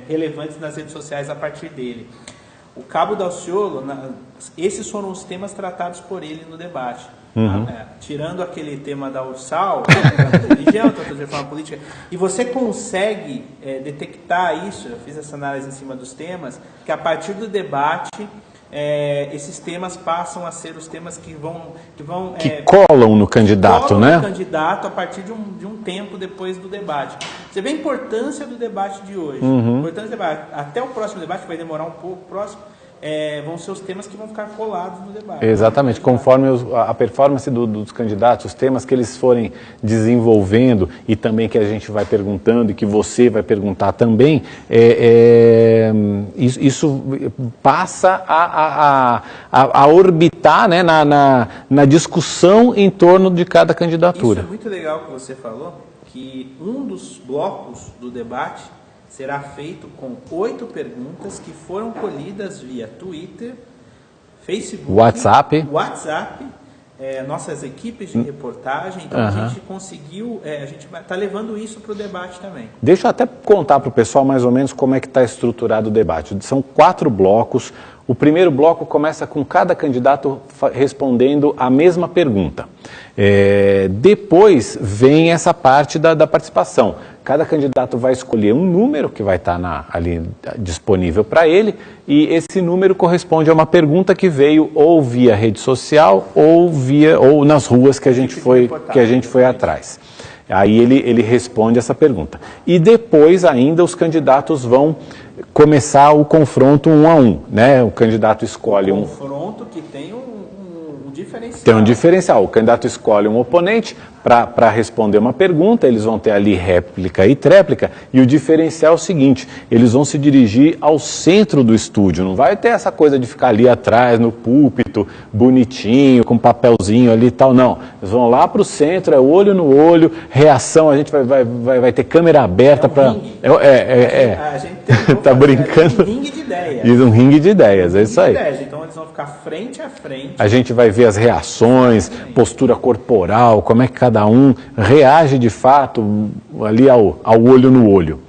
relevantes nas redes sociais a partir dele. O Cabo Daciolo, esses foram os temas tratados por ele no debate. Tirando aquele tema da Ursal, da religião, da reforma política, e você consegue detectar isso. Eu fiz essa análise em cima dos temas, que a partir do debate esses temas passam a ser os temas que colam no candidato, colam né? No candidato a partir de um tempo depois do debate. Você vê a importância do debate de hoje. Importância do debate. Até o próximo debate, que vai demorar um pouco, vão ser os temas que vão ficar colados no debate. Exatamente, conforme a performance dos candidatos, os temas que eles forem desenvolvendo e também que a gente vai perguntando e que você vai perguntar também, isso passa a orbitar, né, na discussão em torno de cada candidatura. Isso é muito legal que você falou, que um dos blocos do debate será feito com 8 perguntas que foram colhidas via Twitter, Facebook, WhatsApp, nossas equipes de reportagem. Então a gente conseguiu, a gente está levando isso para o debate também. Deixa eu até contar para o pessoal mais ou menos como é que está estruturado o debate. São 4 blocos. O primeiro bloco começa com cada candidato respondendo a mesma pergunta. Depois vem essa parte da participação. Cada candidato vai escolher um número que vai estar ali disponível para ele, e esse número corresponde a uma pergunta que veio ou via rede social ou nas ruas que a gente foi atrás. Aí ele responde essa pergunta. E depois ainda os candidatos vão começar o confronto 1 a 1, né? O candidato escolhe um confronto que tem um diferencial. Tem um diferencial. O candidato escolhe um oponente para responder uma pergunta, eles vão ter ali réplica e tréplica, e o diferencial é o seguinte: eles vão se dirigir ao centro do estúdio, não vai ter essa coisa de ficar ali atrás, no púlpito, bonitinho, com papelzinho ali e tal, não. Eles vão lá para o centro, é olho no olho, reação, a gente vai ter câmera aberta para... A gente tá brincando? Um ringue de ideias. Um ringue de ideias, é isso aí. Então eles vão ficar frente a frente. A gente vai ver as reações, postura corporal, como é que cada um reage de fato ali ao olho no olho.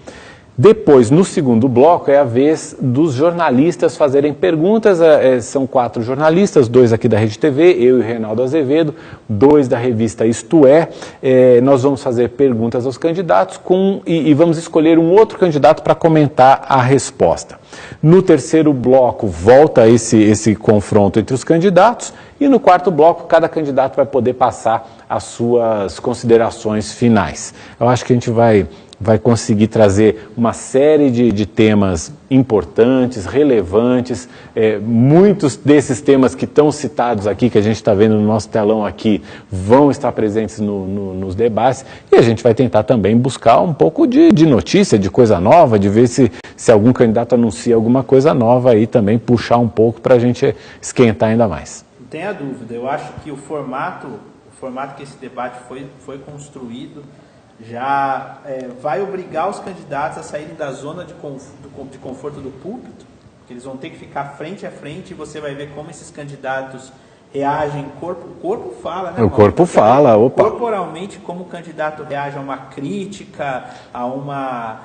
Depois, no segundo bloco, é a vez dos jornalistas fazerem perguntas. São 4 jornalistas, 2 aqui da Rede TV, eu e o Reinaldo Azevedo, 2 da revista Isto É. Nós vamos fazer perguntas aos candidatos e vamos escolher um outro candidato para comentar a resposta. No terceiro bloco, volta esse confronto entre os candidatos, e no quarto bloco, cada candidato vai poder passar as suas considerações finais. Eu acho que a gente vai conseguir trazer uma série de temas importantes, relevantes. Muitos desses temas que estão citados aqui, que a gente está vendo no nosso telão aqui, vão estar presentes nos debates, e a gente vai tentar também buscar um pouco de notícia, de coisa nova, de ver se algum candidato anuncia alguma coisa nova aí também, puxar um pouco para a gente esquentar ainda mais. Não tenha dúvida, eu acho que o formato que esse debate foi construído já vai obrigar os candidatos a saírem da zona de conforto do púlpito, porque eles vão ter que ficar frente a frente, e você vai ver como esses candidatos reagem, o corpo fala, né? O corpo fala, opa. Corporalmente, como o candidato reage a uma crítica, a uma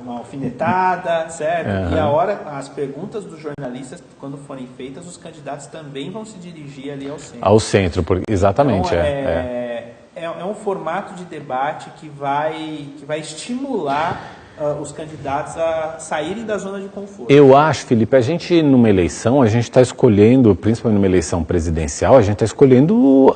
alfinetada, certo? E as perguntas dos jornalistas, quando forem feitas, os candidatos também vão se dirigir ali ao centro. Ao centro, exatamente. Então, é um formato de debate que vai estimular os candidatos a saírem da zona de conforto. Eu acho, Felipe, a gente numa eleição, a gente está escolhendo, principalmente numa eleição presidencial, a gente está escolhendo,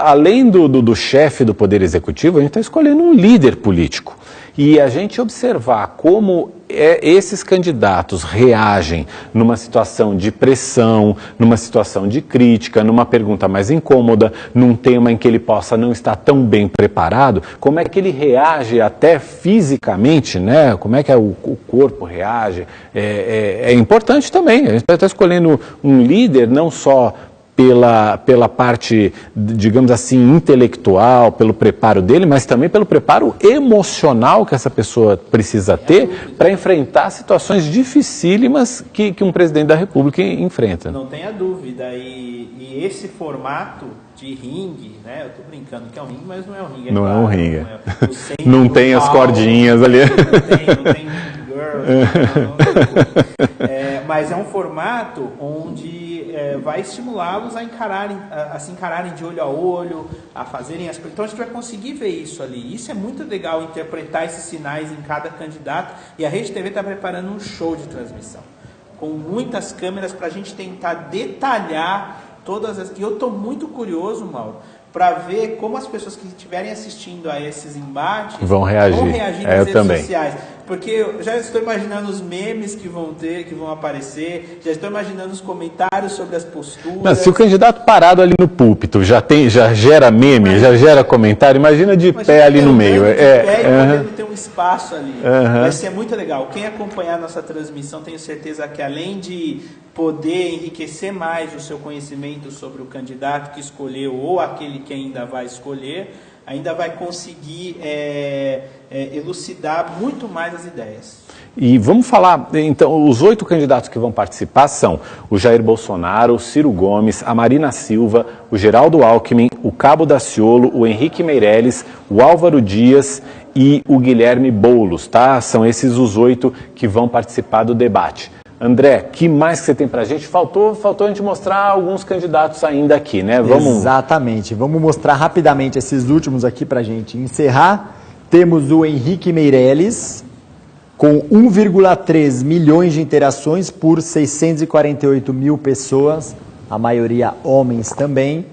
além do chefe do Poder Executivo, a gente está escolhendo um líder político. E a gente observar como esses candidatos reagem numa situação de pressão, numa situação de crítica, numa pergunta mais incômoda, num tema em que ele possa não estar tão bem preparado, como é que ele reage até fisicamente, né? Como é que o corpo reage, é importante também. A gente está escolhendo um líder não só pela parte, digamos assim, intelectual, pelo preparo dele, mas também pelo preparo emocional que essa pessoa precisa ter para enfrentar situações dificílimas que um presidente da República enfrenta. Não tenha dúvida. E esse formato de ringue, né? Eu estou brincando que é um ringue, mas não é um ringue. Não é um ringue. Não tem as cordinhas ali. Não tem girls. Mas é um formato onde vai estimulá-los a se encararem de olho a olho, a fazerem as... Então a gente vai conseguir ver isso ali. Isso é muito legal, interpretar esses sinais em cada candidato. E a Rede TV está preparando um show de transmissão, com muitas câmeras para a gente tentar detalhar todas as... E eu estou muito curioso, Mauro, para ver como as pessoas que estiverem assistindo a esses embates vão reagir nas redes sociais. Porque eu já estou imaginando os memes que vão aparecer, já estou imaginando os comentários sobre as posturas. Mas se o candidato parado ali no púlpito já gera meme, já gera comentário, imagina de pé ali no meio. De pé e podendo ter um espaço ali. Vai ser muito legal. Quem acompanhar a nossa transmissão, tenho certeza que além de poder enriquecer mais o seu conhecimento sobre o candidato que escolheu ou aquele que ainda vai escolher, ainda vai conseguir elucidar muito mais as ideias. E vamos falar, então, os 8 candidatos que vão participar são o Jair Bolsonaro, o Ciro Gomes, a Marina Silva, o Geraldo Alckmin, o Cabo Daciolo, o Henrique Meirelles, o Álvaro Dias e o Guilherme Boulos, tá? São esses os 8 que vão participar do debate. André, que mais que você tem pra gente? Faltou a gente mostrar alguns candidatos ainda aqui, né? Exatamente. Vamos mostrar rapidamente esses últimos aqui pra gente encerrar. Temos o Henrique Meirelles, com 1,3 milhões de interações por 648 mil pessoas, a maioria homens também.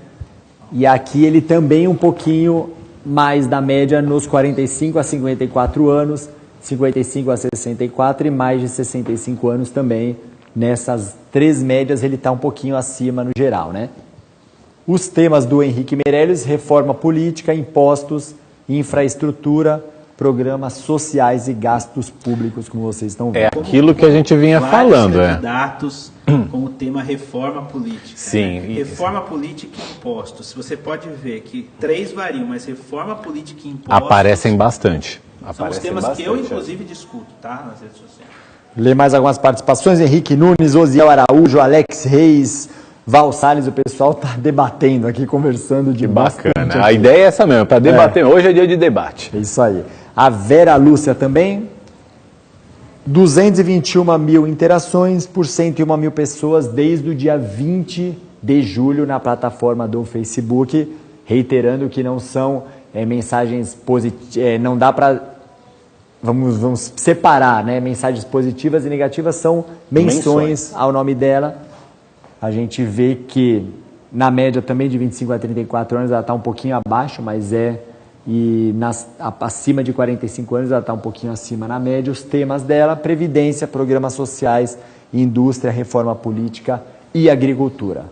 E aqui ele também um pouquinho mais da média nos 45 a 54 anos, 55 a 64 e mais de 65 anos também. Nessas 3 médias ele está um pouquinho acima no geral, né? Os temas do Henrique Meirelles: reforma política, impostos, infraestrutura, programas sociais e gastos públicos, como vocês estão vendo. É aquilo que a gente vinha falando, candidatos com o tema reforma política. Sim. Né? Reforma política e impostos. Você pode ver que 3 variam, mas reforma política e impostos... Aparecem bastante. São os temas que eu, inclusive, discuto, tá? Nas redes sociais. Lê mais algumas participações. Henrique Nunes, Osiel Araújo, Alex Reis, Val Salles. O pessoal está debatendo aqui, conversando de bacana. Aqui. A ideia é essa mesmo, para debater. Hoje é dia de debate. É isso aí. A Vera Lúcia também. 221 mil interações por 101 mil pessoas desde o dia 20 de julho na plataforma do Facebook. Reiterando que não são mensagens positivas, não dá para... Vamos separar, né? Mensagens positivas e negativas são menções ao nome dela. A gente vê que na média também de 25 a 34 anos ela está um pouquinho abaixo, mas acima de 45 anos ela está um pouquinho acima na média. Os temas dela: previdência, programas sociais, indústria, reforma política e agricultura.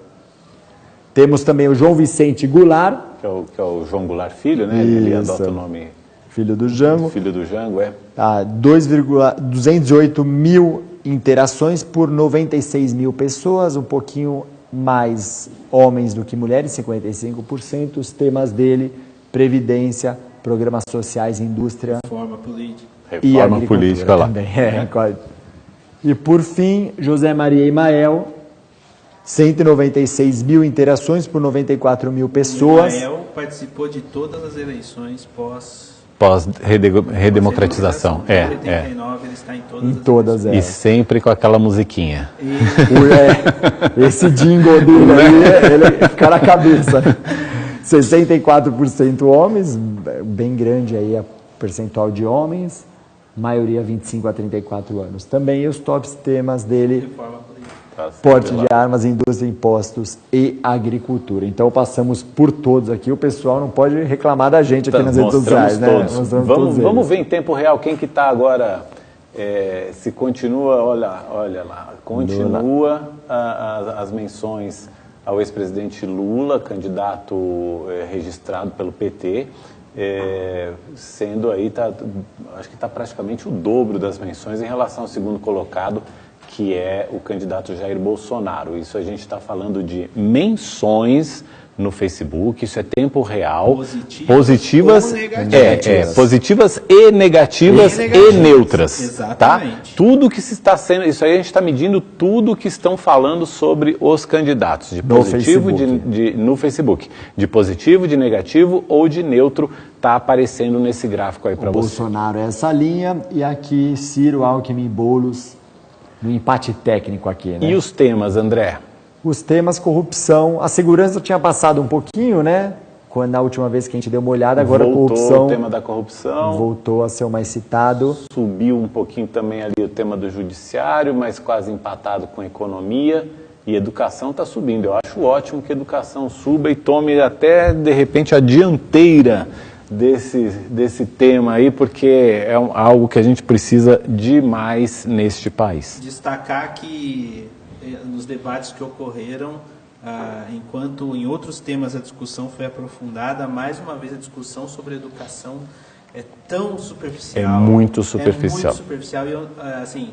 Temos também o João Vicente Goulart. Que é o João Goulart Filho, né? Ele adota o nome... Filho do Jango. Filho do Jango, é. 208 mil interações por 96 mil pessoas, um pouquinho mais homens do que mulheres, 55%. Os temas dele: previdência, programas sociais, indústria... Reforma política. E Reforma política lá. Também. E por fim, José Maria Imael, 196 mil interações por 94 mil pessoas. Imael participou de todas as eleições pós-redemocratização. Em 89 ele está em todas E sempre com aquela musiquinha. Esse jingle dele aí, ele fica na cabeça. 64% homens, bem grande aí a percentual de homens, maioria 25 a 34 anos. Também os tops temas dele, porte de armas, indústria, impostos e agricultura. Então passamos por todos aqui, o pessoal não pode reclamar da gente aqui nas redes sociais, né? Vamos ver em tempo real quem que está agora, se continua, olha lá, continua as menções ao ex-presidente Lula, candidato registrado pelo PT, sendo aí, acho que está praticamente o dobro das menções em relação ao segundo colocado, que é o candidato Jair Bolsonaro. Isso a gente está falando de menções no Facebook, isso é tempo real, positivas e negativas e neutras. Exatamente. Tá? Tudo que se está sendo, isso aí a gente está medindo tudo que estão falando sobre os candidatos, de positivo no Facebook, de positivo, de negativo ou de neutro, está aparecendo nesse gráfico aí para você. Bolsonaro é essa linha e aqui Ciro, Alckmin e Boulos no empate técnico aqui, né? E os temas, André? Os temas, corrupção, a segurança tinha passado um pouquinho, né? Quando na última vez que a gente deu uma olhada, agora voltou corrupção. O tema da corrupção. Voltou a ser o mais citado. Subiu um pouquinho também ali o tema do judiciário, mas quase empatado com economia. E educação está subindo. Eu acho ótimo que a educação suba e tome até, de repente, a dianteira desse tema aí, porque é algo que a gente precisa demais neste país. Destacar que nos debates que ocorreram, enquanto em outros temas a discussão foi aprofundada, mais uma vez a discussão sobre educação é tão superficial. É muito superficial. É muito superficial e, assim,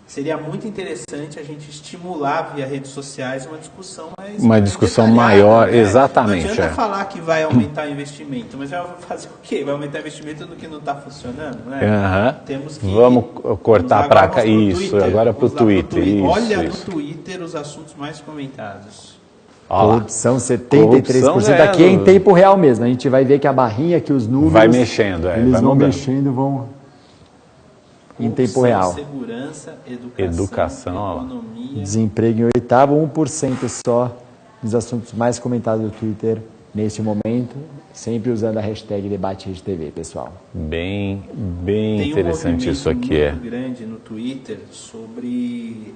seria muito interessante a gente estimular via redes sociais uma discussão mais uma discussão detalhada, maior, né? exatamente. Não adianta falar que vai aumentar o investimento, mas vai fazer o quê? Vai aumentar o investimento no que não está funcionando, né? Temos que vamos cortar para cá, isso, agora para o Twitter. Olha no Twitter os assuntos mais comentados. Corrupção, 73%. Aqui é em tempo real mesmo. A gente vai ver que a barrinha, que os números... Vai mexendo, eles vão mexendo, vão... Em tempo real. Segurança, educação, economia. Desemprego em oitavo, 1% só dos assuntos mais comentados do Twitter neste momento, sempre usando a hashtag DebateRedeTV, pessoal. Bem interessante isso aqui. Tem um movimento muito grande no Twitter sobre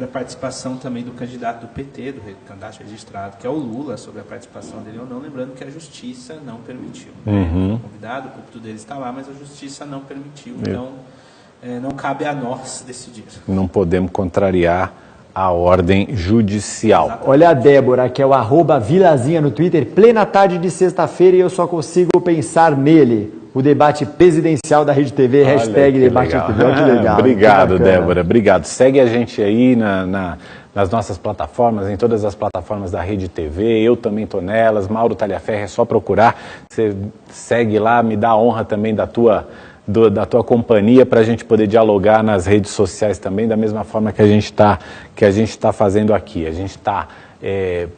a participação também do candidato do PT, do candidato registrado, que é o Lula, sobre a participação dele ou não, lembrando que a Justiça não permitiu. O convidado, o púlpito dele está lá, mas a Justiça não permitiu, então não cabe a nós decidir. Não podemos contrariar a ordem judicial. Exatamente. Olha a Débora, que é o @Vilazinha no Twitter, plena tarde de sexta-feira e eu só consigo pensar nele. O debate presidencial da Rede TV, hashtag DebateRedeTV. Olha que legal. Obrigado, Débora. Obrigado. Segue a gente aí nas nossas plataformas, em todas as plataformas da Rede TV. Eu também estou nelas. Mauro Talhaferri, é só procurar. Você segue lá, me dá a honra também da tua companhia para a gente poder dialogar nas redes sociais também, da mesma forma que a gente está fazendo aqui. A gente está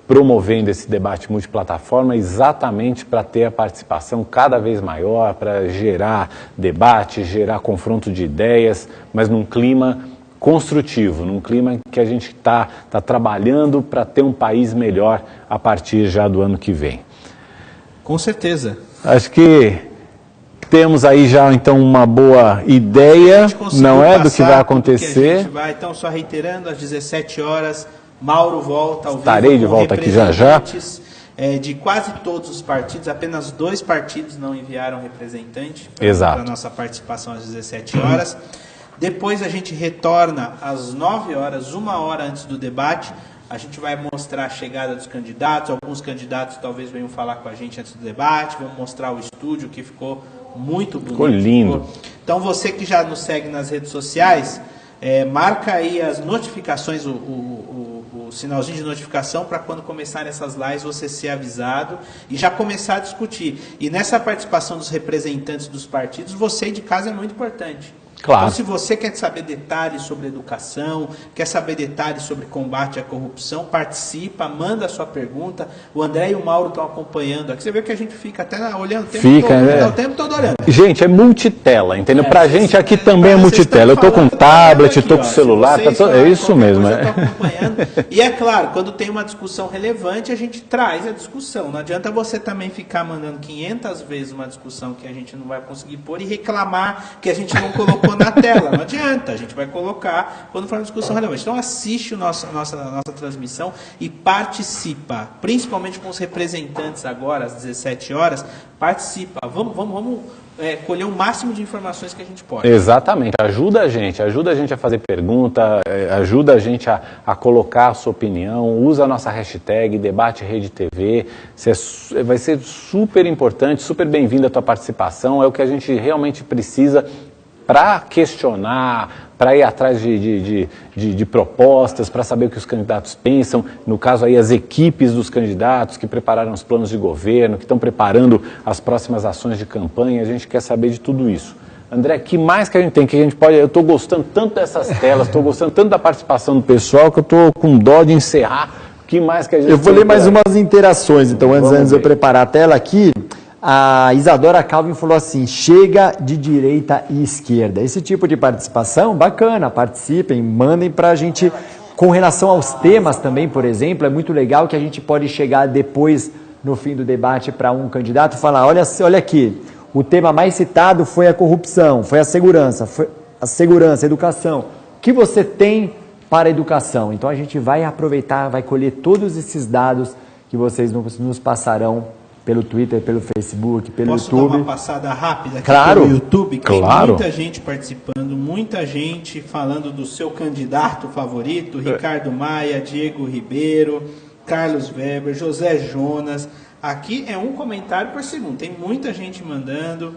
promovendo esse debate multiplataforma exatamente para ter a participação cada vez maior, para gerar debate, gerar confronto de ideias, mas num clima construtivo, num clima que a gente está trabalhando para ter um país melhor a partir já do ano que vem. Com certeza. Acho que temos aí já então uma boa ideia, não é, do que vai acontecer. Então, só reiterando, às 17 horas, Mauro volta ao vivo. Estarei de volta aqui já já. De quase todos os partidos, apenas 2 partidos não enviaram representante para a nossa participação às 17 horas. Depois a gente retorna às 9 horas, 1 hora antes do debate. A gente vai mostrar a chegada dos candidatos. Alguns candidatos talvez venham falar com a gente antes do debate. Vamos mostrar o estúdio, que ficou muito bonito. Ficou lindo. Então você que já nos segue nas redes sociais, marca aí as notificações, o sinalzinho de notificação para quando começarem essas lives você ser avisado e já começar a discutir. E nessa participação dos representantes dos partidos, você de casa é muito importante. Claro. Então, se você quer saber detalhes sobre educação, quer saber detalhes sobre combate à corrupção, participa, manda a sua pergunta. O André e o Mauro estão acompanhando aqui. Você vê que a gente fica até olhando o tempo todo olhando. Gente, é multitela, entendeu? Pra gente aqui também é multitela. Eu tô com tablet, eu tô com celular, é isso mesmo. Eu tô acompanhando. E é claro, quando tem uma discussão relevante, a gente traz a discussão. Não adianta você também ficar mandando 500 vezes uma discussão que a gente não vai conseguir pôr e reclamar que a gente não colocou na tela. Não adianta, a gente vai colocar quando for uma discussão relevante. Então assiste nossa transmissão e participa, principalmente com os representantes agora, às 17 horas, participa. Vamos colher o máximo de informações que a gente pode. Exatamente, ajuda a gente a fazer pergunta, ajuda a gente a colocar a sua opinião, usa a nossa hashtag Debate Rede TV, vai ser super importante, super bem-vinda a tua participação, é o que a gente realmente precisa para questionar, para ir atrás de propostas, para saber o que os candidatos pensam, no caso aí as equipes dos candidatos que prepararam os planos de governo, que estão preparando as próximas ações de campanha, a gente quer saber de tudo isso. André, que mais que a gente tem, que a gente pode, eu estou gostando tanto dessas telas, estou gostando tanto da participação do pessoal, que eu estou com dó de encerrar, que mais que a gente Eu vou ler mais umas interações, então antes de eu preparar a tela aqui. A Isadora Calvin falou assim, chega de direita e esquerda. Esse tipo de participação, bacana, participem, mandem para a gente. Com relação aos temas também, por exemplo, é muito legal que a gente pode chegar depois, no fim do debate, para um candidato e falar, olha aqui, o tema mais citado foi a corrupção, foi a segurança, a educação. O que você tem para a educação? Então a gente vai aproveitar, vai colher todos esses dados que vocês nos passarão pelo Twitter, pelo Facebook, pelo YouTube. Posso dar uma passada rápida aqui pelo YouTube? Claro. Tem muita gente participando, muita gente falando do seu candidato favorito, Ricardo Maia, Diego Ribeiro, Carlos Weber, José Jonas. Aqui é um comentário por segundo. Tem muita gente mandando,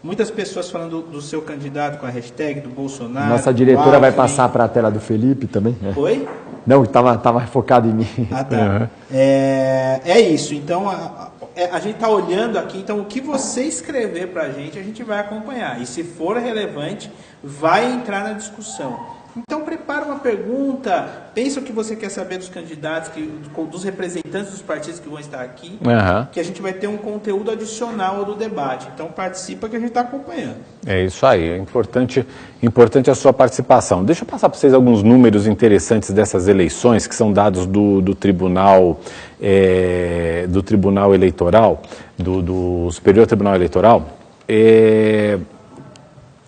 muitas pessoas falando do seu candidato com a hashtag do Bolsonaro. Nossa diretora vai passar para a tela do Felipe também. Oi? Não, estava focado em mim. Ah, tá. É isso. Então, a gente está olhando aqui. Então, o que você escrever para a gente vai acompanhar. E se for relevante, vai entrar na discussão. Então, prepara uma pergunta. Pensa o que você quer saber dos candidatos, dos representantes dos partidos que vão estar aqui. Que a gente vai ter um conteúdo adicional do debate. Então, participa que a gente está acompanhando. É isso aí, é importante a sua participação. Deixa eu passar para vocês alguns números interessantes dessas eleições, que são dados do Tribunal Eleitoral, do Superior Tribunal Eleitoral.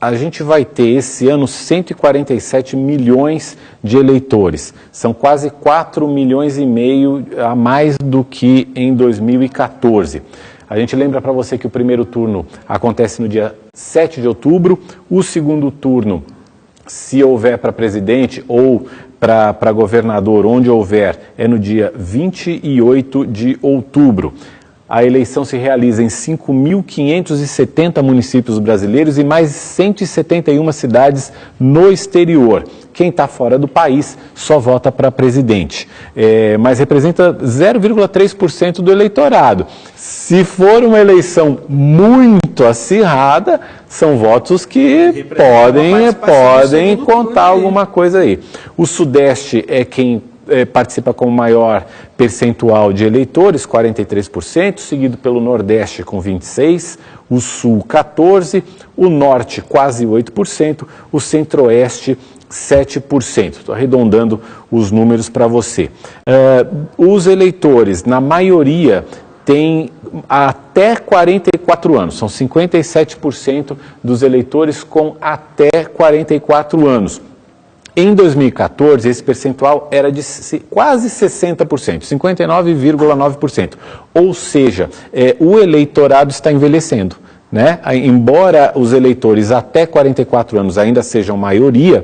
A gente vai ter esse ano 147 milhões de eleitores. São quase 4 milhões e meio a mais do que em 2014. A gente lembra para você que o primeiro turno acontece no dia 7 de outubro, o segundo turno, se houver para presidente ou para governador, onde houver, é no dia 28 de outubro. A eleição se realiza em 5.570 municípios brasileiros e mais 171 cidades no exterior. Quem está fora do país só vota para presidente, mas representa 0,3% do eleitorado. Se for uma eleição muito acirrada, são votos que podem contar alguma coisa aí. O Sudeste é quem participa com o maior percentual de eleitores, 43%, seguido pelo Nordeste com 26%, o Sul 14%, o Norte quase 8%, o Centro-Oeste 7%. Estou arredondando os números para você. Os eleitores, na maioria, têm até 44 anos, são 57% dos eleitores com até 44 anos. Em 2014, esse percentual era de quase 60%, 59,9%. Ou seja, o eleitorado está envelhecendo. Né? Embora os eleitores até 44 anos ainda sejam maioria,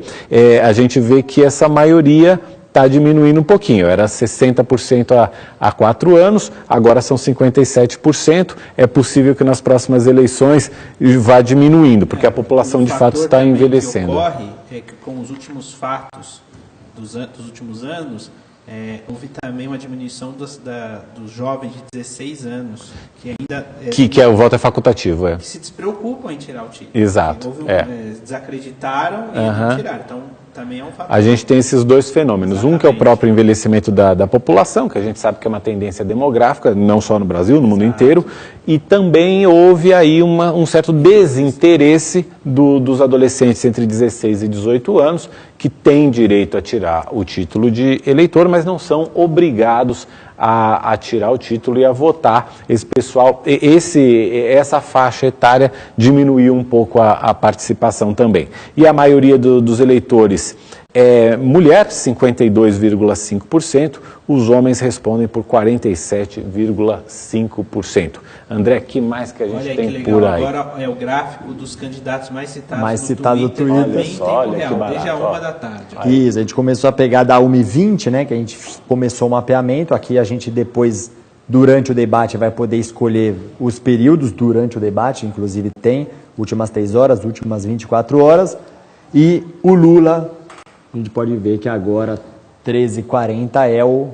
a gente vê que essa maioria está diminuindo um pouquinho. Era 60% há 4 anos, agora são 57%. É possível que nas próximas eleições vá diminuindo, porque a população de fato está envelhecendo. O que ocorre é que com os últimos fatos dos últimos anos, houve também uma diminuição dos jovens de 16 anos, que ainda... Que o voto é facultativo, que se despreocupam em tirar o título. Exato. Desacreditaram e não tiraram. Então, também é um fator. A gente tem esses dois fenômenos. Exatamente. Um que é o próprio envelhecimento da população, que a gente sabe que é uma tendência demográfica, não só no Brasil, no mundo inteiro, e também houve aí um certo desinteresse dos adolescentes entre 16 e 18 anos, que têm direito a tirar o título de eleitor, mas não são obrigados a tirar o título e a votar. Esse pessoal, essa faixa etária diminuiu um pouco a participação também. E a maioria dos eleitores é mulher, 52,5%, os homens respondem por 47,5%. André, que mais que a gente tem por aí? Agora é o gráfico dos candidatos mais citados no Twitter. Olha só, olha que barato, desde a 1h. Isso, a gente começou a pegar da 1h20, né, que a gente começou o mapeamento. Aqui a gente depois, durante o debate, vai poder escolher os períodos durante o debate, inclusive tem últimas 3 horas, últimas 24 horas. E o Lula, a gente pode ver que agora 13h40 é o...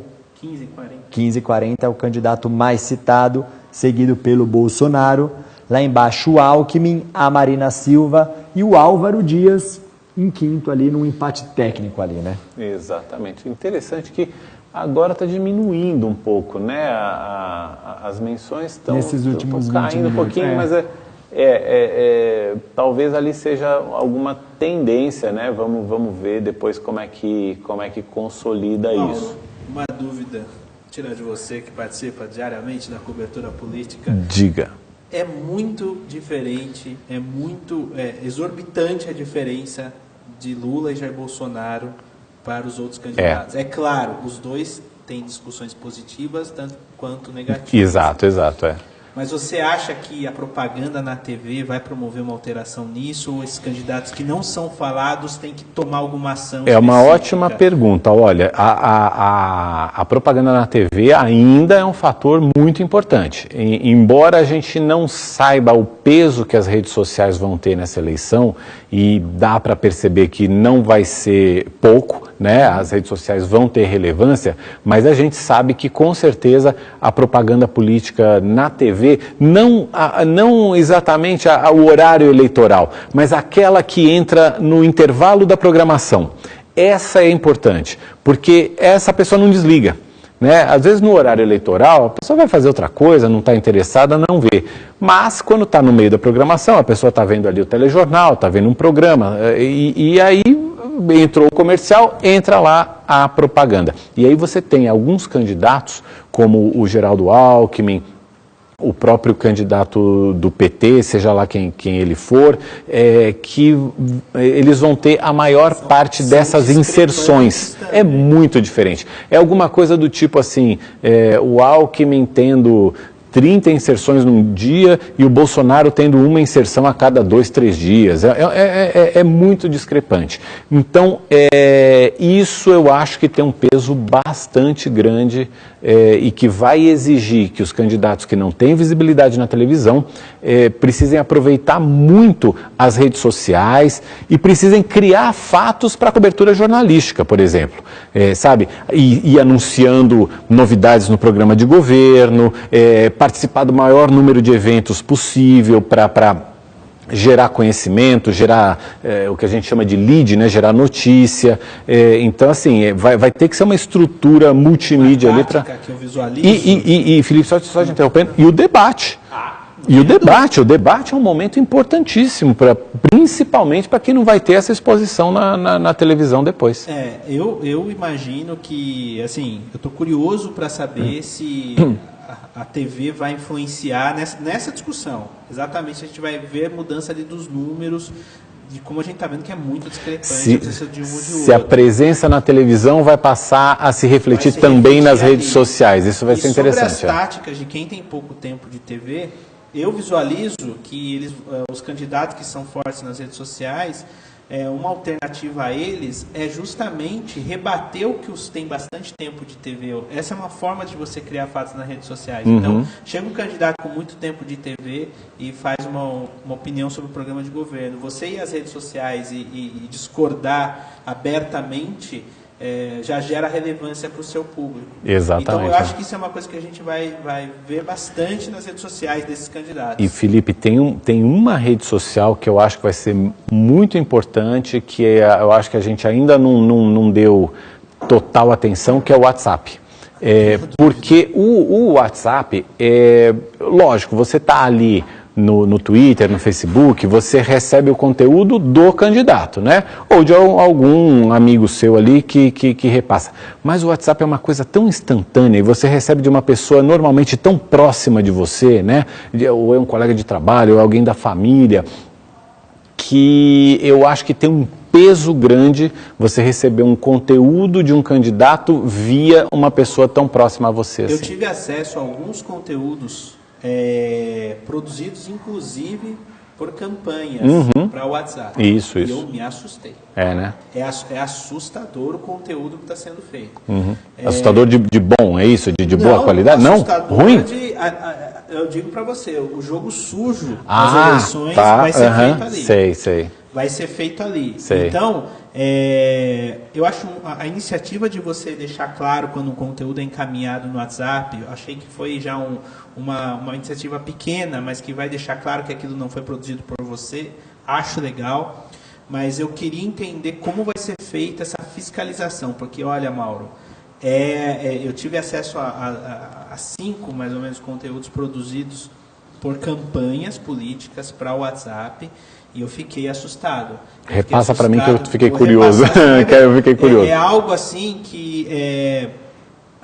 15h40 é o candidato mais citado, seguido pelo Bolsonaro. Lá embaixo o Alckmin, a Marina Silva e o Álvaro Dias em quinto ali, num empate técnico ali, né? Exatamente. Interessante que agora está diminuindo um pouco, né? As menções estão caindo um pouquinho, mas talvez ali seja alguma tendência, né? Vamos ver depois como é que consolida isso. Uma dúvida, tirar de você que participa diariamente da cobertura política. Diga. É muito diferente, é muito exorbitante a diferença de Lula e Jair Bolsonaro para os outros candidatos. É claro, os dois têm discussões positivas tanto quanto negativas. Exato. Mas você acha que a propaganda na TV vai promover uma alteração nisso, ou esses candidatos que não são falados têm que tomar alguma ação? É uma ótima pergunta. Olha, a propaganda na TV ainda é um fator muito importante. Embora a gente não saiba o peso que as redes sociais vão ter nessa eleição, e dá para perceber que não vai ser pouco, né? As redes sociais vão ter relevância, mas a gente sabe que com certeza a propaganda política na TV, não exatamente o horário eleitoral, mas aquela que entra no intervalo da programação. Essa é importante, porque essa pessoa não desliga. Né? Às vezes no horário eleitoral a pessoa vai fazer outra coisa, não está interessada, não vê. Mas quando está no meio da programação, a pessoa está vendo ali o telejornal, está vendo um programa, e aí entrou o comercial, entra lá a propaganda. E aí você tem alguns candidatos, como o Geraldo Alckmin, o próprio candidato do PT, seja lá quem ele for, que eles vão ter a maior parte dessas inserções. É muito diferente. É alguma coisa do tipo assim, o Alckmin tendo 30 inserções num dia e o Bolsonaro tendo uma inserção a cada 2, 3 dias. É muito discrepante. Então, isso eu acho que tem um peso bastante grande e que vai exigir que os candidatos que não têm visibilidade na televisão precisem aproveitar muito as redes sociais e precisem criar fatos para cobertura jornalística, por exemplo. Sabe? E anunciando novidades no programa de governo, participar do maior número de eventos possível para gerar conhecimento, gerar o que a gente chama de lead, né? Gerar notícia. Então, assim, vai ter que ser uma estrutura multimídia ali para... que eu visualizo. E Felipe, só te interrompendo, e o debate. O debate é um momento importantíssimo, principalmente para quem não vai ter essa exposição na televisão depois. Eu imagino que, assim, eu estou curioso para saber se a TV vai influenciar nessa discussão. Exatamente, a gente vai ver mudança ali dos números, de como a gente está vendo que é muito discrepante de um ou de outro. Se a presença na televisão vai passar a se refletir também nas redes sociais, isso vai ser interessante. Sobre as táticas de quem tem pouco tempo de TV, eu visualizo que os candidatos que são fortes nas redes sociais, uma alternativa a eles é justamente rebater o que os tem bastante tempo de TV. Essa é uma forma de você criar fatos nas redes sociais. Então, chega um candidato com muito tempo de TV e faz uma opinião sobre o programa de governo. Você ir às redes sociais e discordar abertamente já gera relevância para o seu público. Exatamente. Então, eu acho que isso é uma coisa que a gente vai ver bastante nas redes sociais desses candidatos. E, Felipe, tem uma rede social que eu acho que vai ser muito importante, que eu acho que a gente ainda não deu total atenção, que é o WhatsApp. Porque o WhatsApp, lógico, você está ali no Twitter, no Facebook, você recebe o conteúdo do candidato, né? Ou de algum amigo seu ali que repassa. Mas o WhatsApp é uma coisa tão instantânea e você recebe de uma pessoa normalmente tão próxima de você, né? Ou é um colega de trabalho, ou alguém da família, que eu acho que tem um peso grande você receber um conteúdo de um candidato via uma pessoa tão próxima a você. Eu assim. tive acesso a alguns conteúdos produzidos, inclusive, por campanhas para o WhatsApp. Isso. E eu me assustei. Né? É assustador o conteúdo que está sendo feito. Assustador de bom, é isso? De boa qualidade? Não? Ruim? Eu digo para você, o jogo sujo das eleições vai ser feito ali. Sei. Vai ser feito ali. Sei. Então, eu acho a iniciativa de você deixar claro quando o conteúdo é encaminhado no WhatsApp, eu achei que foi já uma iniciativa pequena, mas que vai deixar claro que aquilo não foi produzido por você. Acho legal, mas eu queria entender como vai ser feita essa fiscalização, porque, olha, Mauro, eu tive acesso a 5, mais ou menos, conteúdos produzidos por campanhas políticas para o WhatsApp, e eu fiquei assustado. Repassa para mim que eu fiquei curioso. Eu fiquei curioso. É algo assim que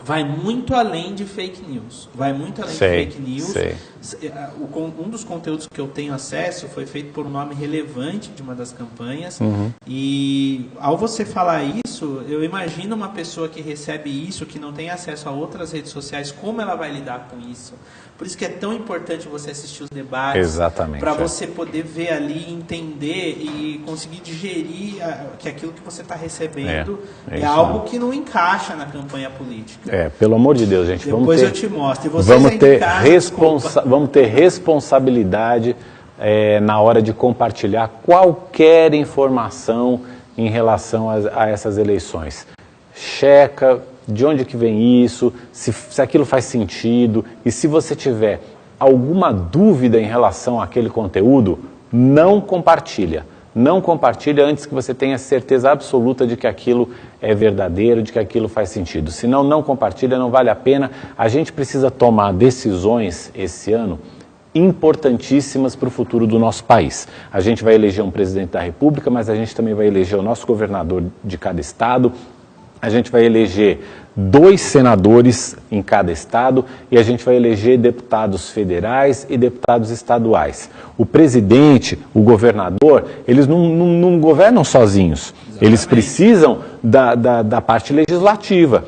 vai muito além de fake news. Vai muito além de fake news. Um dos conteúdos que eu tenho acesso foi feito por um nome relevante de uma das campanhas. E ao você falar isso, eu imagino uma pessoa que recebe isso, que não tem acesso a outras redes sociais, como ela vai lidar com isso. Por isso que é tão importante você assistir os debates, para você poder ver ali, entender e conseguir digerir que aquilo que você está recebendo é algo que não encaixa na campanha política. Pelo amor de Deus, gente. Depois eu te mostro. E vamos ter responsabilidade na hora de compartilhar qualquer informação em relação a essas eleições. Checa de onde que vem isso, se aquilo faz sentido, e se você tiver alguma dúvida em relação àquele conteúdo, não compartilha. Não compartilha antes que você tenha certeza absoluta de que aquilo é verdadeiro, de que aquilo faz sentido. Senão, não compartilha, não vale a pena. A gente precisa tomar decisões esse ano importantíssimas para o futuro do nosso país. A gente vai eleger um presidente da República, mas a gente também vai eleger o nosso governador de cada estado. A gente vai eleger 2 senadores em cada estado e a gente vai eleger deputados federais e deputados estaduais. O presidente, o governador, eles não governam sozinhos. Exatamente. Eles precisam da parte legislativa.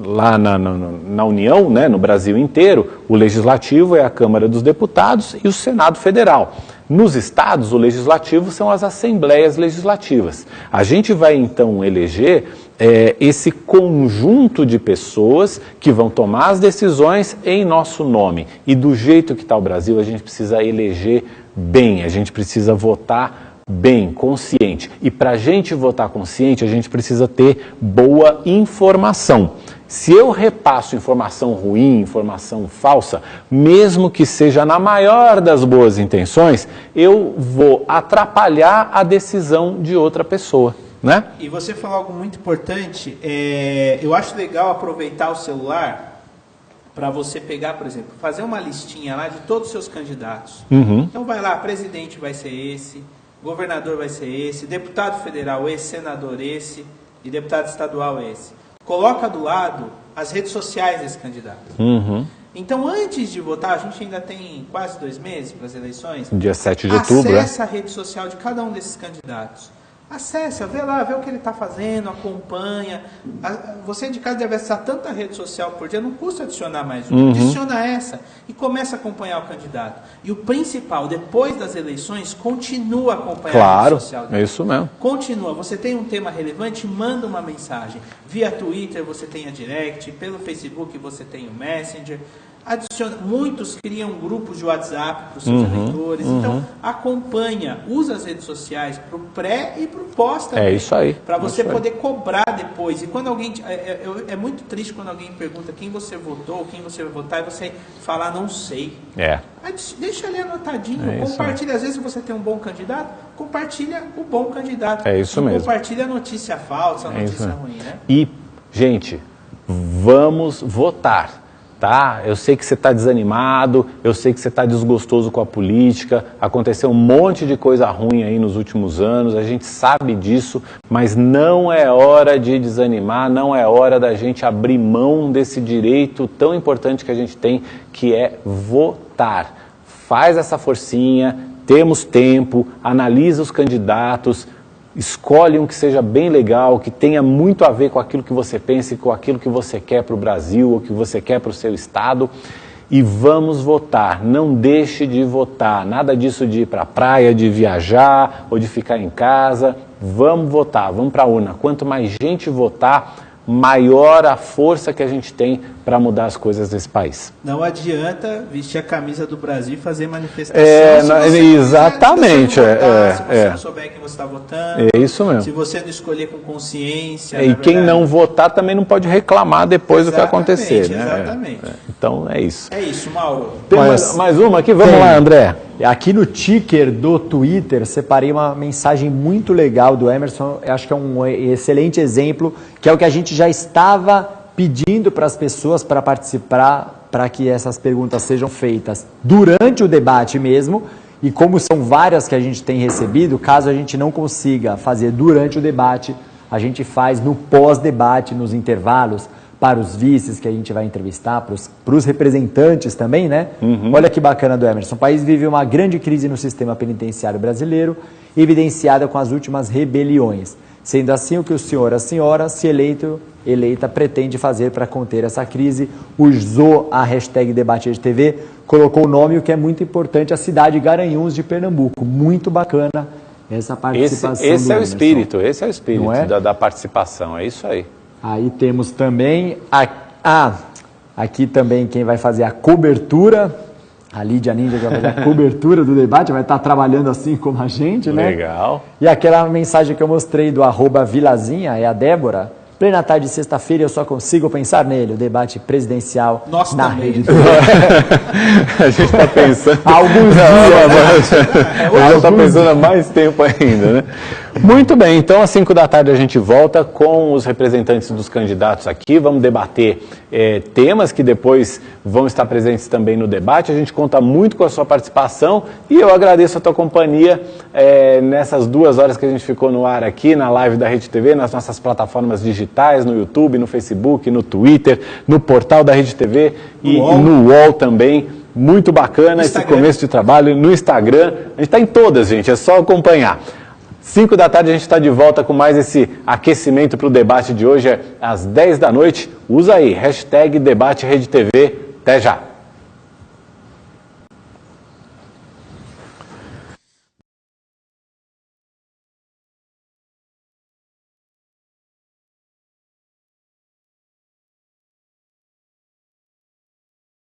Lá na União, né, no Brasil inteiro, o legislativo é a Câmara dos Deputados e o Senado Federal. Nos estados, o legislativo são as assembleias legislativas. A gente vai então eleger esse conjunto de pessoas que vão tomar as decisões em nosso nome. E do jeito que está o Brasil, a gente precisa eleger bem, a gente precisa votar bem, consciente. E para a gente votar consciente, a gente precisa ter boa informação. Se eu repasso informação ruim, informação falsa, mesmo que seja na maior das boas intenções, eu vou atrapalhar a decisão de outra pessoa. Né? E você falou algo muito importante, eu acho legal aproveitar o celular para você pegar, por exemplo, fazer uma listinha lá de todos os seus candidatos. Então vai lá, presidente vai ser esse, governador vai ser esse, deputado federal esse, senador esse e deputado estadual esse. Coloca do lado as redes sociais desse candidato. Então, antes de votar, a gente ainda tem quase 2 meses para as eleições. Dia 7 de outubro. Acesse a rede social de cada um desses candidatos. Acesse, vê lá, vê o que ele está fazendo, acompanha. Você de casa deve acessar tanta rede social por dia, não custa adicionar mais uma. Adiciona essa e começa a acompanhar o candidato. E o principal, depois das eleições, continua a acompanhar a rede social. É isso mesmo. Continua. Você tem um tema relevante, manda uma mensagem. Via Twitter você tem a Direct, pelo Facebook você tem o Messenger. adiciona, muitos criam grupos de WhatsApp para os seus eleitores, então acompanha, usa as redes sociais para o pré e para o pós também. É isso aí. Para você poder cobrar depois. E quando alguém, é muito triste quando alguém pergunta quem você votou, quem você vai votar, e você falar não sei. Deixa ali anotadinho, compartilha. Às vezes você tem um bom candidato, compartilha o bom candidato. É isso mesmo. Compartilha a notícia falsa, a notícia ruim, né? E, gente, vamos votar. Tá? Eu sei que você está desanimado, eu sei que você está desgostoso com a política, aconteceu um monte de coisa ruim aí nos últimos anos, a gente sabe disso, mas não é hora de desanimar, não é hora da gente abrir mão desse direito tão importante que a gente tem, que é votar. Faz essa forcinha, temos tempo, analisa os candidatos, escolhe um que seja bem legal, que tenha muito a ver com aquilo que você pensa e com aquilo que você quer para o Brasil, ou que você quer para o seu estado, e vamos votar. Não deixe de votar, nada disso de ir para a praia, de viajar ou de ficar em casa. Vamos votar, vamos para a urna. Quanto mais gente votar, maior a força que a gente tem para mudar as coisas desse país. Não adianta vestir a camisa do Brasil e fazer manifestação. Exatamente. Se você não souber quem você está votando. É isso mesmo. Se você não escolher com consciência. E quem não votar também não pode reclamar depois do que acontecer. Né? Exatamente. Então é isso. É isso, Mauro. Tem mais uma aqui? Vamos lá, André. Aqui no ticker do Twitter, separei uma mensagem muito legal do Emerson, eu acho que é um excelente exemplo, que é o que a gente já estava pedindo para as pessoas para participar, para que essas perguntas sejam feitas durante o debate mesmo, e como são várias que a gente tem recebido, caso a gente não consiga fazer durante o debate, a gente faz no pós-debate, nos intervalos, para os vices que a gente vai entrevistar, para os representantes também, né? Olha que bacana do Emerson. O país vive uma grande crise no sistema penitenciário brasileiro, evidenciada com as últimas rebeliões. Sendo assim, o que o senhor, a senhora, se eleita, pretende fazer para conter essa crise? Usou a hashtag #DebateRedeTV, colocou o nome, o que é muito importante, a cidade de Garanhuns de Pernambuco. Muito bacana essa participação do Esse é o Emerson. Esse é o espírito da participação, é isso aí. Aí temos também, aqui também quem vai fazer a cobertura, a Lídia Ninja que vai fazer a cobertura do debate, vai estar trabalhando assim como a gente, né? Legal. E aquela mensagem que eu mostrei do @Vilazinha, é a Débora. Plena tarde de sexta-feira, eu só consigo pensar nele, o debate presidencial na Rede TV. A gente está pensando... Há alguns dias, A gente está pensando há mais tempo ainda, né? Muito bem, então às 5 da tarde a gente volta com os representantes dos candidatos aqui, vamos debater temas que depois vão estar presentes também no debate, a gente conta muito com a sua participação e eu agradeço a tua companhia nessas 2 horas que a gente ficou no ar aqui, na live da Rede TV, nas nossas plataformas digitais, no YouTube, no Facebook, no Twitter, no portal da Rede TV e no UOL também. Muito bacana esse começo de trabalho, no Instagram, a gente está em todas, gente, é só acompanhar. 5 da tarde a gente está de volta com mais esse aquecimento para o debate de hoje, às 10 da noite. Usa aí, #DebateRedeTV. Até já!